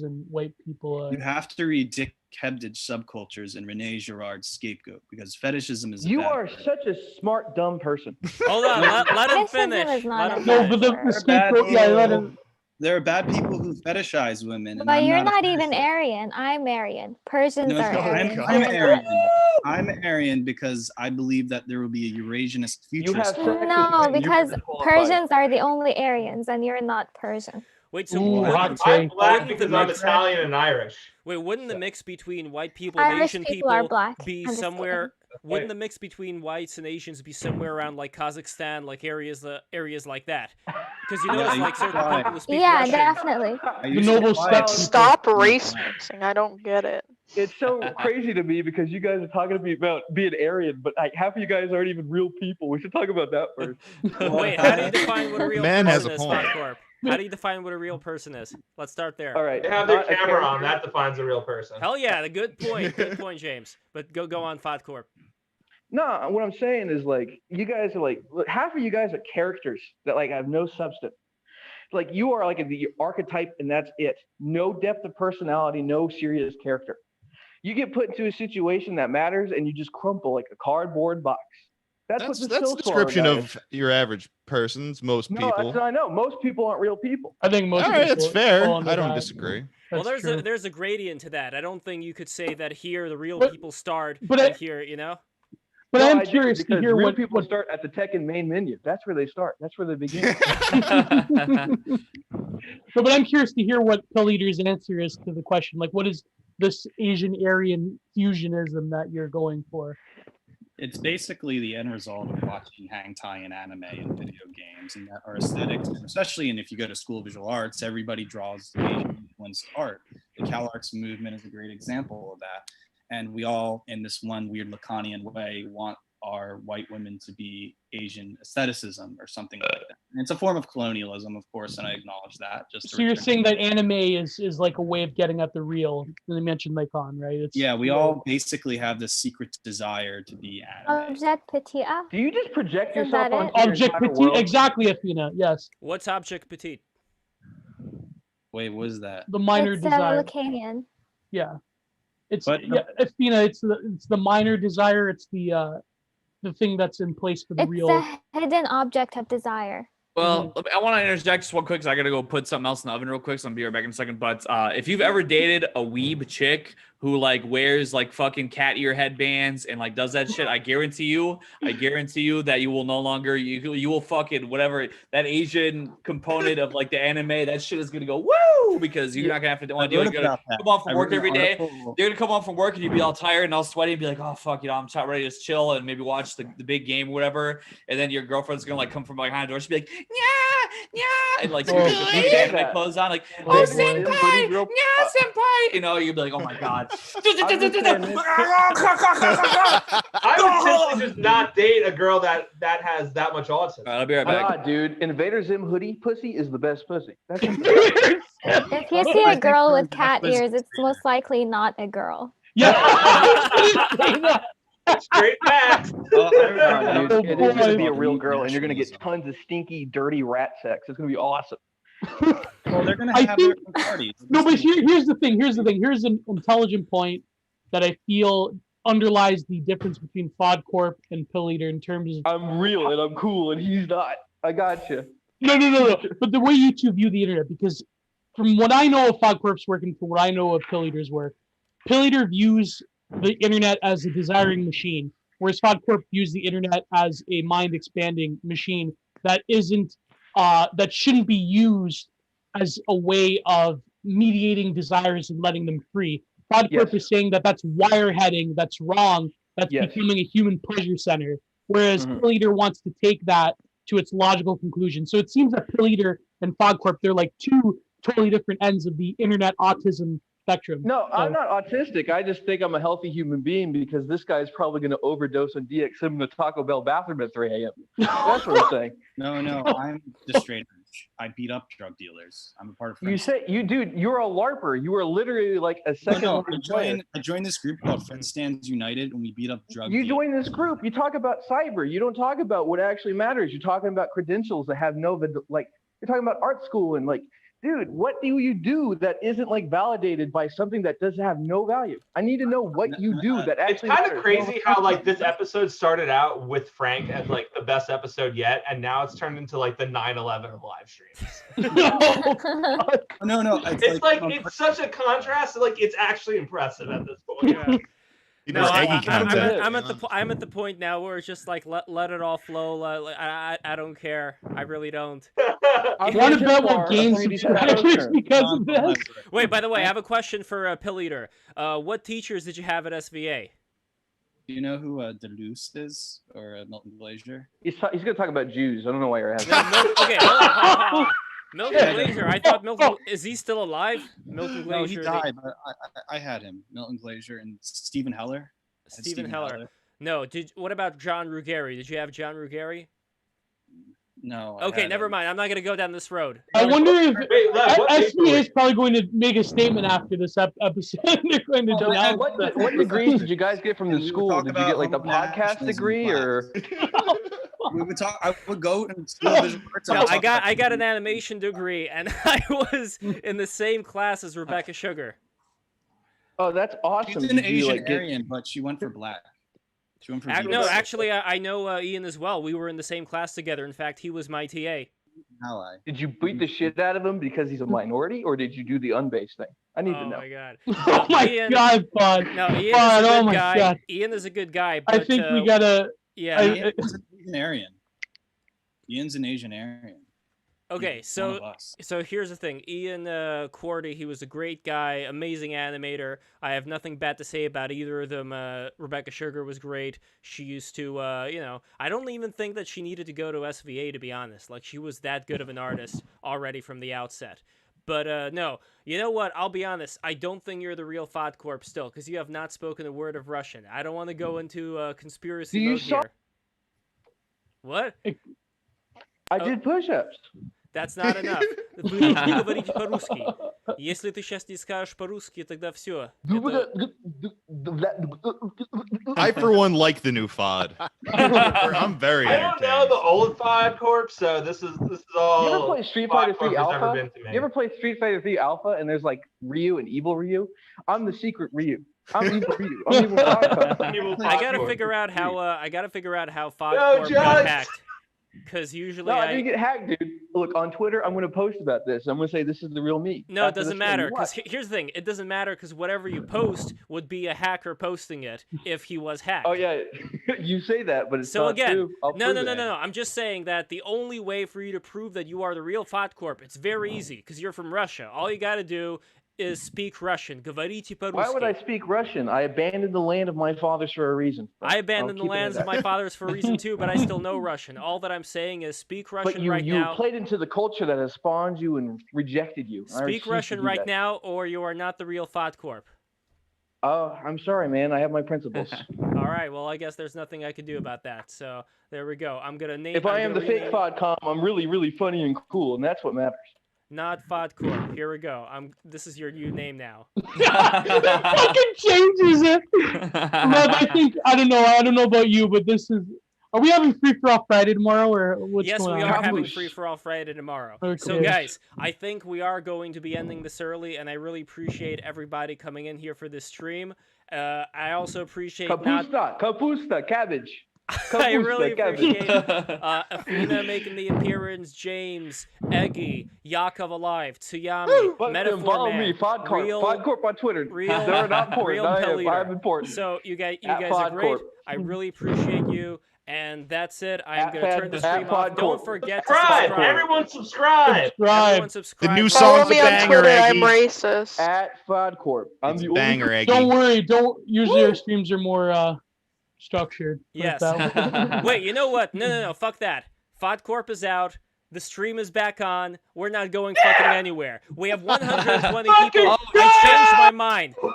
and white people. You have to read Dick Hebdage Subcultures and Renee Girard's Scapegoat because fetishism is. You are such a smart, dumb person. Hold on, let him finish. No, but the scapegoat. Yeah, let him. There are bad people who fetishize women. And but you're not even Aryan. I'm Aryan. Persians are Aryan. I'm Aryan. I'm Aryan because I believe that there will be a Eurasianist future. No, because Persians are the only Aryans, and you're not Persian. Wait, so I'm black because I'm Italian and Irish. Wait, wouldn't the mix between white people and Asian people are black. be somewhere? Wouldn't the mix between whites and Asians be somewhere around like Kazakhstan, like areas like that? Because you know, like certain people who speak Russian. Definitely. The noble steps. Stop race mixing. I don't get it. It's so crazy to me because you guys are talking to me about being Aryan, but like half of you guys aren't even real people. We should talk about that first. Wait, how do you define what a real Man has person a is, point. FODcorp? How do you define what a real person is? Let's start there. All right. They have their camera on. That defines a real person. Hell yeah, the good point, James. But go on, FODcorp. No, what I'm saying is like you guys are like half of you guys are characters that like have no substance. Like you are like the archetype and that's it. No depth of personality, no serious character. You get put into a situation that matters and you just crumple like a cardboard box. That's a description of your average persons. Most people. That's what I know. Most people aren't real people. I think most. All right, that's fair. I don't disagree. Well, there's a gradient to that. I don't think you could say that here the real people start, and here, you know. But I'm curious to hear real what people start at the Tekken main menu. That's where they start. That's where they begin. But I'm curious to hear what Pill Eater's answer is to the question. Like, what is this Asian Aryan fusionism that you're going for? It's basically the end result of watching hentai and anime and video games, and that our aesthetics, especially if you go to School of Visual Arts, everybody draws Asian influenced art. The CalArts movement is a great example of that. And we all, in this one weird Lacanian way, want our white women to be Asian aestheticism or something like that. And it's a form of colonialism, of course, and I acknowledge that. So you're saying that anime is like a way of getting at the real. They mentioned Lycon, right? We all basically have this secret desire to be anime. Object petite. Do you just project yourself on Object petite? Exactly, Athena. Yes. What's object petite? Wait, what is that? The minor desire. Lacanian. Yeah. Athena. It's the minor desire. It's the thing that's in place for the real. It's the hidden object of desire. Well, I want to interject just one quick because I got to go put something else in the oven real quick. So I'll be right back in a second. But if you've ever dated a weeb chick who like wears like fucking cat ear headbands and like does that shit, I guarantee you that you will no longer you will fucking whatever that Asian component of like the anime, that shit is gonna go woo, because you're not gonna have to want to do it. Come on from work every day. You're gonna come on from work and you'd be all tired and all sweaty and be like, oh fuck, I'm ready to just chill and maybe watch the big game or whatever. And then your girlfriend's gonna like come from behind the door. She'd be like, yeah, and like anime clothes on, like, oh senpai, yeah, senpai. You know, you'd be like, oh my god. I would simply just not date a girl that has that much autism. I'll be right back. Nah, dude, Invader Zim hoodie pussy is the best pussy. That's If you see a girl with cat ears, it's most likely not a girl. Straight facts. It is gonna be a real girl, and you're gonna get tons of stinky, dirty rat sex. It's gonna be awesome. Well, they're gonna have their own parties. No, but here's the thing. Here's an intelligent point that I feel underlies the difference between FOD Corp and Pill Eater in terms of. I'm real and I'm cool, and he's not. I gotcha. No. But the way you two view the internet, because from what I know of FOD Corp's work and from what I know of Pill Eater's work, Pill Eater views the internet as a desiring machine, whereas FOD Corp views the internet as a mind-expanding machine that isn't. That shouldn't be used as a way of mediating desires and letting them free. FOD Corp is saying that that's wireheading, that's wrong, that's becoming a human pleasure center, whereas Pill Eater wants to take that to its logical conclusion. So it seems that Pill Eater and FOD Corp, they're like two totally different ends of the internet autism spectrum. No, I'm not autistic. I just think I'm a healthy human being because this guy's probably going to overdose on DXM in the Taco Bell bathroom at 3 a.m. That's what I'm saying. No, I'm the straight edge. I beat up drug dealers. I'm a part of. You say you're a LARPer. You are literally like a second. I joined this group called Friend Stands United, and we beat up drug. You join this group. You talk about cyber. You don't talk about what actually matters. You're talking about credentials that have no like. You're talking about art school and like. Dude, what do you do that isn't like validated by something that does have no value? I need to know what you do that actually. It's kind of crazy how like this episode started out with Frank as like the best episode yet, and now it's turned into like the 9/11 of live streams. No. It's such a contrast. Like it's actually impressive at this point. Yeah. No, I'm at the point now where it's just like let it all flow. I don't care. I really don't. I want to bet what gain subscribers because of this. Wait, by the way, I have a question for Pill Eater. What teachers did you have at SVA? Do you know who Deleuze is or Milton Glaser? He's gonna talk about Jews. I don't know why you're asking. Okay, hold on. Milton Glaser. I thought Milton. Is he still alive? Milton Glaser. No, he died. But I had him. Milton Glaser and Stephen Heller. Stephen Heller. No. What about John Ruggieri? Did you have John Ruggieri? No. Okay, never mind. I'm not gonna go down this road. I wonder if SVA is probably going to make a statement after this episode. They're going to announce what degrees did you guys get from the school? Did you get like the podcast degree or? We would talk. I would go and steal visual arts. No, I got an animation degree, and I was in the same class as Rebecca Sugar. Oh, that's awesome! She's an Asian Aryan, but she went for black. She went for no, actually, I know Ian as well. We were in the same class together. In fact, he was my TA. Did you beat the shit out of him because he's a minority, or did you do the unbased thing? I need to know. Oh my god! Oh my god, Bud! No, Ian is a good guy. God. Ian is a good guy. But, I think we gotta. Yeah, Ian's an Asian Aryan. Ian's an Asian Aryan. Okay, so here's the thing. Ian Quarty, he was a great guy, amazing animator. I have nothing bad to say about either of them. Rebecca Sugar was great. She used to, I don't even think that she needed to go to SVA, to be honest. Like, she was that good of an artist already from the outset. But no, you know what? I'll be honest. I don't think you're the real FOD Corp still, because you have not spoken a word of Russian. I don't want to go into conspiracy mode here. What? I did push-ups. That's not enough. Вы не говорите по-русски. Если ты сейчас не скажешь по-русски, тогда все. I, for one, like the new FOD. I'm very I don't know the old FOD Corp, so this is all. You ever play Street Fighter 3 Alpha? You ever play Street Fighter 3 Alpha and there's like Ryu and Evil Ryu? I'm the secret Ryu. I'm evil Ryu. I'm evil FOD. I gotta figure out how FOD Corp got hacked. Because usually I didn't get hacked, dude. look on Twitter. I'm going to post about this. I'm going to say this is the real me. No, it After doesn't this thing, matter. Because what? here's the thing: it doesn't matter because whatever you post would be a hacker posting it if he was hacked. Oh yeah, you say that, but it's So not again, true. I'll no. prove it. I'm just saying that the only way for you to prove that you are the real Fatcorp, it's very easy because you're from Russia. All you got to do is speak Russian. Говорите по-русски. Why would I speak Russian? I abandoned the land of my fathers for a reason. I abandoned the lands of my fathers for a reason too, but I still know Russian. All that I'm saying is speak Russian But you now. played into the culture that has spawned you and rejected you. I Speak refuse to Russian do right that. now, or you are not the real Fatcorp. Oh, I'm sorry, man. I have my principles. All right, well, I guess there's nothing I can do about that. So there we go. I'm gonna name. If I am the fake FODCOM, I'm really, really funny and cool, and that's what matters. Not Fatcorp. Here we go. This is your new name now. Fucking changes it. Lev, I don't know about you, but this is. Are we having free for all Friday tomorrow, or what's Yes, going we on? are having free for all Friday tomorrow. So, Okay. guys, I think we are going to be ending this early, and I really appreciate everybody coming in here for this stream. I also appreciate Kapusta, cabbage. I really cabbage. appreciate Afina making the appearance, James, Eggy, Yakov Alive, Tsuyami, Metaphor Follow Man, me, FODCorp on Twitter. They're not important. Real I'm Pilliter. important. So you guys At are great. FODCorp. I really appreciate you. And that's it. I am going to turn the at stream off. FODCorp. Don't forget to Subscribe. subscribe. Everyone subscribe. Everyone subscribe. The new Follow song's a me on banger, Twitter. I'm Eggy. racist. At FODCorp. I'm the Banger, only. Eggy. Don't worry. Usually our streams are more structured. Put it Yes. that way. Wait, you know what? No. Fuck that. FODCorp is out. The stream is back on. We're not going fucking anywhere. We have 120 people.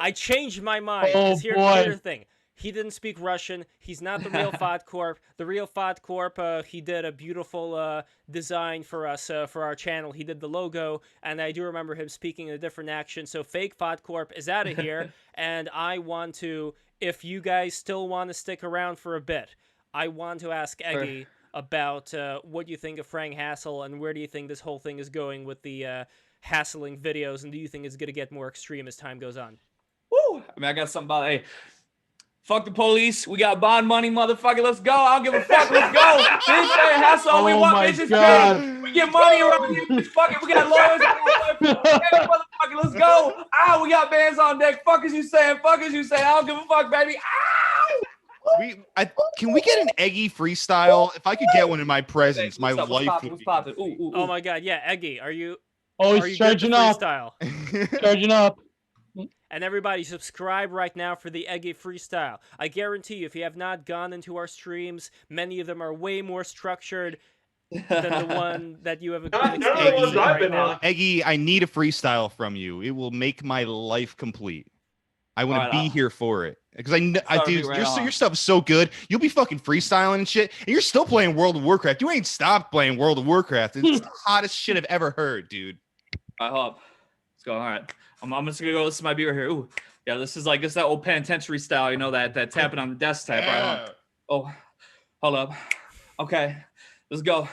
I changed my mind. Oh, 'Cause here's boy. the thing. He didn't speak Russian. He's not the real FODCorp. The real FODCorp, he did a beautiful design for us, for our channel. He did the logo, and I do remember him speaking in a different accent. So fake FODCorp is out of here, and I want to, if you guys still want to stick around for a bit, I want to ask Eggy about what you think of Frank Hassel, and where do you think this whole thing is going with the hassling videos, and do you think it's going to get more extreme as time goes on? Woo! I mean, I got something about, hey, fuck the police. We got bond money, motherfucker. Let's go. I don't give a fuck. Let's go. Bitch, hey, that's all we Oh want. my Bitches, God. we get money around here. Bitch, fuck it. We got lawyers. Hey, motherfucker, let's go. Ah, we got bands on deck. Fuck is you saying? Fuck is you saying? I don't give a fuck, baby. Can we get an Eggy freestyle? If I could get one in my presence, my What's life poppin'? would What's be. poppin'? Ooh. Oh my God, yeah, Eggy, are you? Oh, are he's you good to charging up. freestyle? Charging up. And everybody, subscribe right now for the Eggy freestyle. I guarantee you, if you have not gone into our streams, many of them are way more structured than the one that you have experienced right now. Eggy, I need a freestyle from you. It will make my life complete. I want Alright, to be here for it. Because I dude, right your stuff is so good. You'll be fucking freestyling and shit, and you're still playing World of Warcraft. You ain't stopped playing World of Warcraft. It's the hottest shit I've ever heard, dude. All right, hold up. Let's go. All right. I'm just gonna go listen to my beat right here. Ooh. Yeah, this is that old penitentiary style, you know, that tapping on the desk type. Right? Oh, hold up. Okay. Let's go.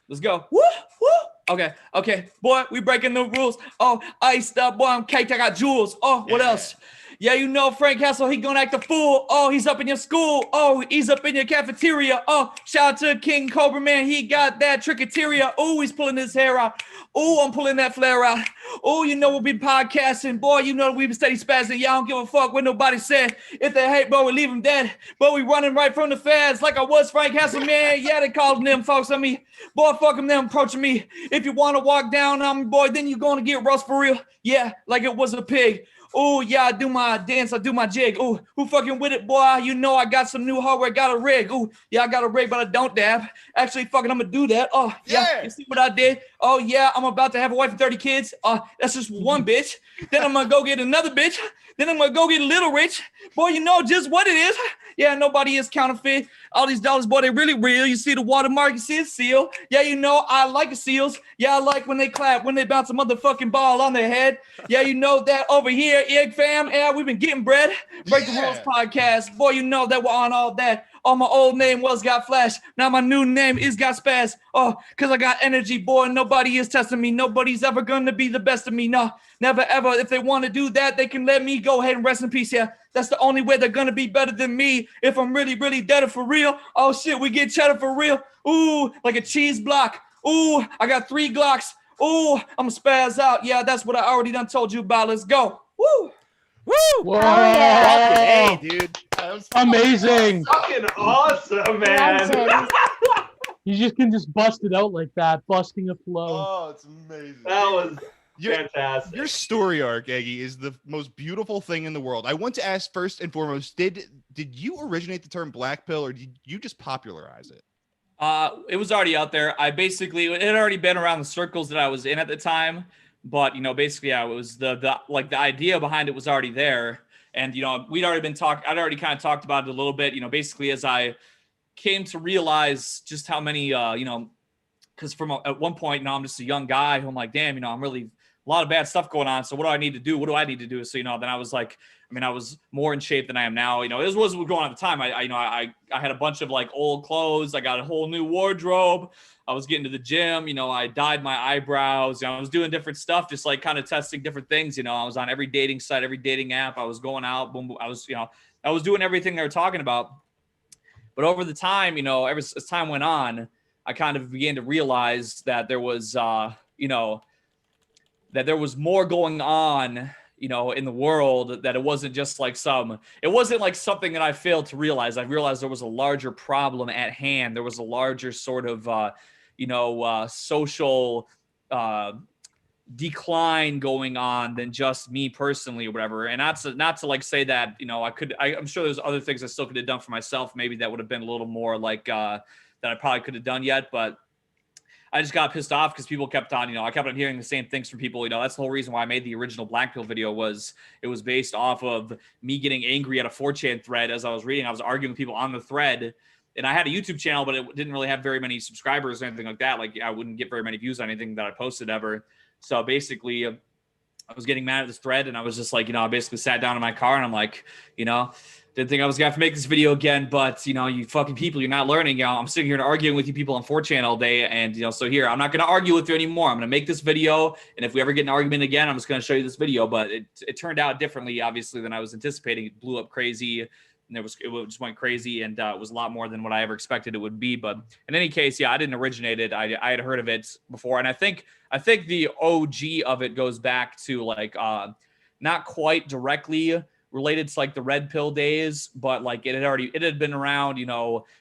Let's go. Woo! Woo! Okay. Boy, we breaking the rules. Oh, iced up, boy, I'm caked. I got jewels. Oh, what else? Yeah, you know Frank Hassel, he gonna act a fool. Oh, he's up in your school. Oh, he's up in your cafeteria. Oh, shout out to King Cobra, man. He got that tricketeria. Oh, he's pulling his hair out. Oh, I'm pulling that flare out. Oh, you know we'll be podcasting. Boy, you know we been steady spazzing. Yeah, I don't give a fuck what nobody said. If they hate, bro, we leave them dead. But we running right from the feds like I was Frank Hassel, man. Yeah, they called them folks on me. Boy, fuck them approaching me. If you want to walk down on me, boy, then you're going to get roast for real. Yeah, like it was a pig. Oh, yeah, I do my dance, I do my jig. Oh, who fucking with it, boy? You know I got some new hardware, got a rig. Oh, yeah, I got a rig, but I don't dab. Actually, fucking, I'm gonna do that. Oh, yeah, you see what I did? Oh, yeah, I'm about to have a wife and 30 kids. That's just one bitch. Then I'm gonna go get another bitch. Then I'm gonna go get a little rich. Boy, you know just what it is. Yeah, nobody is counterfeit. All these dollars, boy, they really real. You see the watermark, you see the seal. Yeah, you know I like the seals. Yeah, I like when they clap, when they bounce a motherfucking ball on their head. Yeah, you know that over here, Egg Fam. Yeah, we've been getting bread. Break the Rules podcast. Boy, you know that we're on all that. Oh, my old name was Got Flash. Now my new name is Got Spaz. Oh, because I got energy, boy. Nobody is testing me. Nobody's ever going to be the best of me. No, never, ever. If they want to do that, they can let me go ahead and rest in peace. Yeah, that's the only way they're going to be better than me. If I'm really, really dead for real. Oh, shit, we get cheddar for real. Ooh, like a cheese block. Ooh, I got 3 Glocks. Ooh, I'm gonna spaz out. Yeah, that's what I already done told you about. Let's go. Woo! Woo! Whoa! Hey, dude. Amazing. Fucking awesome, man. Legend. You just can just bust it out like that, busting a flow. Oh, it's amazing. That was fantastic. Your story arc, Eggy, is the most beautiful thing in the world. I want to ask first and foremost, did you originate the term black pill, or did you just popularize it? It was already out there. It had already been around the circles that I was in at the time. But, basically, yeah, it was the idea behind it was already there. And, I'd already kind of talked about it a little bit, basically as I came to realize just how many, because at one point, I'm just a young guy who I'm like, damn, I'm really a lot of bad stuff going on. So what do I need to do? What do I need to do? So, then I was like, I was more in shape than I am now. This was going on at the time. I had a bunch of like old clothes. I got a whole new wardrobe. I was getting to the gym. I dyed my eyebrows. I was doing different stuff, just like kind of testing different things. I was on every dating site, every dating app. I was going out. Boom, boom. I was doing everything they were talking about. But over the time, as time went on, I kind of began to realize that there was, that there was more going on, in the world, that it wasn't just like it wasn't like something that I failed to realize. I realized there was a larger problem at hand. There was a larger sort of, social decline going on than just me personally or whatever. And not to like say that, I'm sure there's other things I still could have done for myself. Maybe that would have been a little more like, that I probably could have done yet, but I just got pissed off because people kept on, I kept on hearing the same things from people. That's the whole reason why I made the original Black Pill video. It was based off of me getting angry at a 4chan thread. As I was reading, I was arguing with people on the thread, and I had a YouTube channel, but it didn't really have very many subscribers or anything like that. Like, I wouldn't get very many views on anything that I posted ever. So basically, I was getting mad at this thread, and I was just like, I basically sat down in my car and I'm like, didn't think I was gonna have to make this video again, but you fucking people, you're not learning. I'm sitting here and arguing with you people on 4chan all day, and so here, I'm not gonna argue with you anymore. I'm gonna make this video, and if we ever get an argument again, I'm just gonna show you this video. But it turned out differently, obviously, than I was anticipating. It blew up crazy, and it just went crazy, and it was a lot more than what I ever expected it would be. But in any case, yeah, I didn't originate it. I had heard of it before, and I think the OG of it goes back to like not quite directly related to like the red pill days, but like it had been around,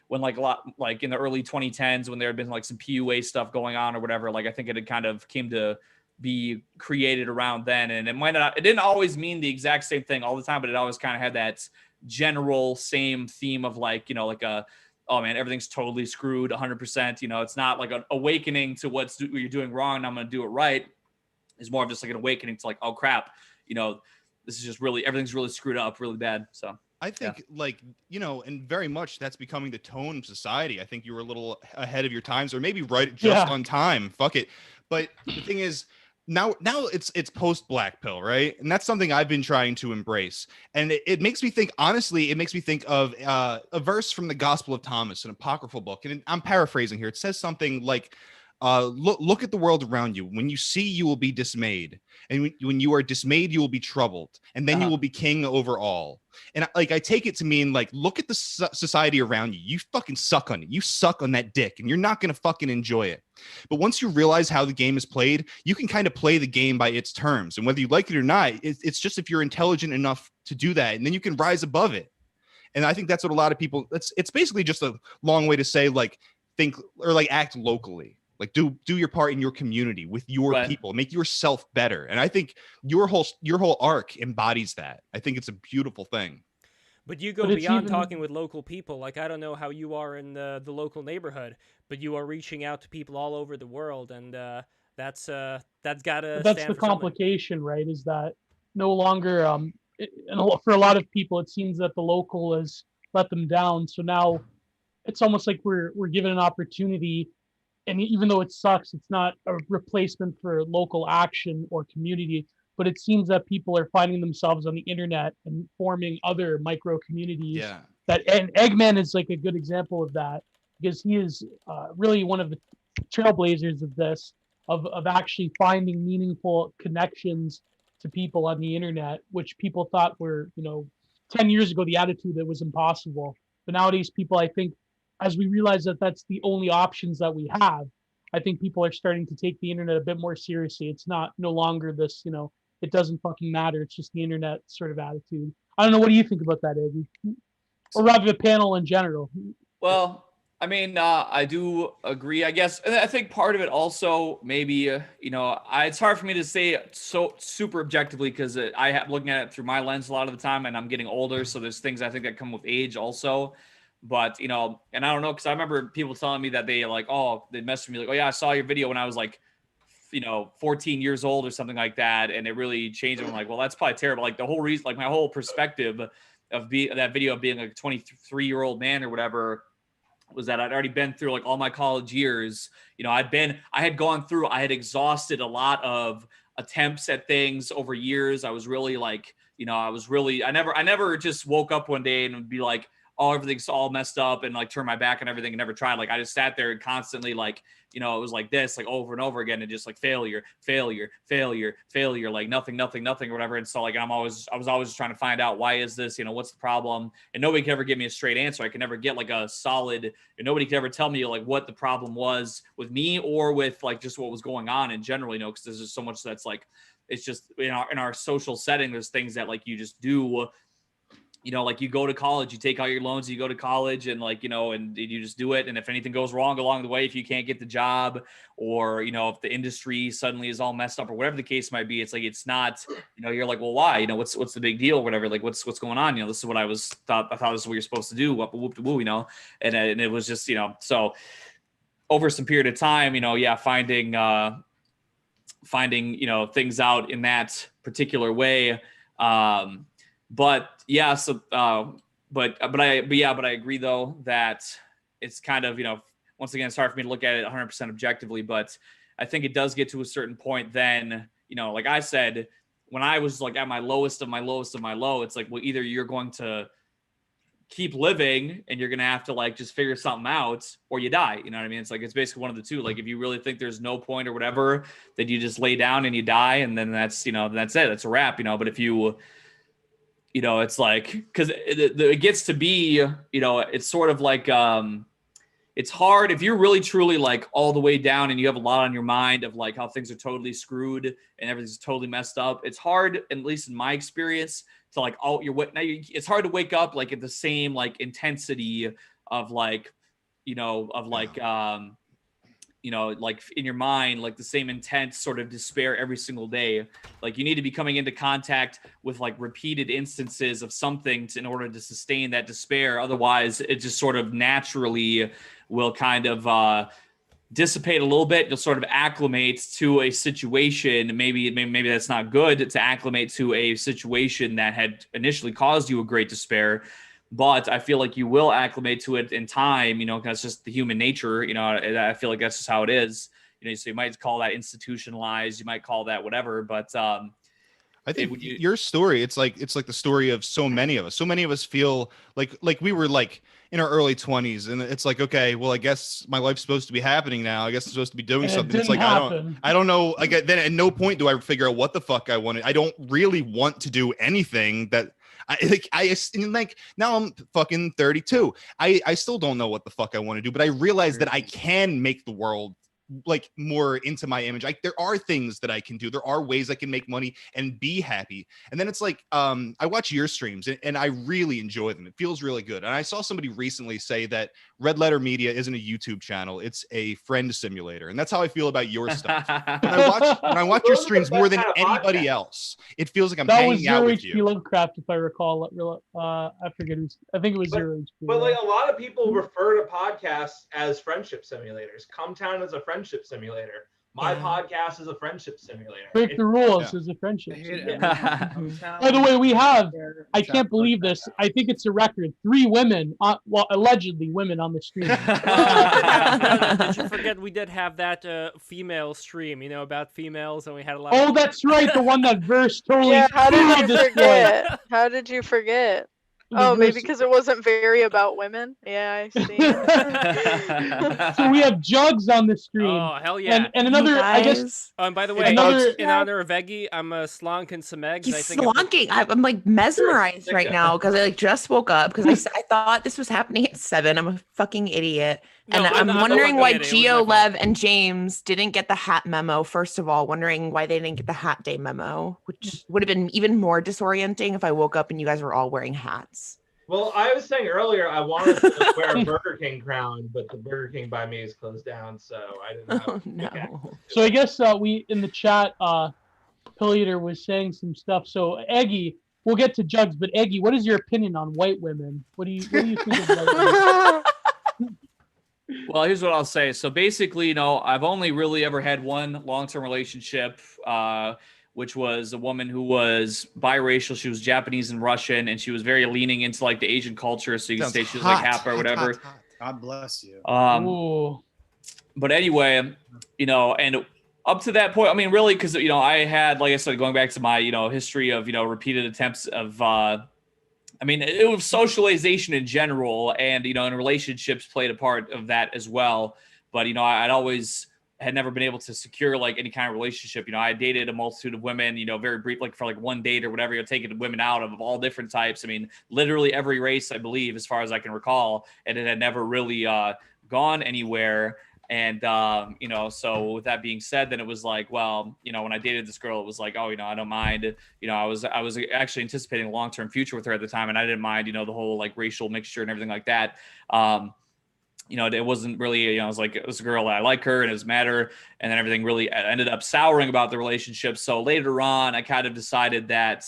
when like a lot, like in the early 2010s, when there had been like some PUA stuff going on or whatever. Like, I think it had kind of came to be created around then, and it didn't always mean the exact same thing all the time, but it always kind of had that general same theme of like, oh man, everything's totally screwed 100%. It's not like an awakening to what you're doing wrong and I'm going to do it right. It's more of just like an awakening to like, oh crap, this is just everything's really screwed up really bad. So I think and very much that's becoming the tone of society. I think you were a little ahead of your times, or maybe right just on time. Fuck it. But the thing is, now it's post Black Pill, right? And that's something I've been trying to embrace. And it makes me think, honestly, of a verse from the Gospel of Thomas, an apocryphal book. And I'm paraphrasing here. It says something like, look at the world around you. When you see, you will be dismayed. And when you are dismayed, you will be troubled. And then you will be king over all. And I take it to mean like, look at the society around you. You fucking suck on it. You suck on that dick, and you're not going to fucking enjoy it. But once you realize how the game is played, you can kind of play the game by its terms. And whether you like it or not, it's just if you're intelligent enough to do that, and then you can rise above it. And I think that's what a lot of people, it's basically just a long way to say like, think or like act locally. Like do your part in your community with your people, make yourself better. And I think your whole arc embodies that. I think it's a beautiful thing. But you go beyond talking with local people. Like, I don't know how you are in the local neighborhood, but you are reaching out to people all over the world, and that's gotta. That's the complication, right? Is that no longer for a lot of people, it seems that the local has let them down. So now it's almost like we're given an opportunity. And even though it sucks, it's not a replacement for local action or community, but it seems that people are finding themselves on the internet and forming other micro communities. Yeah. And Eggman is like a good example of that, because he is really one of the trailblazers of this, of actually finding meaningful connections to people on the internet, which people thought were, 10 years ago, the attitude that was impossible. But nowadays, people, I think, as we realize that that's the only options that we have, I think people are starting to take the internet a bit more seriously. It's no longer this, it doesn't fucking matter. It's just the internet sort of attitude. I don't know. What do you think about that, Iggy? Or rather, the panel in general. Well, I mean, I do agree, I guess. And I think part of it also maybe, it's hard for me to say so super objectively because I have looking at it through my lens a lot of the time, and I'm getting older. So there's things I think that come with age also. But, and I don't know, because I remember people telling me that they they messaged me like, oh, yeah, I saw your video when I was like, 14 years old or something like that. And it really changed. I'm like, well, that's probably terrible. Like the whole reason, like my whole perspective of that video of being like a 23-year-old man or whatever was that I'd already been through like all my college years. I had exhausted a lot of attempts at things over years. I was really like, I never just woke up one day and would be like, oh, everything's all messed up and like turn my back on everything and never tried. Like I just sat there and constantly like, it was like this, like over and over again, and just like failure, like nothing or whatever. And so like I was always trying to find out why is this, what's the problem? And nobody could ever give me a straight answer. I could never get like a solid, and nobody could ever tell me like what the problem was with me or with like just what was going on in general, because there's just so much that's like, it's just in our social setting, there's things that like you just do. Like you go to college, you take out your loans, you go to college and like, and you just do it. And if anything goes wrong along the way, if you can't get the job or, if the industry suddenly is all messed up or whatever the case might be, it's like, it's not, you're like, well, why, what's the big deal or whatever? Like what's going on? This is what I thought this is what you're supposed to do. And it was just, so over some period of time, finding, things out in that particular way. But yeah, so, but I agree though that it's kind of, once again, it's hard for me to look at it 100% objectively, but I think it does get to a certain point then, like I said, when I was like at my lowest of my low, it's like, well, either you're going to keep living and you're going to have to like just figure something out or you die. You know what I mean? It's like, it's basically one of the two. Like if you really think there's no point or whatever, then you just lay down and you die. And then that's, that's it. That's a wrap, but if you, it's like, because it gets to be, it's sort of like, it's hard if you're really truly like all the way down and you have a lot on your mind of like how things are totally screwed and everything's totally messed up. It's hard, at least in my experience, to like it's hard to wake up like at the same like intensity of like, like in your mind, like the same intense sort of despair every single day. Like you need to be coming into contact with like repeated instances of something in order to sustain that despair. Otherwise, it just sort of naturally will kind of dissipate a little bit. You'll sort of acclimate to a situation. Maybe that's not good to acclimate to a situation that had initially caused you a great despair. But I feel like you will acclimate to it in time, that's just the human nature, I feel like that's just how it is, so you might call that institutionalized, you might call that whatever, but I think your story, it's like the story of so many of us. So many of us feel like we were like in our early 20s and it's like, okay, well, I guess my life's supposed to be happening now. I guess I'm supposed to be doing something. It's like, I don't know. Like then at no point do I figure out what the fuck I wanted. I don't really want to do anything that now I'm fucking 32. I still don't know what the fuck I want to do, but I realize that I can make the world like more into my image. Like there are things that I can do. There are ways I can make money and be happy. And then it's like, I watch your streams and I really enjoy them. It feels really good. And I saw somebody recently say that Red Letter Media isn't a YouTube channel. It's a friend simulator. And that's how I feel about your stuff. When I watch your streams more than anybody else, it feels like I'm hanging out with you. That was Lovecraft, if I recall. I forget. I think it was Zero HP. But like a lot of people refer to podcasts as friendship simulators. Cometown is a friendship simulator. My podcast is a friendship simulator. Break the rules is a friendship simulator. By the way, we have, I can't believe this, I think it's a record, 3 women, allegedly women on the stream. Did you forget we did have that female stream, about females, and we had a lot of... that's right, the one that verse totally... Yeah, how did you forget? How did you forget? Oh, maybe because it wasn't very about women. Yeah, I see. So we have Jugs on the screen. Oh, hell yeah. And another, I guess... And by the way, in honor of Eggy, I'm slonking some eggs. He's slonking. I'm like mesmerized right now because I like just woke up because I thought this was happening at 7. I'm a fucking idiot. And I'm wondering why Gio, Lev, and James didn't get the hat memo. First of all, wondering why they didn't get the hat day memo, which would have been even more disorienting if I woke up and you guys were all wearing hats. Well, I was saying earlier I wanted to wear a Burger King crown, but the Burger King by me is closed down, so I didn't have. Oh no. So I guess we in the chat, Pill Eater was saying some stuff. So Eggy, we'll get to Jugs, but Eggy, what is your opinion on white women? What do you think of white women? Well, here's what I'll say. So basically, I've only really ever had one long-term relationship, which was a woman who was biracial. She was Japanese and Russian, and she was very leaning into like the Asian culture. So you can say she was like half or whatever. Hot. God bless you. But anyway, and up to that point, I mean, really, because I had, like I said, going back to my history of repeated attempts of. I mean, it was socialization in general, and and relationships played a part of that as well. But I'd always had never been able to secure like any kind of relationship. I dated a multitude of women, very brief, like for like one date or whatever. Taking women out of all different types. I mean, literally every race, I believe, as far as I can recall, and it had never really gone anywhere. And so with that being said, then it was like, well, when I dated this girl, it was like, oh, I don't mind. I was actually anticipating a long-term future with her at the time, and I didn't mind, the whole like racial mixture and everything like that. It wasn't really, I was like, it was a girl, I like her, and it was matter, and then everything really ended up souring about the relationship. So later on, I kind of decided that,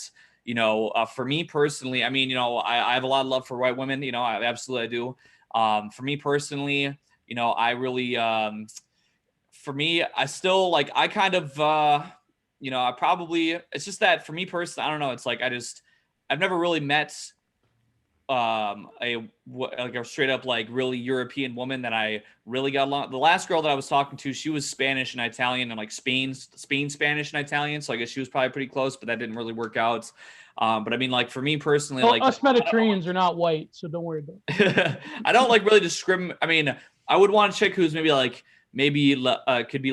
for me personally, I mean, I have a lot of love for white women, I absolutely do. For me personally, I really, for me, I still like, I kind of, I probably, it's just that for me personally, I don't know. It's like, I've never really met, a straight up, like really European woman that I really got along. The last girl that I was talking to, she was Spanish and Italian and like Spain, Spanish and Italian. So I guess she was probably pretty close, but that didn't really work out. But I mean, like for me personally, well, like us Mediterraneans are not white, so don't worry about it. I don't like really discriminate. I mean, I would want a chick who's could be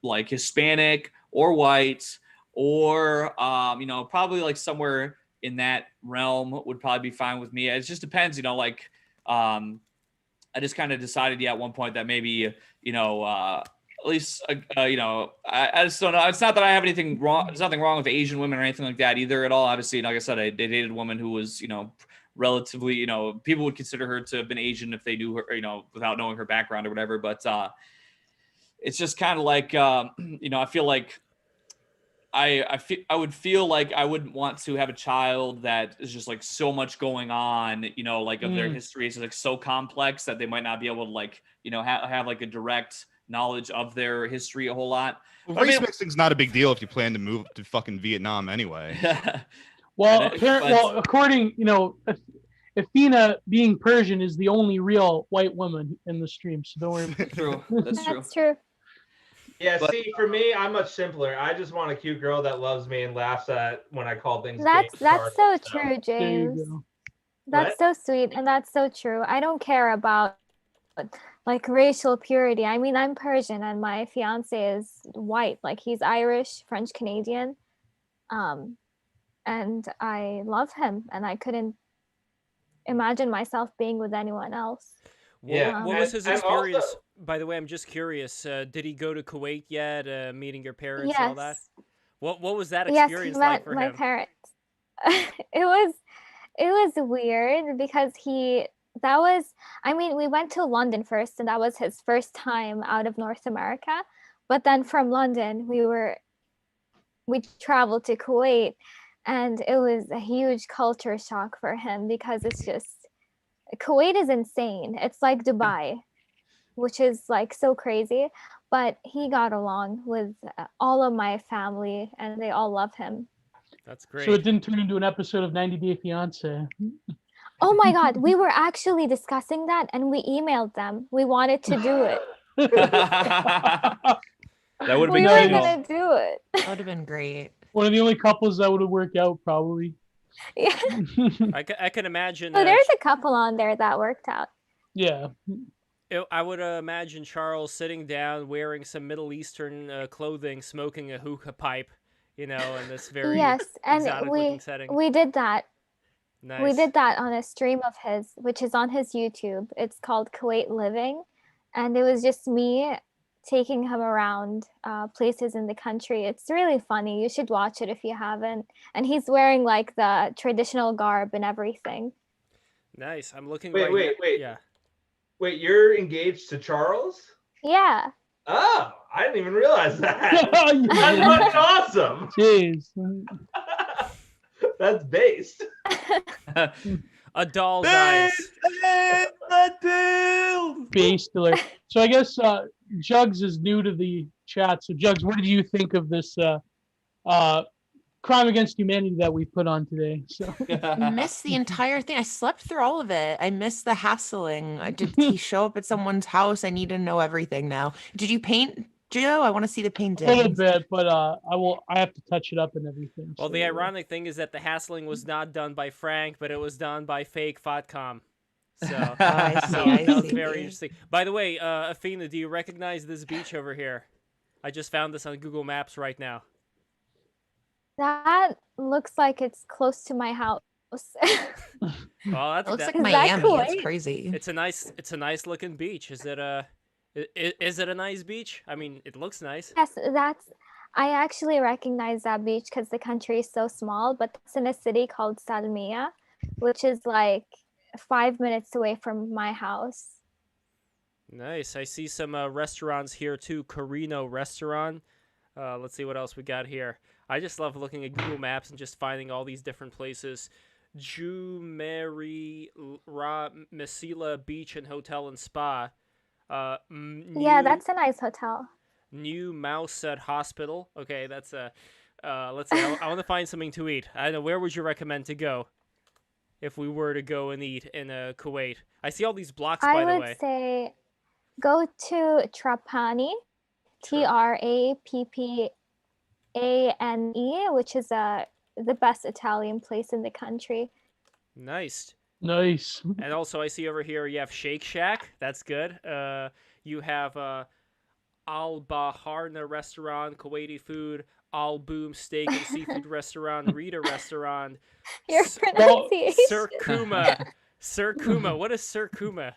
like Hispanic or white or probably like somewhere in that realm would probably be fine with me. It just depends, I just kind of decided at one point that maybe at least I just don't know. It's not that I have anything wrong. There's nothing wrong with Asian women or anything like that either at all. Obviously, like I said, I dated a woman who was relatively, people would consider her to have been Asian if they knew her, without knowing her background or whatever. But it's just kind of like, I feel like I would feel like I wouldn't want to have a child that is just like so much going on, like of their history is like so complex that they might not be able to like, have like a direct knowledge of their history a whole lot. Well, race mixing's not a big deal if you plan to move to fucking Vietnam anyway. Well, according, Athena being Persian is the only real white woman in the stream, so don't worry. True. That's true. Yeah, see, for me, I'm much simpler. I just want a cute girl that loves me and laughs at when I call things. That's so true, James. That's so sweet, and that's so true. I don't care about like racial purity. I mean, I'm Persian, and my fiance is white. Like he's Irish, French Canadian, and I love him, and I couldn't imagine myself being with anyone else. What was his experience? Also, by the way, I'm just curious. Did he go to Kuwait yet? Meeting your parents and all that? What was that experience like for him? Yes, my parents. It was weird because we went to London first, and that was his first time out of North America. But then from London, we traveled to Kuwait, and it was a huge culture shock for him because it's just, Kuwait is insane. It's like Dubai, which is like so crazy, but he got along with all of my family and they all love him. That's great. So it didn't turn into an episode of 90 Day Fiance. Oh my God, we were actually discussing that and we emailed them. We wanted to do it. That would have been We were gonna do it. That would have been great. One of the only couples that would have worked out, probably. Yeah. I can imagine. So there's a couple on there that worked out. Yeah. I would imagine Charles sitting down, wearing some Middle Eastern clothing, smoking a hookah pipe, in this very yes, and exotic looking setting. we did that. Nice. We did that on a stream of his, which is on his YouTube. It's called Kuwait Living, and it was just me taking him around places in the country. It's really funny. You should watch it if you haven't. And he's wearing like the traditional garb and everything. Nice. I'm looking. Wait. Yeah. Wait, you're engaged to Charles? Yeah. Oh, I didn't even realize that. That's fucking awesome. Jeez. That's based. A doll's eyes. Based alert. So I guess Jugs is new to the chat. So Jugs, what did you think of this crime against humanity that we put on today? So I missed the entire thing. I slept through all of it. I missed the hassling. Did he show up at someone's house? I need to know everything now. Did you paint, Joe? I want to see the painting. a little bit, but I have to touch it up and everything. Well, so, the ironic thing is that the hassling was not done by Frank, but it was done by fake Fotcom. So, I that was see. very interesting. By the way, Athena, do you recognize this beach over here? I just found this on Google Maps right now. That looks like it's close to my house. Oh, that's, It looks like Is that Miami. That's Kuwait? crazy. It's a nice looking beach. Is it a nice beach? I mean, it looks nice. Yes, I actually recognize that beach because the country is so small, but it's in a city called Salmiya, which is like 5 minutes away from my house. Nice. I see some restaurants here too. Carino restaurant. Let's see what else we got here. I just love looking at Google Maps and just finding all these different places. Jumeri Mesila Beach and Hotel and Spa. Yeah, that's a nice hotel. New Mouset Hospital. Okay, that's a. Let's see. I want to find something to eat. I don't know. Where would you recommend to go if we were to go and eat in Kuwait? I see all these blocks, by the way. I would say go to Trapani, Trappane, which is the best Italian place in the country. Nice. Nice. And also, I see over here you have Shake Shack. That's good. You have Al Baharna restaurant, Kuwaiti food. Al Boom Steak and Seafood Restaurant, Rita Restaurant. Your pronunciation. Sir Kuma. Sir Kuma. What is Sir Kuma?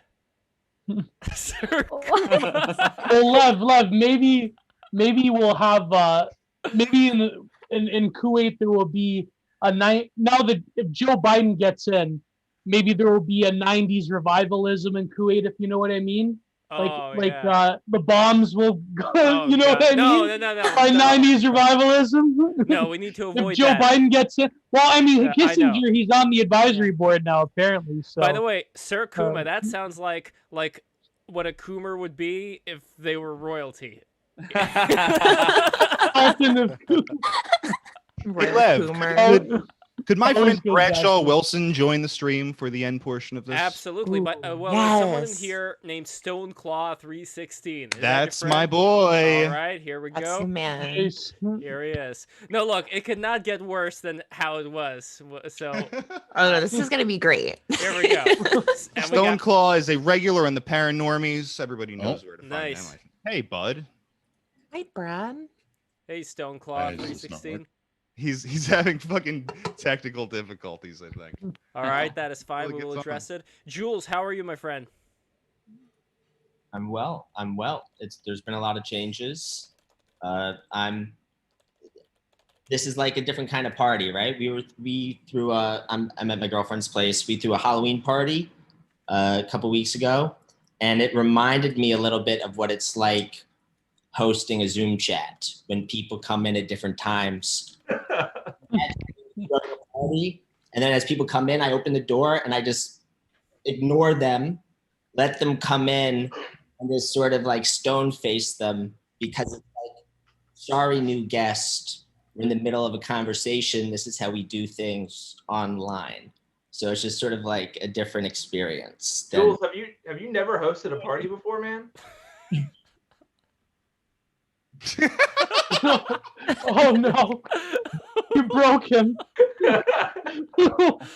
Sir Kuma. Well, Lev, maybe we'll have maybe in Kuwait there will be a night now that if Joe Biden gets in, maybe there will be a 90s revivalism in Kuwait, if you know what I mean. The bombs will go, you know what I mean? No. By 90s revivalism. No, we need to avoid if Joe that. Biden gets in. Well, I mean, I know. Kissinger, he's on the advisory board now, apparently. So. By the way, Sir Kuma, that sounds like what a Coomer would be if they were royalty. Could my friend Bradshaw Wilson join the stream for the end portion of this? Absolutely, but there's someone in here named Stoneclaw 316. That's my boy. All right, here we That's go. the man. Here he is. No, look, it could not get worse than how it was. So, Oh no, this is gonna be great. here we go. And we got- Stoneclaw is a regular in the Paranormies. Everybody knows where to find Nice. him. Hey, bud. Hi, Brad. Hey, Stoneclaw 316. He's having fucking technical difficulties, I think. All right, that is fine. Really We will gets address it. Jules, how are you, my friend? I'm well. There's been a lot of changes. This is like a different kind of party, right? I'm at my girlfriend's place. We threw a Halloween party a couple weeks ago, and it reminded me a little bit of what it's like hosting a Zoom chat when people come in at different times. And then as people come in, I open the door and I just ignore them, let them come in, and just sort of like stone face them because it's like, sorry, new guest. We're in the middle of a conversation. This is how we do things online. So it's just sort of like a different experience. Jules, have you never hosted a party before, man? Oh no. You broke him. Did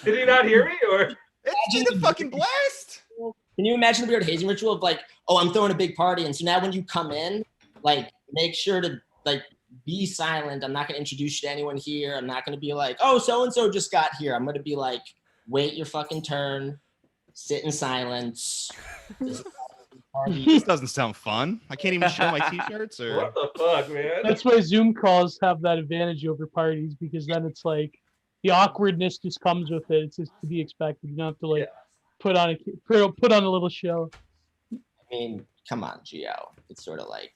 he not hear me? Or it's a fucking blast. Can you imagine the weird hazing ritual of like, oh, I'm throwing a big party, and so now when you come in, like, make sure to like be silent. I'm not gonna introduce you to anyone here. I'm not gonna be like, oh, so and so just got here. I'm gonna be like, wait your fucking turn, sit in silence. This doesn't sound fun. I can't even show my t-shirts or What the fuck, man? That's why Zoom calls have that advantage over parties, because then it's like the awkwardness just comes with it. It's just to be expected. You don't have to like put on a little show. I mean, come on, Gio. It's sort of like,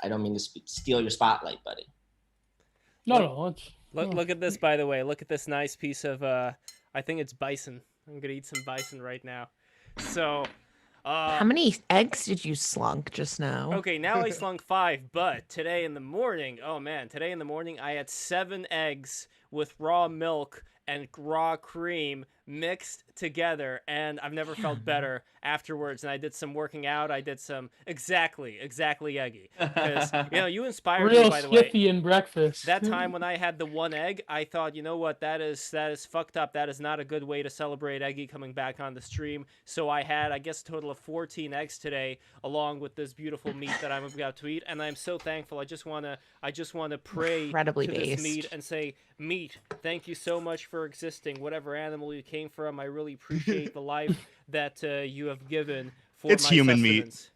I don't mean to steal your spotlight, buddy. No. Look at this, by the way. Look at this nice piece of I think it's bison. I'm gonna eat some bison right now. So. How many eggs did you slunk just now? Okay, now I slunk 5, but today in the morning, I had 7 eggs with raw milk and raw cream mixed together, and I've never felt better afterwards. And I did some working out. I did some exactly eggy. Because you inspired me, by the way. Real Scythian breakfast. That time when I had the 1 egg, I thought, you know what, that is fucked up. That is not a good way to celebrate Eggy coming back on the stream. So I had, I guess, a total of 14 eggs today, along with this beautiful meat that I'm about to eat. And I'm so thankful. I just wanna pray Incredibly to this based. meat and say, meat, thank you so much for existing. Whatever animal you came from, I really appreciate the life that you have given for It's my human meat. sustenance.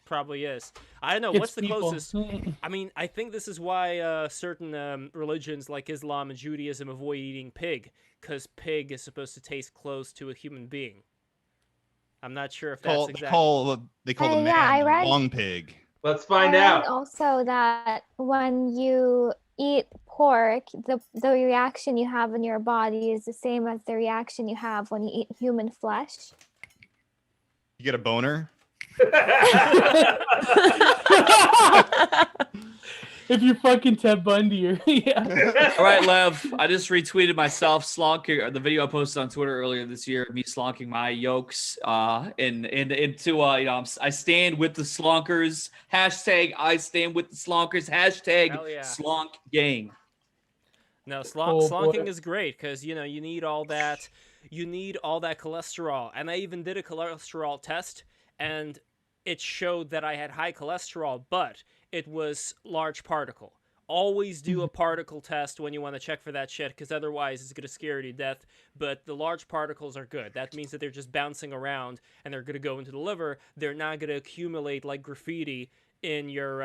Probably is. I don't know. It's What's the people. closest? I mean, I think this is why certain religions like Islam and Judaism avoid eating pig, because pig is supposed to taste close to a human being. I'm not sure if that's exactly. They call the yeah, I man read- long pig. Let's I find read out. also that when you eat pork, the reaction you have in your body is the same as the reaction you have when you eat human flesh. You get a boner. If you're fucking Ted Bundy, or yeah. All right, Lev. I just retweeted myself slonking the video I posted on Twitter earlier this year of me slonking my yolks into I stand with the slonkers. Hashtag I stand with the slonkers. Hashtag Hell yeah. slonk gang. No, Oh, slonking boy. is great because you need all that. You need all that cholesterol, and I even did a cholesterol test, and it showed that I had high cholesterol, but it was large particle. Always do a particle test when you want to check for that shit, because otherwise it's going to scare you to death. But the large particles are good. That means that they're just bouncing around, and they're going to go into the liver. They're not going to accumulate like graffiti in your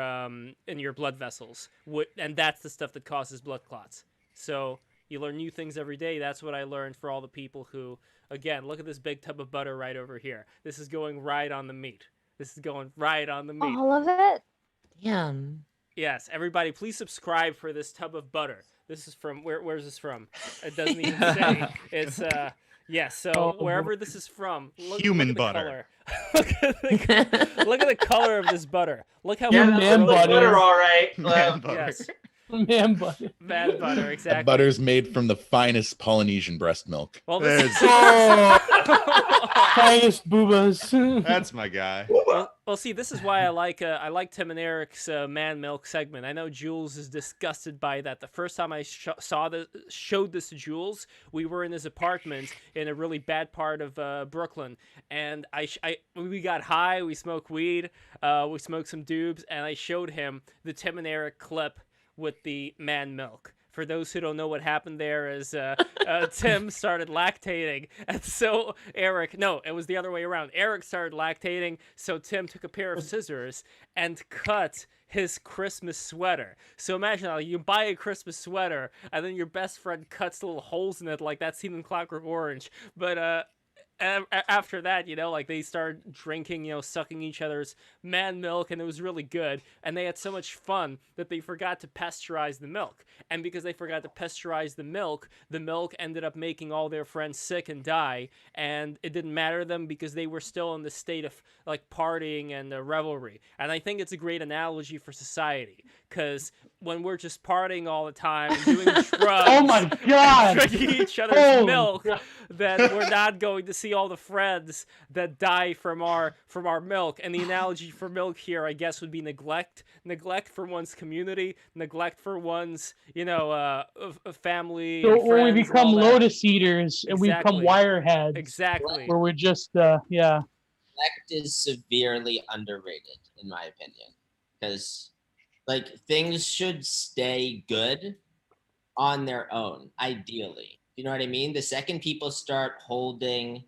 blood vessels, and that's the stuff that causes blood clots. So you learn new things every day. That's what I learned for all the people who, again, look at this big tub of butter right over here. This is going right on the meat. This is going right on the meat. All of it? Yum. Yes, everybody, please subscribe for this tub of butter. This is from where's this from? It doesn't even say. It's so wherever this is from, Human look at the butter. color. Look at the color of this butter. Look how Yeah, Man that's butter. butter, all right. Man butter. Yes, Man butter. bad butter, exactly. That butter's made from the finest Polynesian breast milk. Well, this is Finest boobas. That's my guy. Well, see, this is why I like Tim and Eric's man milk segment. I know Jules is disgusted by that. The first time I showed this to Jules, we were in his apartment in a really bad part of Brooklyn, and we got high, we smoked weed, we smoked some doobs, and I showed him the Tim and Eric clip with the man milk. For those who don't know what happened there is Tim started lactating, and so it was the other way around. Eric started lactating, so Tim took a pair of scissors and cut his Christmas sweater. So imagine how you buy a Christmas sweater, and then your best friend cuts little holes in it like that scene in Clockwork Orange. But after that, they started drinking, sucking each other's man milk, and it was really good. And they had so much fun that they forgot to pasteurize the milk. And because they forgot to pasteurize the milk ended up making all their friends sick and die. And it didn't matter to them because they were still in the state of like partying and revelry. And I think it's a great analogy for society, because when we're just partying all the time and doing drugs, Oh my God. drinking each other's Holy milk, God. then we're not going to see all the friends that die from our milk. And the analogy for milk here, I guess, would be neglect for one's community, neglect for one's family. So and when we friends and become all that. lotus eaters and we become Exactly. wireheads, Exactly. where we're just yeah. Neglect is severely underrated, in my opinion, because like things should stay good on their own, ideally. You know what I mean? The second people start holding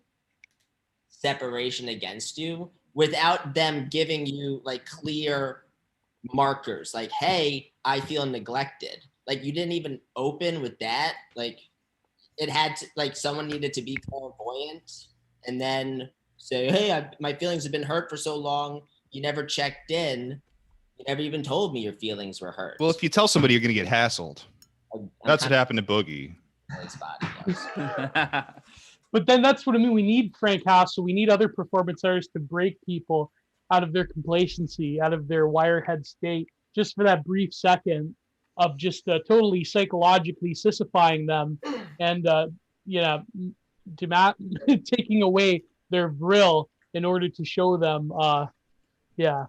separation against you without them giving you like clear markers, like, hey, I feel neglected. Like you didn't even open with that. Like it had to, like someone needed to be clairvoyant and then say, hey, my feelings have been hurt for so long. You never checked in. You never even told me your feelings were hurt. Well, if you tell somebody, you're going to get hassled. That's what happened to Boogie. But then that's what I mean. We need Frank Hassel. We need other performance artists to break people out of their complacency, out of their wirehead state, just for that brief second of just totally psychologically sissifying them and, taking away their vril in order to show them, yeah.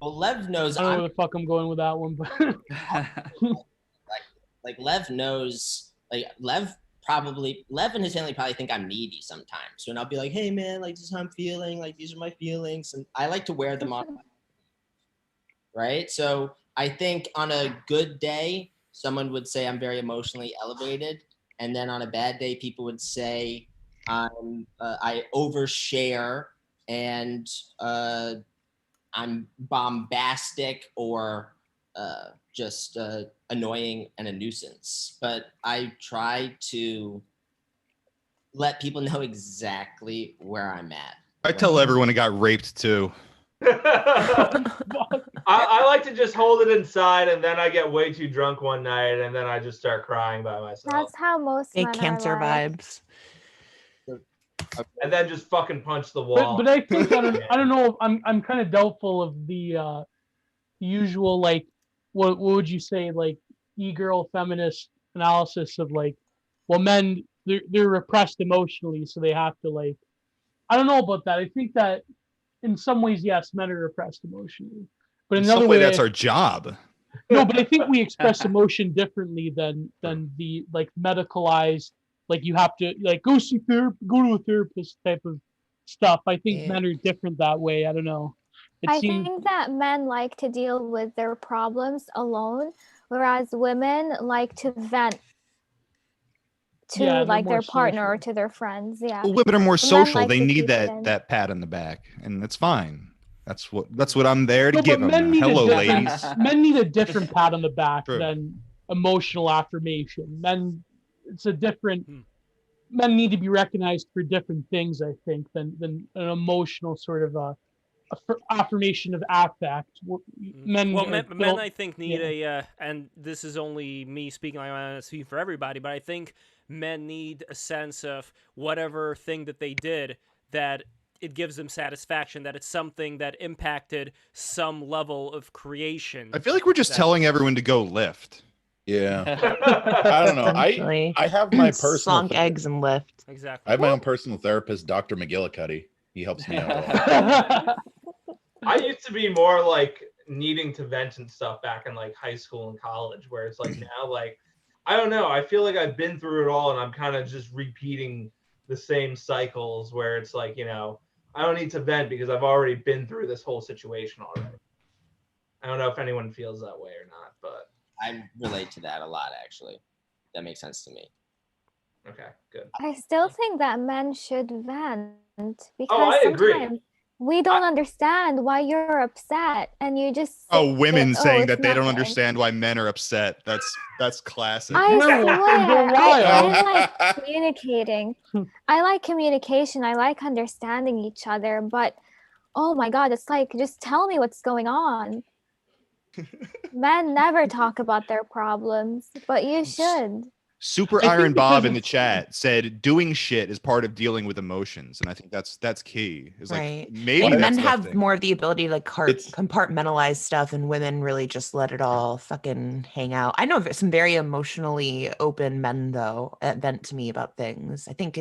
Well, Lev knows. I don't know where the fuck I'm going with that one, but like Lev knows. Like Lev and his family probably think I'm needy sometimes. So, and I'll be like, "Hey, man, like this is how I'm feeling. Like these are my feelings," and I like to wear them on. Right. So I think on a good day, someone would say I'm very emotionally elevated, and then on a bad day, people would say I overshare and I'm bombastic or just annoying and a nuisance. But I try to let people know exactly where I'm at. I tell everyone it got raped too. I like to just hold it inside, and then I get way too drunk one night, and then I just start crying by myself. That's how most men cancer are like. vibes. And then just fucking punch the wall. But I think I don't know. I'm kind of doubtful of the usual like what would you say like e-girl feminist analysis of like, well, men they're repressed emotionally, so they have to like. I don't know about that. I think that in some ways, yes, men are repressed emotionally, but in another way, that's our job. No, but I think we express emotion differently than the like medicalized. Like you have to like go to a therapist type of stuff. I think men are different that way. I don't know. I think that men like to deal with their problems alone, whereas women like to vent to like their partner or to their friends. Yeah. Well, women are more Men social. like They to need keep it in. that pat on the back, and it's fine. That's what I'm there to No, give but them. Hello, ladies. Men need a different pat on the back than emotional affirmation. It's a different. Men need to be recognized for different things, I think, than an emotional sort of affirmation of affect. Men, I think need a, and this is only me speaking, I want to speak for everybody, but I think men need a sense of whatever thing that they did that it gives them satisfaction, that it's something that impacted some level of creation. I feel like we're just telling everyone to go lift. Yeah. I don't know. I have my personal Slonk eggs and lift. Exactly. I have my own personal therapist, Dr. McGillicuddy. He helps me out a lot. I used to be more like needing to vent and stuff back in like high school and college, where it's like now, like, I don't know. I feel like I've been through it all and I'm kind of just repeating the same cycles where it's like, I don't need to vent because I've already been through this whole situation already. I don't know if anyone feels that way or not, but I relate to that a lot, actually. That makes sense to me. Okay, good. I still think that men should vent because I agree. sometimes we don't understand why you're upset, and you just Women saying it's that they don't nothing. understand why men are upset. That's classic. I swear, I like communicating. I like communication. I like understanding each other. But oh my God, it's like just tell me what's going on. Men never talk about their problems, but you should. Super Iron Bob in the chat said doing shit is part of dealing with emotions, and I think that's key. It's Right. like maybe And men that's have lifting. more of the ability to like compartmentalize stuff, and women really just let it all fucking hang out. I know some very emotionally open men though that vent to me about things. I think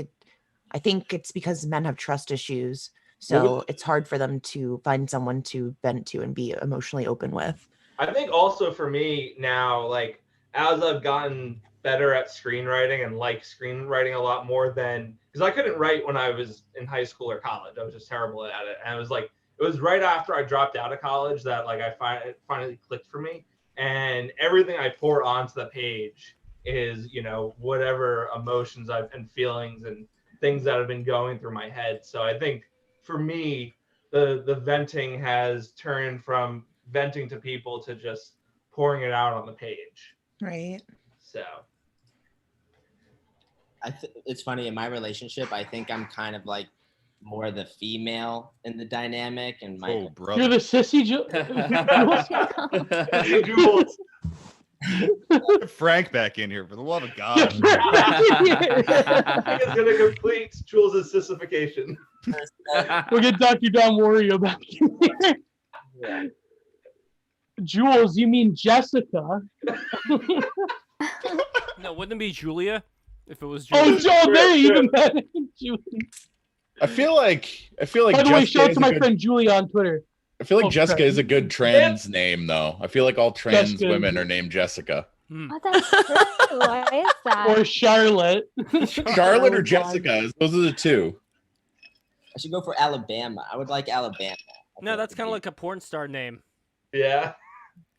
it's because men have trust issues, so it's hard for them to find someone to vent to and be emotionally open with. I think also for me now, like as I've gotten better at screenwriting and like screenwriting a lot more than, because I couldn't write when I was in high school or college. I was just terrible at it. And it was right after I dropped out of college that like it finally clicked for me. And everything I pour onto the page is, you know, whatever emotions and feelings and things that have been going through my head. So I think for me, the venting has turned from venting to people to just pouring it out on the page. Right. So it's funny, in my relationship, I think I'm kind of like more the female in the dynamic, and my You're the sissy Jules. Frank back in here, for the love of God. Frank is going to complete Jules' sissification. We'll get Dr. Don Wario back in here. Yeah. Jules, you mean Jessica? No, wouldn't it be Julia if it was Oh, Julia? Joel, there, even better. Julia. I feel like By the way, Jessica show it is to a my good- friend Julia on Twitter. I feel like Oh, Jessica crap. is a good trans name, though. I feel like all trans Jessica. women are named Jessica. Oh, that's true. Why is that? Or Charlotte. Charlotte or Jessica? Those are the two. I should go for Alabama. I would like Alabama. No, that's kind of like a porn star name. Yeah.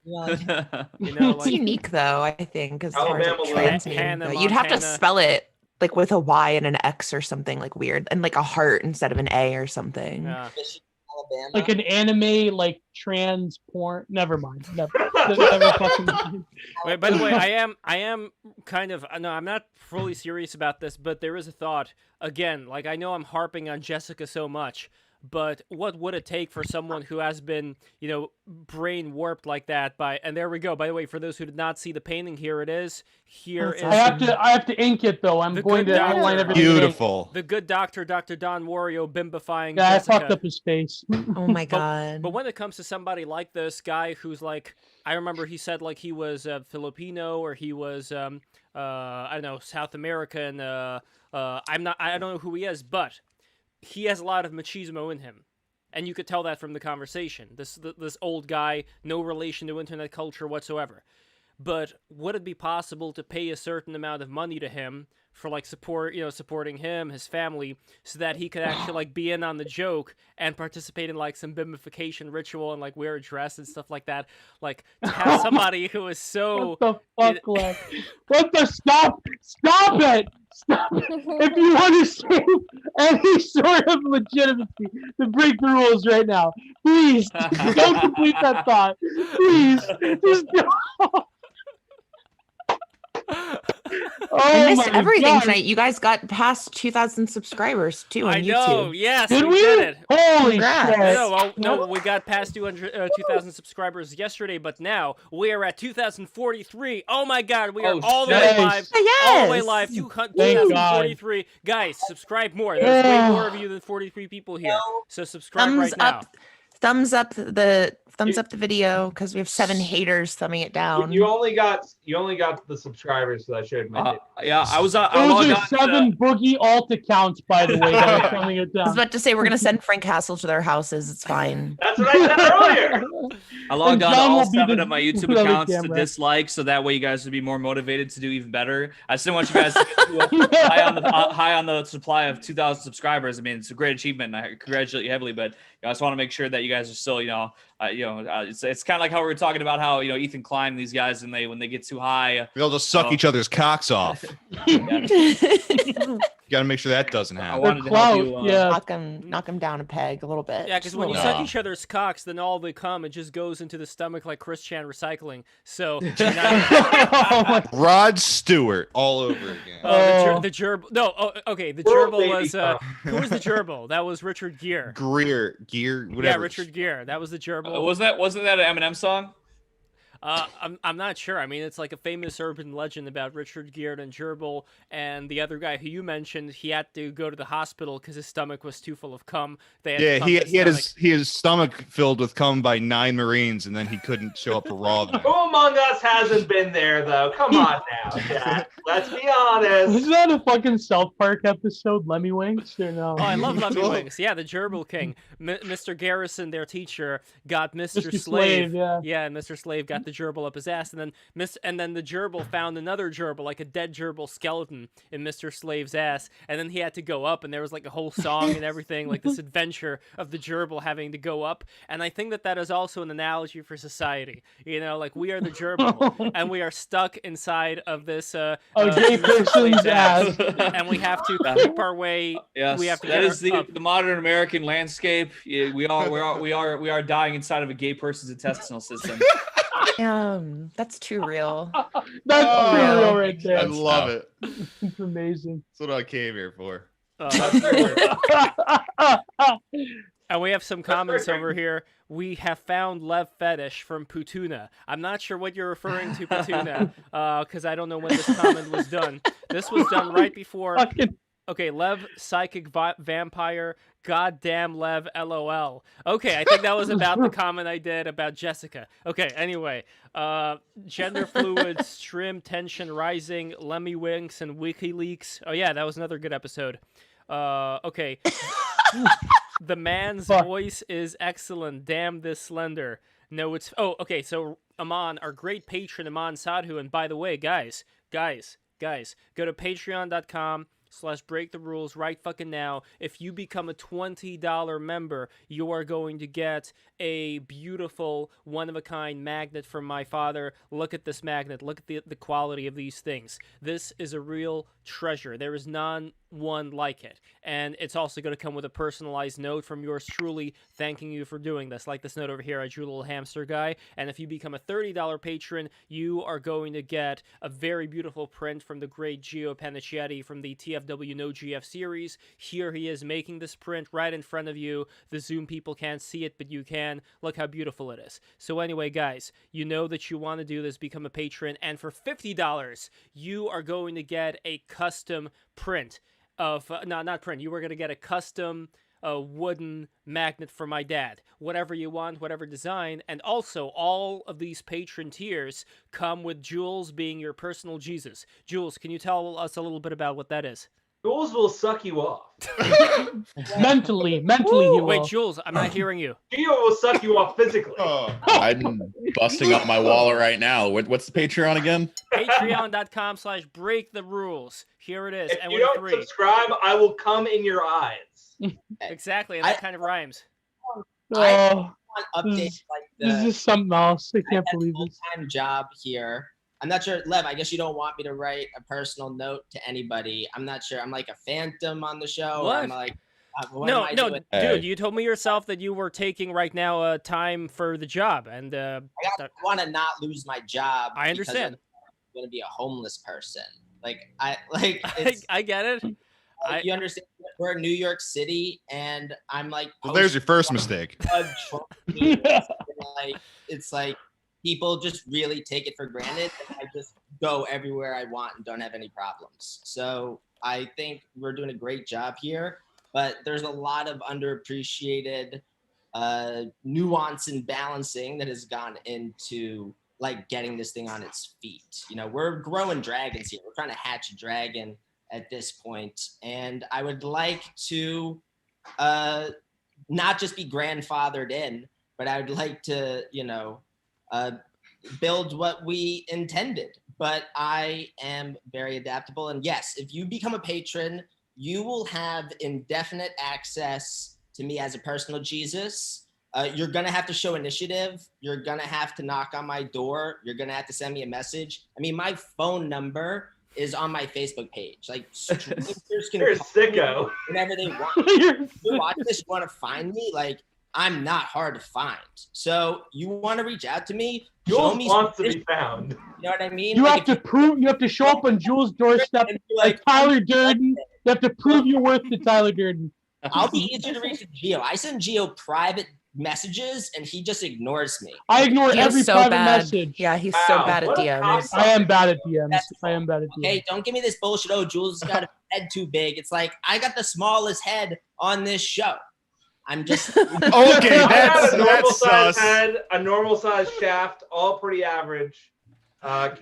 You know, It's like unique though, I think, as far as Alabama a trans name. Hannah You'd have to Montana. spell it like with a Y and an X or something like weird, and like a heart instead of an A or something. Yeah. Alabama. Like an anime, like trans porn. Never mind. Never fucking mind. Wait, by the way, I am kind of no, I'm not fully serious about this, but there is a thought. Again, like I know I'm harping on Jessica so much, but what would it take for someone who has been, you know, brain warped like that by? And there we go. By the way, for those who did not see the painting, here it is. Here is. I have to ink it though. I'm The going good to doctor. outline everything. in ink. Beautiful. The good doctor, Dr. Don Wario, bimbifying Yeah, Jessica. I fucked up his face. Oh my god. But when it comes to somebody like this guy who's like, I remember he said like he was Filipino or he was I don't know, South American. I don't know who he is, but he has a lot of machismo in him. And you could tell that from the conversation. This old guy, no relation to internet culture whatsoever. But would it be possible to pay a certain amount of money to him for like supporting him, his family, so that he could actually like be in on the joke and participate in like some bimbification ritual and like wear a dress and stuff like that? Like to have somebody who is so What the fuck, Lex? What the stop it! Stop it! If you want to save any sort of legitimacy, then break the rules right now. Please don't complete that thought. Please, just don't. I missed my everything God. tonight. You guys got past 2,000 subscribers too on I YouTube. know, yes, Did we we? did it. Holy Congrats. shit! No, we got past 2,000 subscribers yesterday, but now we are at 2,043. Oh my God, we are all the way shit. live. Yes. All the way live. Thank 2,043. Guys, subscribe more. There's way more of you than 43 people here. So subscribe Thumbs right now. up. Thumbs up the video because we have 7 haters thumbing it down. You only got the subscribers that I showed my Yeah, I was. I Those logged are on. 7 boogie alt accounts, by the way, that are coming it I was down. about to say we're gonna send Frank Castle to their houses. It's fine. That's what I said earlier. I logged And on to John all will be 7 the- of my YouTube the other accounts to camera. dislike, so that way you guys would be more motivated to do even better. I still want you guys to get to high on the supply of 2,000 subscribers. I mean, it's a great achievement, and I congratulate you heavily. But I just want to make sure that you guys are still, it's kind of like how we were talking about how Ethan Klein and these guys, and when they get too high, They'll just suck each other's cocks off. You got to make sure that doesn't I happen. wanted to help you. Knock him down a peg a little bit. Yeah, because Just a when you little suck bit. each other's cocks, then all the cum, it just goes into the stomach like Chris Chan recycling. So, Rod Stewart all over again. the gerbil. No, okay. The World gerbil baby was cum. who was the gerbil? That was Richard Gere. Gear, whatever. Yeah, Richard Gere. That was the gerbil. wasn't that an Eminem song? I'm not sure. I mean, it's like a famous urban legend about Richard Gere and gerbil, and the other guy who you mentioned. He had to go to the hospital because his stomach was too full of cum. They had to Yeah, pump he had stomach. his stomach filled with cum by 9 Marines, and then he couldn't show up for Raw. the night. Who among us hasn't been there though? Come on now, Jack. Let's be honest. Was that a fucking South Park episode, Lemmy Winks, or no? Oh, I love Lemmy Wings. Yeah, the Gerbil King. Mr. Garrison, their teacher, got Mr. Mr. Slave. Slave, yeah. and Mr. Slave got the the gerbil up his ass, and then the gerbil found another gerbil, like a dead gerbil skeleton in Mr. Slave's ass, and then he had to go up, and there was like a whole song and everything, like this adventure of the gerbil having to go up. And I think that is also an analogy for society. Like we are the gerbil, and we are stuck inside of this gay person's ass, and we have to keep our way. Yes, we have to that get is the modern American landscape. Yeah, we are dying inside of a gay person's intestinal system. That's too real. That's too real right there. I love it. It's amazing. That's what I came here for. And we have some comments over here. We have found Lev Fetish from Putuna. I'm not sure what you're referring to, Putuna, because I don't know when this comment was done. This was done right before. Okay, Lev, psychic vampire, goddamn Lev, LOL. Okay, I think that was about the comment I did about Jessica. Okay, anyway, gender fluid, stream tension rising, Lemmy Winks, and WikiLeaks. Oh yeah, that was another good episode. Okay. The man's voice is excellent. Damn this slender. No, it's... Oh, okay, so Aman, our great patron, Aman Sadhu, and by the way, guys, go to patreon.com/breaktherules right fucking now. If you become a $20 member, you are going to get a beautiful, one-of-a-kind magnet from my father. Look at this magnet. Look at the quality of these things. This is a real treasure. There is one like it. And it's also going to come with a personalized note from yours truly thanking you for doing this. Like this note over here, I drew a little hamster guy. And if you become a $30 patron, you are going to get a very beautiful print from the great Gio Panicietti from the TFW No GF series. Here he is making this print right in front of you. The Zoom people can't see it, but you can. Look how beautiful it is. So anyway, guys, you know that you want to do this, become a patron. And for $50, you are going to get a custom print of not print. You were going to get a custom wooden magnet for my dad. Whatever you want, whatever design. And also, all of these patron tiers come with Jules being your personal Jesus. Jules, can you tell us a little bit about what that is? Jules will suck you off. mentally, he will. Wait, Jules, I'm not hearing you. Gio will suck you off physically. I'm busting up my wallet right now. What's the Patreon again? Patreon.com/breaktherules. Here it is. If you don't subscribe, I will come in your eyes. Exactly, and that kind of rhymes. I want updates like this is something else. I can't believe this. Full-time job here. I'm not sure, Lev, I guess you don't want me to write a personal note to anybody. I'm not sure. I'm like a phantom on the show. What? I'm like, no, dude, you told me yourself that you were taking right now time for the job. And I want to not lose my job. I understand. I'm going to be a homeless person. I get it. You understand? We're in New York City, and I'm like... Well, there's your first mistake. It's like... People just really take it for granted. And I just go everywhere I want and don't have any problems. So I think we're doing a great job here, but there's a lot of underappreciated nuance and balancing that has gone into getting this thing on its feet. We're growing dragons here. We're trying to hatch a dragon at this point. And I would like to not just be grandfathered in, but I would like to, build what we intended. But I am very adaptable. And yes, if you become a patron, you will have indefinite access to me as a personal Jesus. You're going to have to show initiative. You're going to have to knock on my door. You're going to have to send me a message. I mean, my phone number is on my Facebook page. Strangers can You're a sicko. Whenever they want. If you watch this, you want to find me, I'm not hard to find. So you want to reach out to me? Jules wants to be found. You know what I mean? You have to prove. You have to show up on Jules' doorstep like Tyler Durden. You have to prove your worth to Tyler Durden. I'll be easier to reach than Gio. I send Gio private messages and he just ignores me. I ignore every private message. Yeah, he's so bad at DMs. I am bad at DMs. Hey, don't give me this bullshit. Oh, Jules has got a head too big. It's like I got the smallest head on this show. I'm just okay. That's a normal size head, a normal size shaft, all pretty average.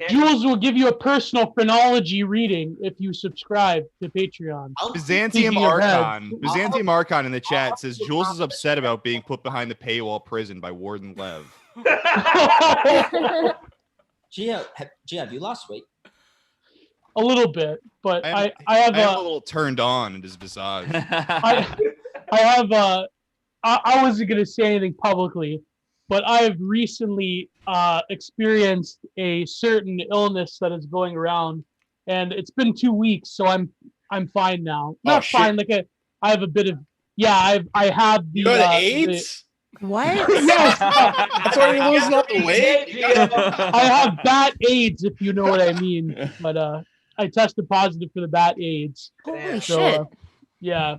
Jules will give you a personal phrenology reading if you subscribe to Patreon. Byzantium Archon in the chat says Jules is upset about being put behind the paywall prison by Warden Lev. Gio, have you lost weight? A little bit, but I am a little turned on in his visage. I wasn't gonna say anything publicly, but I have recently experienced a certain illness that is going around, and it's been 2 weeks, so I'm fine now. Not fine, like I have a bit of I have the. You got AIDS? What? Yes. That's why you're losing all the weight. I have bat AIDS, if you know what I mean. But I tested positive for the bat AIDS. Holy shit. Yeah.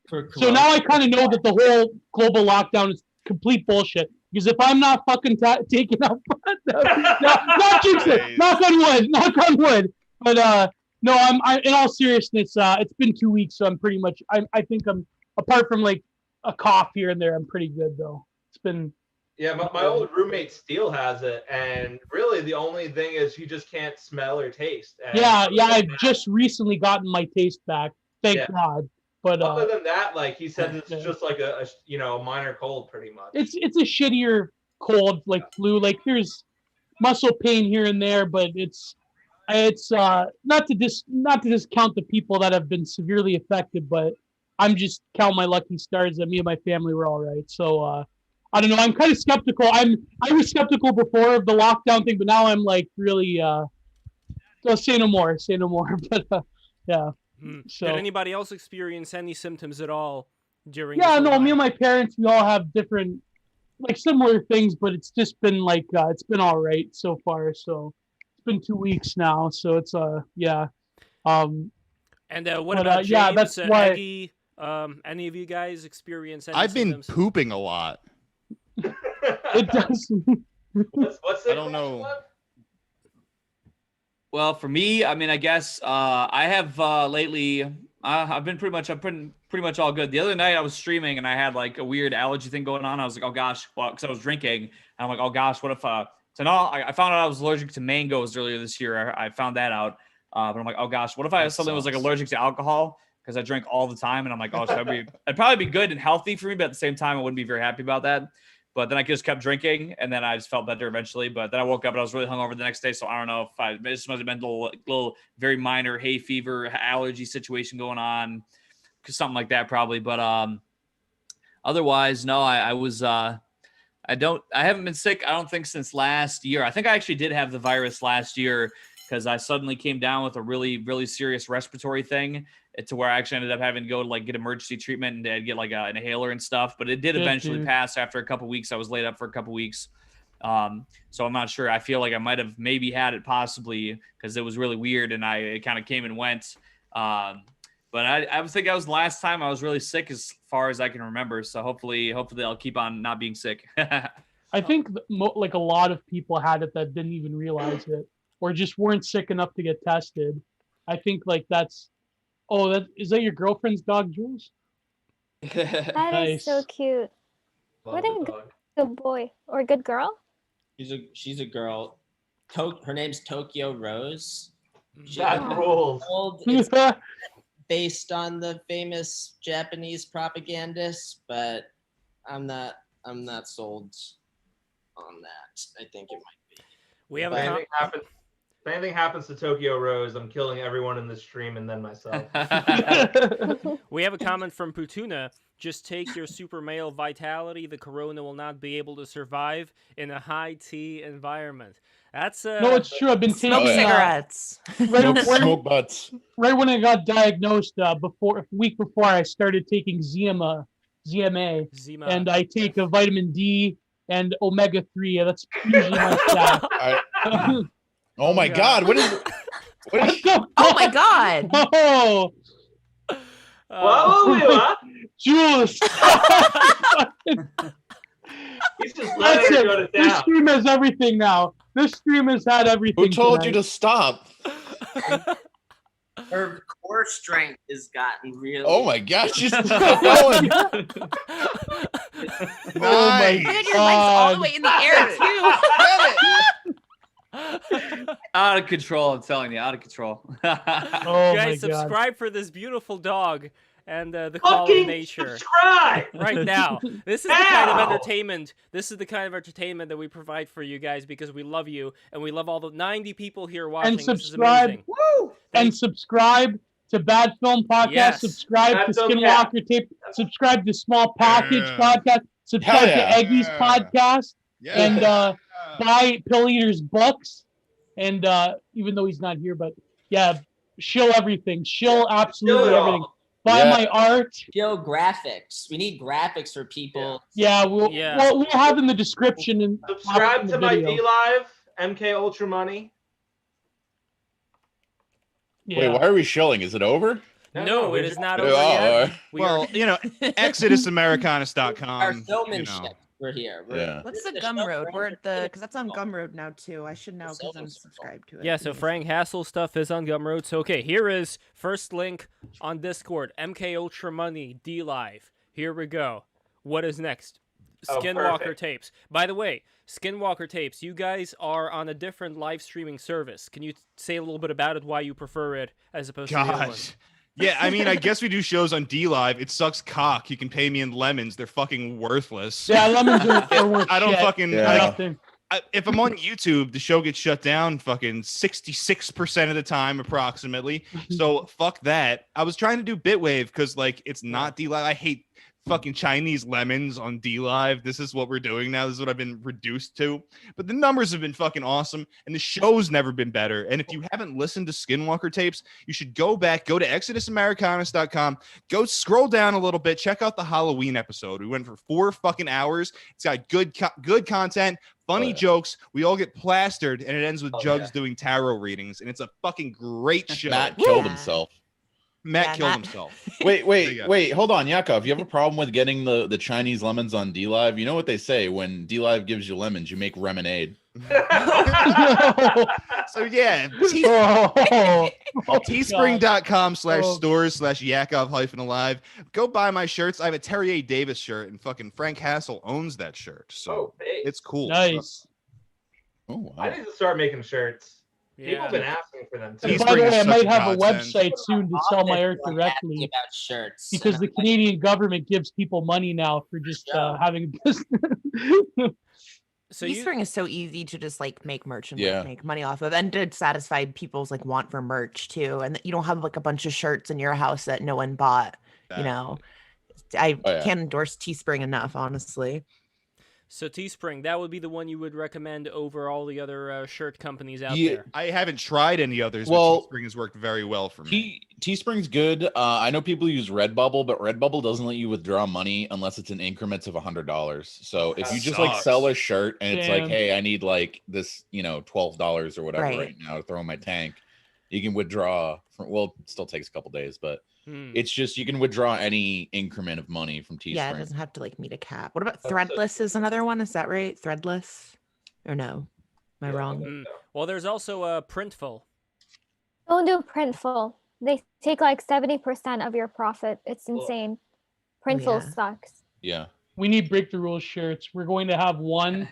So now I kind of know that the whole global lockdown is complete bullshit. Because if I'm not fucking taking up, not jinx it. Knock on wood. But no, I'm in all seriousness. It's been 2 weeks, so I'm pretty much. I think I'm apart from like a cough here and there. I'm pretty good though. It's been. Yeah, my old roommate Steele has it, and really the only thing is he just can't smell or taste. And I've just recently gotten my taste back. Thank God. But other than that, like he said, it's just like a minor cold, pretty much. It's a shittier cold, like flu. Like there's muscle pain here and there, but it's not to discount the people that have been severely affected, but I'm just counting my lucky stars that me and my family were all right. So I don't know. I'm kind of skeptical. I was skeptical before of the lockdown thing, but now I'm like really. So say no more. But yeah. So, did anybody else experience any symptoms at all during? Yeah, no. Me and my parents, we all have different, like similar things, but it's just been like it's been all right so far. So it's been 2 weeks now. So it's yeah. And what about James? Yeah, that's why. Eggy, any of you guys experience any I've symptoms? been pooping a lot. It does. What's I don't know. Well, for me, I mean, I guess I have lately. I've been pretty much all good. The other night I was streaming and I had like a weird allergy thing going on. I was like, oh gosh, well, because I was drinking, and I'm like, oh gosh, what if? So now I found out I was allergic to mangoes earlier this year. I found that out, but I'm like, oh gosh, what if I had something that was like allergic to alcohol? Because I drink all the time, and I'm like, oh, it'd probably be good and healthy for me, but at the same time, I wouldn't be very happy about that. But then I just kept drinking, and then I just felt better eventually. But then I woke up and I was really hungover the next day, so I don't know if it just must have been a little very minor hay fever allergy situation going on, something like that probably. But otherwise, no, I haven't been sick. I don't think since last year. I think I actually did have the virus last year because I suddenly came down with a really, really serious respiratory thing to where I actually ended up having to go to like get emergency treatment and get like an inhaler and stuff. But it did eventually pass after a couple weeks. I was laid up for a couple weeks. So I'm not sure. I feel like I might have maybe had it possibly because it was really weird and it kind of came and went. But I think that was the last time I was really sick as far as I can remember. So hopefully I'll keep on not being sick. I think like a lot of people had it that didn't even realize it or just weren't sick enough to get tested. I think like that's. Oh, is that your girlfriend's dog, Jules? That Nice. is so cute. What a good boy or good girl. She's a girl. Her name's Tokyo Rose. That rules. It's based on the famous Japanese propagandist, but I'm not sold on that. I think it might be. We have If anything happens to Tokyo Rose, I'm killing everyone in the stream and then myself. We have a comment from Putuna. Just take your super male vitality. The corona will not be able to survive in a high T environment. That's No, it's true. I've been taking cigarettes. Smoke butts. Right when I got diagnosed, a week before, I started taking ZMA, and I take a vitamin D and omega-3. That's usually my staff. Oh my God! What is? Oh my God! Oh. Whoa, Jules. He's just letting her go to This town. stream has everything now. This stream has had everything. Who told you tonight. to stop? Her core strength has gotten really. Oh my gosh, she's going. Oh my God, your leg's all the way in the air too. Out of control, I'm telling you, out of control. Guys, subscribe for this beautiful dog and the call of nature. Subscribe right now. This is the kind of entertainment. This is the kind of entertainment that we provide for you guys because we love you and we love all the 90 people here watching. And subscribe. Woo! And subscribe to Bad Film Podcast. Yes. Subscribe Bad to Film Skinwalker Tape. Subscribe to Small Package Podcast. Subscribe to Eggy's podcast. And buy Pill Eater's books. And even though he's not here, but yeah, shill everything. Shill absolutely everything. Buy my art. Shill graphics. We need graphics for people. Yeah, we'll have in the description and subscribe to my D Live, MK Ultra Money. Wait, why are we shilling? Is it over? No, it is not over Oh, yet. Well, ExodusAmericanus.com. Our showmanship. We're here. What's the Gumroad? We're at the because that's on Gumroad now too. I should know because I'm subscribed to it. Yeah, so Frank Hassel stuff is on Gumroad. So okay, here is first link on Discord. MK Ultra Money D Live. Here we go. What is next? Skinwalker Tapes. By the way, Skinwalker Tapes, you guys are on a different live streaming service. Can you say a little bit about it, why you prefer it as opposed to the other one? Yeah, I mean, I guess we do shows on D Live. It sucks cock. You can pay me in lemons. They're fucking worthless. Yeah, lemons are worth I don't shit. fucking. Yeah. If I'm on YouTube, the show gets shut down fucking 66% of the time, approximately. So fuck that. I was trying to do Bitwave because like it's not D Live. I hate fucking Chinese lemons on D Live. This is what we're doing now. This is what I've been reduced to. But the numbers have been fucking awesome, and the show's never been better. And if you haven't listened to Skinwalker Tapes, you should go back, go to ExodusAmericanus.com, go scroll down a little bit, check out the Halloween episode. We went for 4 fucking hours. It's got good content, funny jokes. We all get plastered, and it ends with Jugs doing tarot readings, and it's a fucking great show. Matt killed himself. Matt killed himself. Wait, hold on, Yakov. You have a problem with getting the Chinese lemons on D Live? You know what they say when D Live gives you lemons, you make lemonade. So yeah, teespring.com/stores/Yakov-alive. Go buy my shirts. I have a Terry Davis shirt, and fucking Frank Hassel owns that shirt. So it's cool. Nice. Oh, wow. I need to start making shirts. People have been asking for them too. And by the way, I might have a website soon to sell my art directly. About shirts. Because the Canadian government gives people money now for just having a business. So Teespring is so easy to just like make merch and like, make money off of, and to satisfy people's like want for merch too. And you don't have like a bunch of shirts in your house that no one bought. You know, I can't endorse Teespring enough, honestly. So Teespring, that would be the one you would recommend over all the other shirt companies out there. I haven't tried any others, but Teespring has worked very well for me. Teespring's good. I know people use Redbubble, but Redbubble doesn't let you withdraw money unless it's in increments of $100. So if you just like sell a shirt and it's like, hey, I need like this, $12 or whatever right now to throw in my tank, you can withdraw from, well, it still takes a couple days, but it's just you can withdraw any increment of money from Teespring. Yeah, it doesn't have to like meet a cap. What about Threadless is another one? Is that right? Threadless? Or no? Am I wrong? Well, there's also Printful. Don't do Printful. They take like 70% of your profit. It's insane. Printful sucks. Yeah. We need Break the Rules shirts. We're going to have one.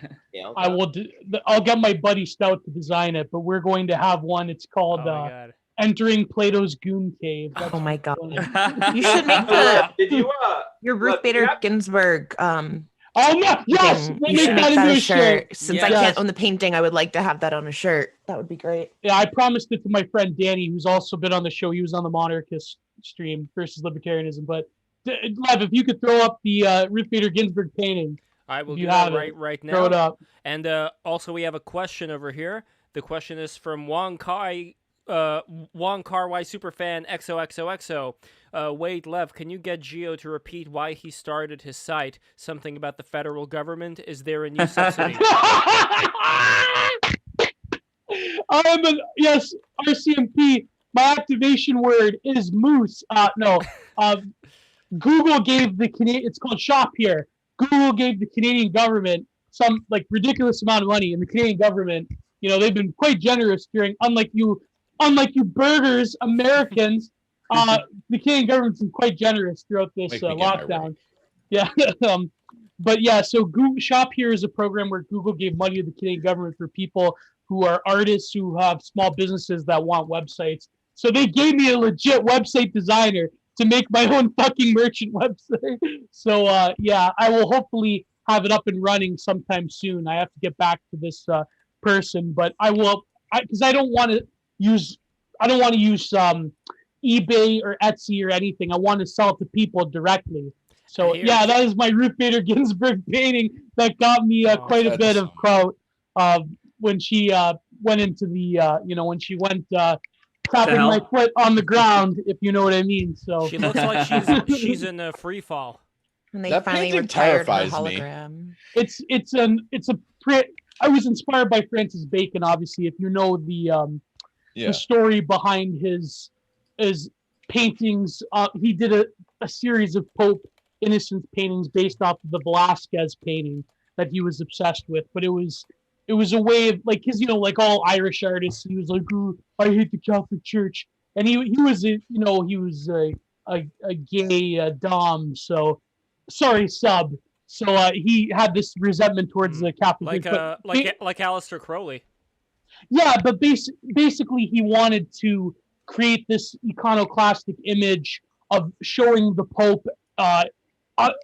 I'll get my buddy Stout to design it, but we're going to have one. It's called Entering Plato's Goon Cave. Oh my god! You should make your Ruth Bader Ginsburg. Oh no! Yes, you should make that a shirt. Since I can't own the painting, I would like to have that on a shirt. That would be great. Yeah, I promised it to my friend Danny, who's also been on the show. He was on the Monarchist stream versus Libertarianism. But Lev, if you could throw up the Ruth Bader Ginsburg painting, I will do that right now. Throw it up. And also, we have a question over here. The question is from Wong Kai. Wong Kar Y Superfan XOXOXO. Wait, Lev, can you get Gio to repeat why he started his site? Something about the federal government? Is there a new subsidy? Yes, RCMP. My activation word is moose. Google gave the Canadian. It's called Shop Here. Google gave the Canadian government some like ridiculous amount of money, and the Canadian government, they've been quite generous during. Unlike you burgers, Americans, the Canadian government's been quite generous throughout this lockdown. Yeah. But yeah, so Google Shop Here is a program where Google gave money to the Canadian government for people who are artists who have small businesses that want websites. So they gave me a legit website designer to make my own fucking merchant website. So yeah, I will hopefully have it up and running sometime soon. I have to get back to this person, but I will, because I don't want to use eBay or Etsy or anything. I want to sell it to people directly. So yeah, that is my Ruth Bader Ginsburg painting that got me quite a bit of clout when she went into the when she went tapping my foot on the ground, if you know what I mean. So she looks like she's in a free fall. And they That finally painting retired her terrifies me. hologram. It's a print. I was inspired by Francis Bacon, obviously. If you know the story behind his paintings, he did a series of Pope Innocent paintings based off of the Velázquez painting that he was obsessed with. But it was a way of like like all Irish artists, he was like, "Ooh, I hate the Catholic Church," and he was a gay dom. So sorry, sub. So he had this resentment towards the Catholic Church. Like Aleister Crowley. Yeah, but basically he wanted to create this iconoclastic image of showing the Pope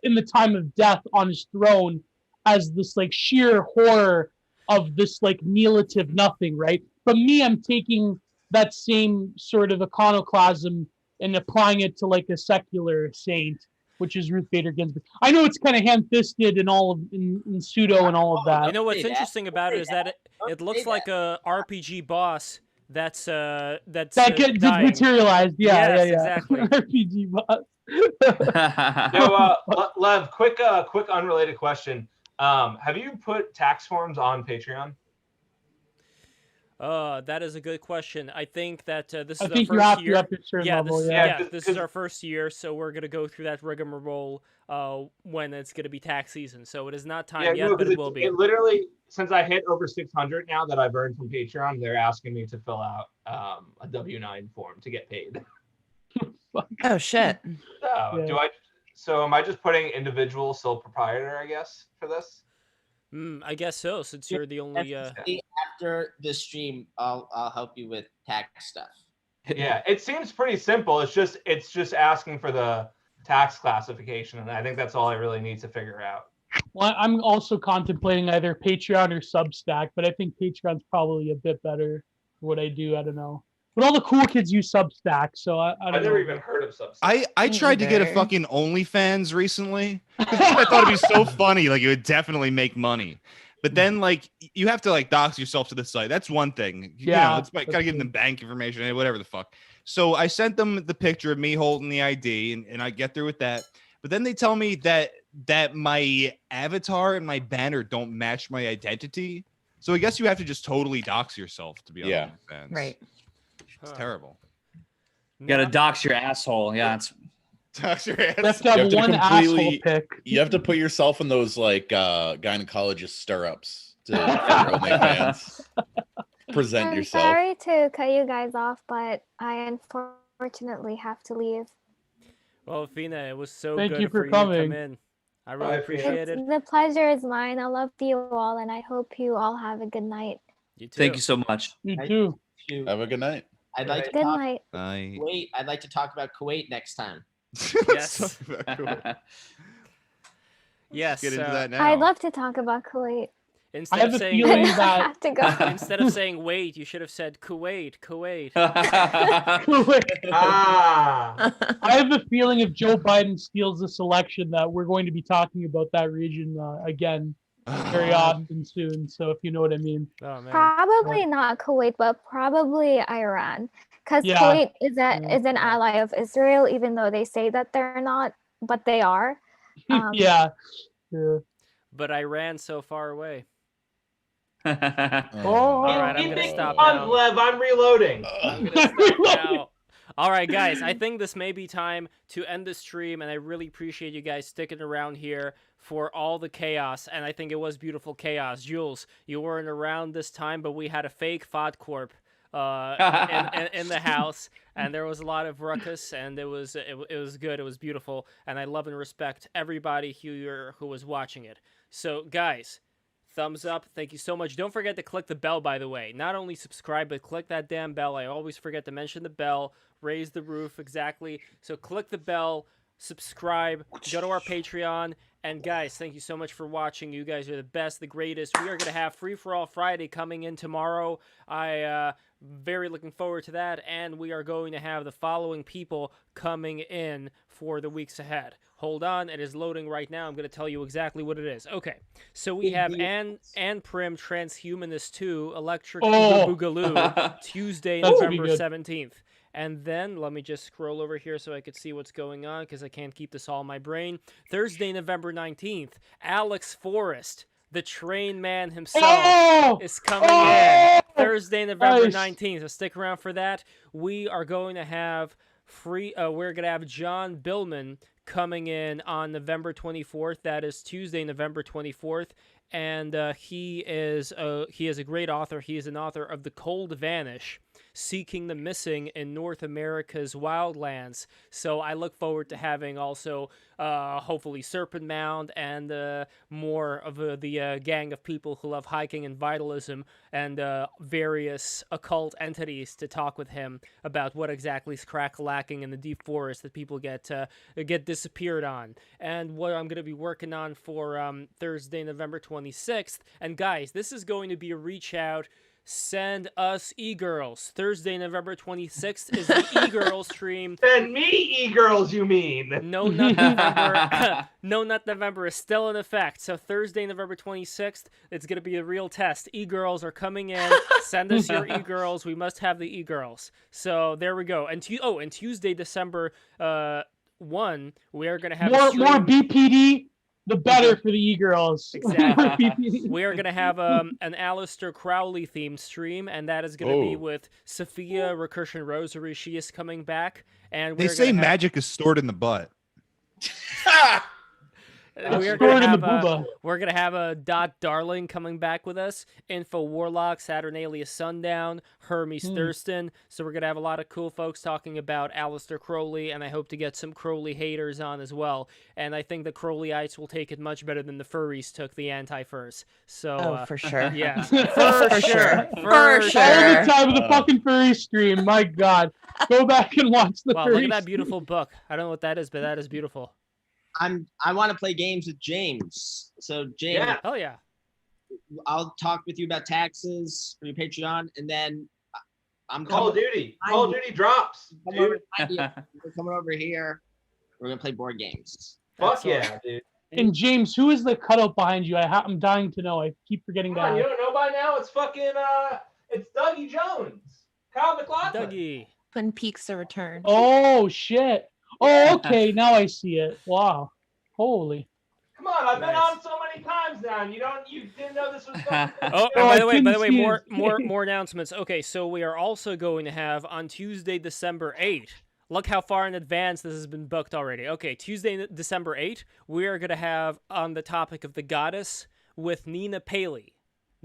in the time of death on his throne as this like sheer horror of this like nihilitative nothing, right? But me, I'm taking that same sort of iconoclasm and applying it to like a secular saint, which is Ruth Bader Ginsburg. I know it's kind of hand-fisted and all of in pseudo and all of that. You know what's interesting about it is that it looks like a RPG boss that's gets dying. materialized. Yeah, yes, yeah. Exactly. RPG boss. Yo, Lev, quick unrelated question. Have you put tax forms on Patreon? That is a good question. I think that this is our think you first have to year. up to a certain level, This is our first year, so we're gonna go through that rigmarole when it's gonna be tax season. So it is not time yet, but it will be. It literally, since I hit over 600 now that I've earned from Patreon, they're asking me to fill out a W-9 form to get paid. Oh shit. So am I just putting individual sole proprietor, I guess, for this? I guess so, since you're the only After the stream, I'll help you with tax stuff. Yeah, it seems pretty simple. It's just asking for the tax classification, and I think that's all I really need to figure out. Well, I'm also contemplating either Patreon or Substack, but I think Patreon's probably a bit better for what I do. I don't know. But all the cool kids use Substack, so I don't know. I've never even heard of Substack. I tried to get a fucking OnlyFans recently. I thought it'd be so funny, like it would definitely make money. But then, like, you have to like dox yourself to the site. That's one thing. It's like gotta give them bank information, whatever the fuck. So I sent them the picture of me holding the ID, and I get through with that. But then they tell me that my avatar and my banner don't match my identity. So I guess you have to just totally dox yourself to be on OnlyFans. Right. It's terrible. You gotta dox your asshole. Yeah, it's dox your ass. You have to have one asshole pick. You have to put yourself in those like gynecologist stirrups to for OnlyFans. Present yourself. Sorry to cut you guys off, but I unfortunately have to leave. Well, Fina, it was so Thank good you for you coming. to come in. I really appreciate it. The pleasure is mine. I love you all, and I hope you all have a good night. You too. Thank you so much. You too. Have a good night. I'd like to Good talk night. Kuwait. I'd like to talk about Kuwait next time. Yes. Yes. Get into that now. I'd love to talk about Kuwait. Instead I have of a saying feeling I that have to go. instead of saying wait, you should have said Kuwait. I have a feeling if Joe Biden steals this election that we're going to be talking about that region again very often soon. So if you know what I mean. Oh, man. Probably not Kuwait, but probably Iran, because Yeah. Kuwait is an ally of Israel, even though they say that they're not, but they are. Yeah. But I ran so far away. Oh, All right, I'm gonna stop on, now. Lev, I'm reloading. I'm gonna stop now. All right, guys, I think this may be time to end the stream, and I really appreciate you guys sticking around here for all the chaos, and I think it was beautiful chaos. Jules, you weren't around this time, but we had a fake FOD Corp in the house, and there was a lot of ruckus, and it was good, it was beautiful, and I love and respect everybody who was watching it. So, guys, thumbs up. Thank you so much. Don't forget to click the bell, by the way. Not only subscribe, but click that damn bell. I always forget to mention the bell. Raise the roof, exactly. So click the bell, subscribe, go to our Patreon. And guys, thank you so much for watching. You guys are the best, the greatest. We are going to have Free For All Friday coming in tomorrow. Very looking forward to that. And we are going to have the following people coming in for the weeks ahead. Hold on, it is loading right now. I'm going to tell you exactly what it is. Okay, so we have Ann Prim, Transhumanist 2, Electric Boogaloo, Tuesday, November 17th. And then, let me just scroll over here so I could see what's going on, because I can't keep this all in my brain. Thursday, November 19th, Alex Forrest, the train man himself, is coming in. Thursday, November 19th. So stick around for that. We are going to have we're going to have John Billman coming in on November 24th. That is Tuesday, November 24th. And he is a great author. He is an author of The Cold Vanish, Seeking the Missing in North America's Wildlands. So I look forward to having also hopefully Serpent Mound and more of the gang of people who love hiking and vitalism and various occult entities to talk with him about what exactly is crack-lacking in the deep forest that people get disappeared on. And what I'm going to be working on for Thursday, November 26th. And guys, this is going to be a reach out. Send us e-girls. Thursday, November 26th is the e-girl stream. Send me e-girls, you mean? No, not November. No, not November is still in effect. So Thursday, November 26th, it's going to be a real test. E-girls are coming in. Send us your e-girls. We must have the e-girls. So there we go. And Tuesday, December 1, we are going to have more BPD. The better for the e-girls. Exactly. We are going to have an Aleister Crowley themed stream, and that is going to be with Sophia Recursion Rosary. She is coming back. And they say magic is stored in the butt. We're gonna have a Dot Darling coming back with us, Info Warlock, Saturnalia Sundown, Hermes Thurston. So we're gonna have a lot of cool folks talking about Aleister Crowley, and I hope to get some Crowley haters on as well. And I think the Crowleyites will take it much better than the furries took the anti-furs. So for sure, yeah, for sure. All the time of the fucking furry stream. My God, go back and watch the. Wow, look at that beautiful book. I don't know what that is, but that is beautiful. I want to play games with James. So James, yeah. Oh yeah, I'll talk with you about taxes for your Patreon, and then I'm Call of Duty. Call of Duty drops. We're coming over here. We're gonna play board games. Fuck yeah, dude. And James, who is the cutout behind you? I'm dying to know. I keep forgetting that. You don't know by now? It's fucking it's Dougie Jones, Kyle McLaughlin. Dougie. Twin Peaks: The Return. Oh shit. Oh, okay. Now I see it. Wow. Holy. Come on, I've been on so many times now, and you didn't know this was going. By the way, more announcements. Okay, so we are also going to have on Tuesday, December 8th. Look how far in advance this has been booked already. Okay, Tuesday, December 8th, we are going to have on the topic of the goddess with Nina Paley.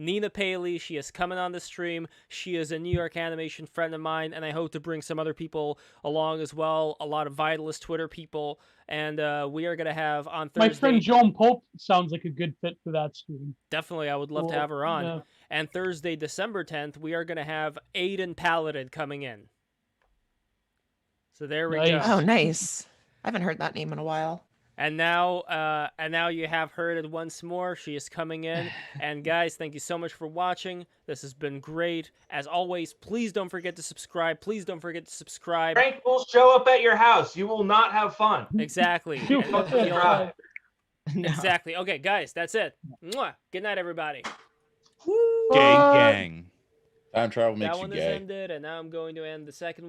Nina Paley, she is coming on the stream. She is a New York animation friend of mine, and I hope to bring some other people along as well, a lot of Vitalist Twitter people, and we are going to have on Thursday... My friend Joan Pope sounds like a good fit for that stream. Definitely, I would love to have her on. Yeah. And Thursday, December 10th, we are going to have Aiden Paladin coming in. So there we go. Oh, nice. I haven't heard that name in a while. And now you have heard it once more. She is coming in. And guys, thank you so much for watching. This has been great. As always, please don't forget to subscribe. Please don't forget to subscribe. Frank will show up at your house. You will not have fun. Exactly. Exactly. Okay, guys, that's it. Mwah. Good night, everybody. Gang, gang. Time travel makes That you one gay. is ended, and now I'm going to end the second one.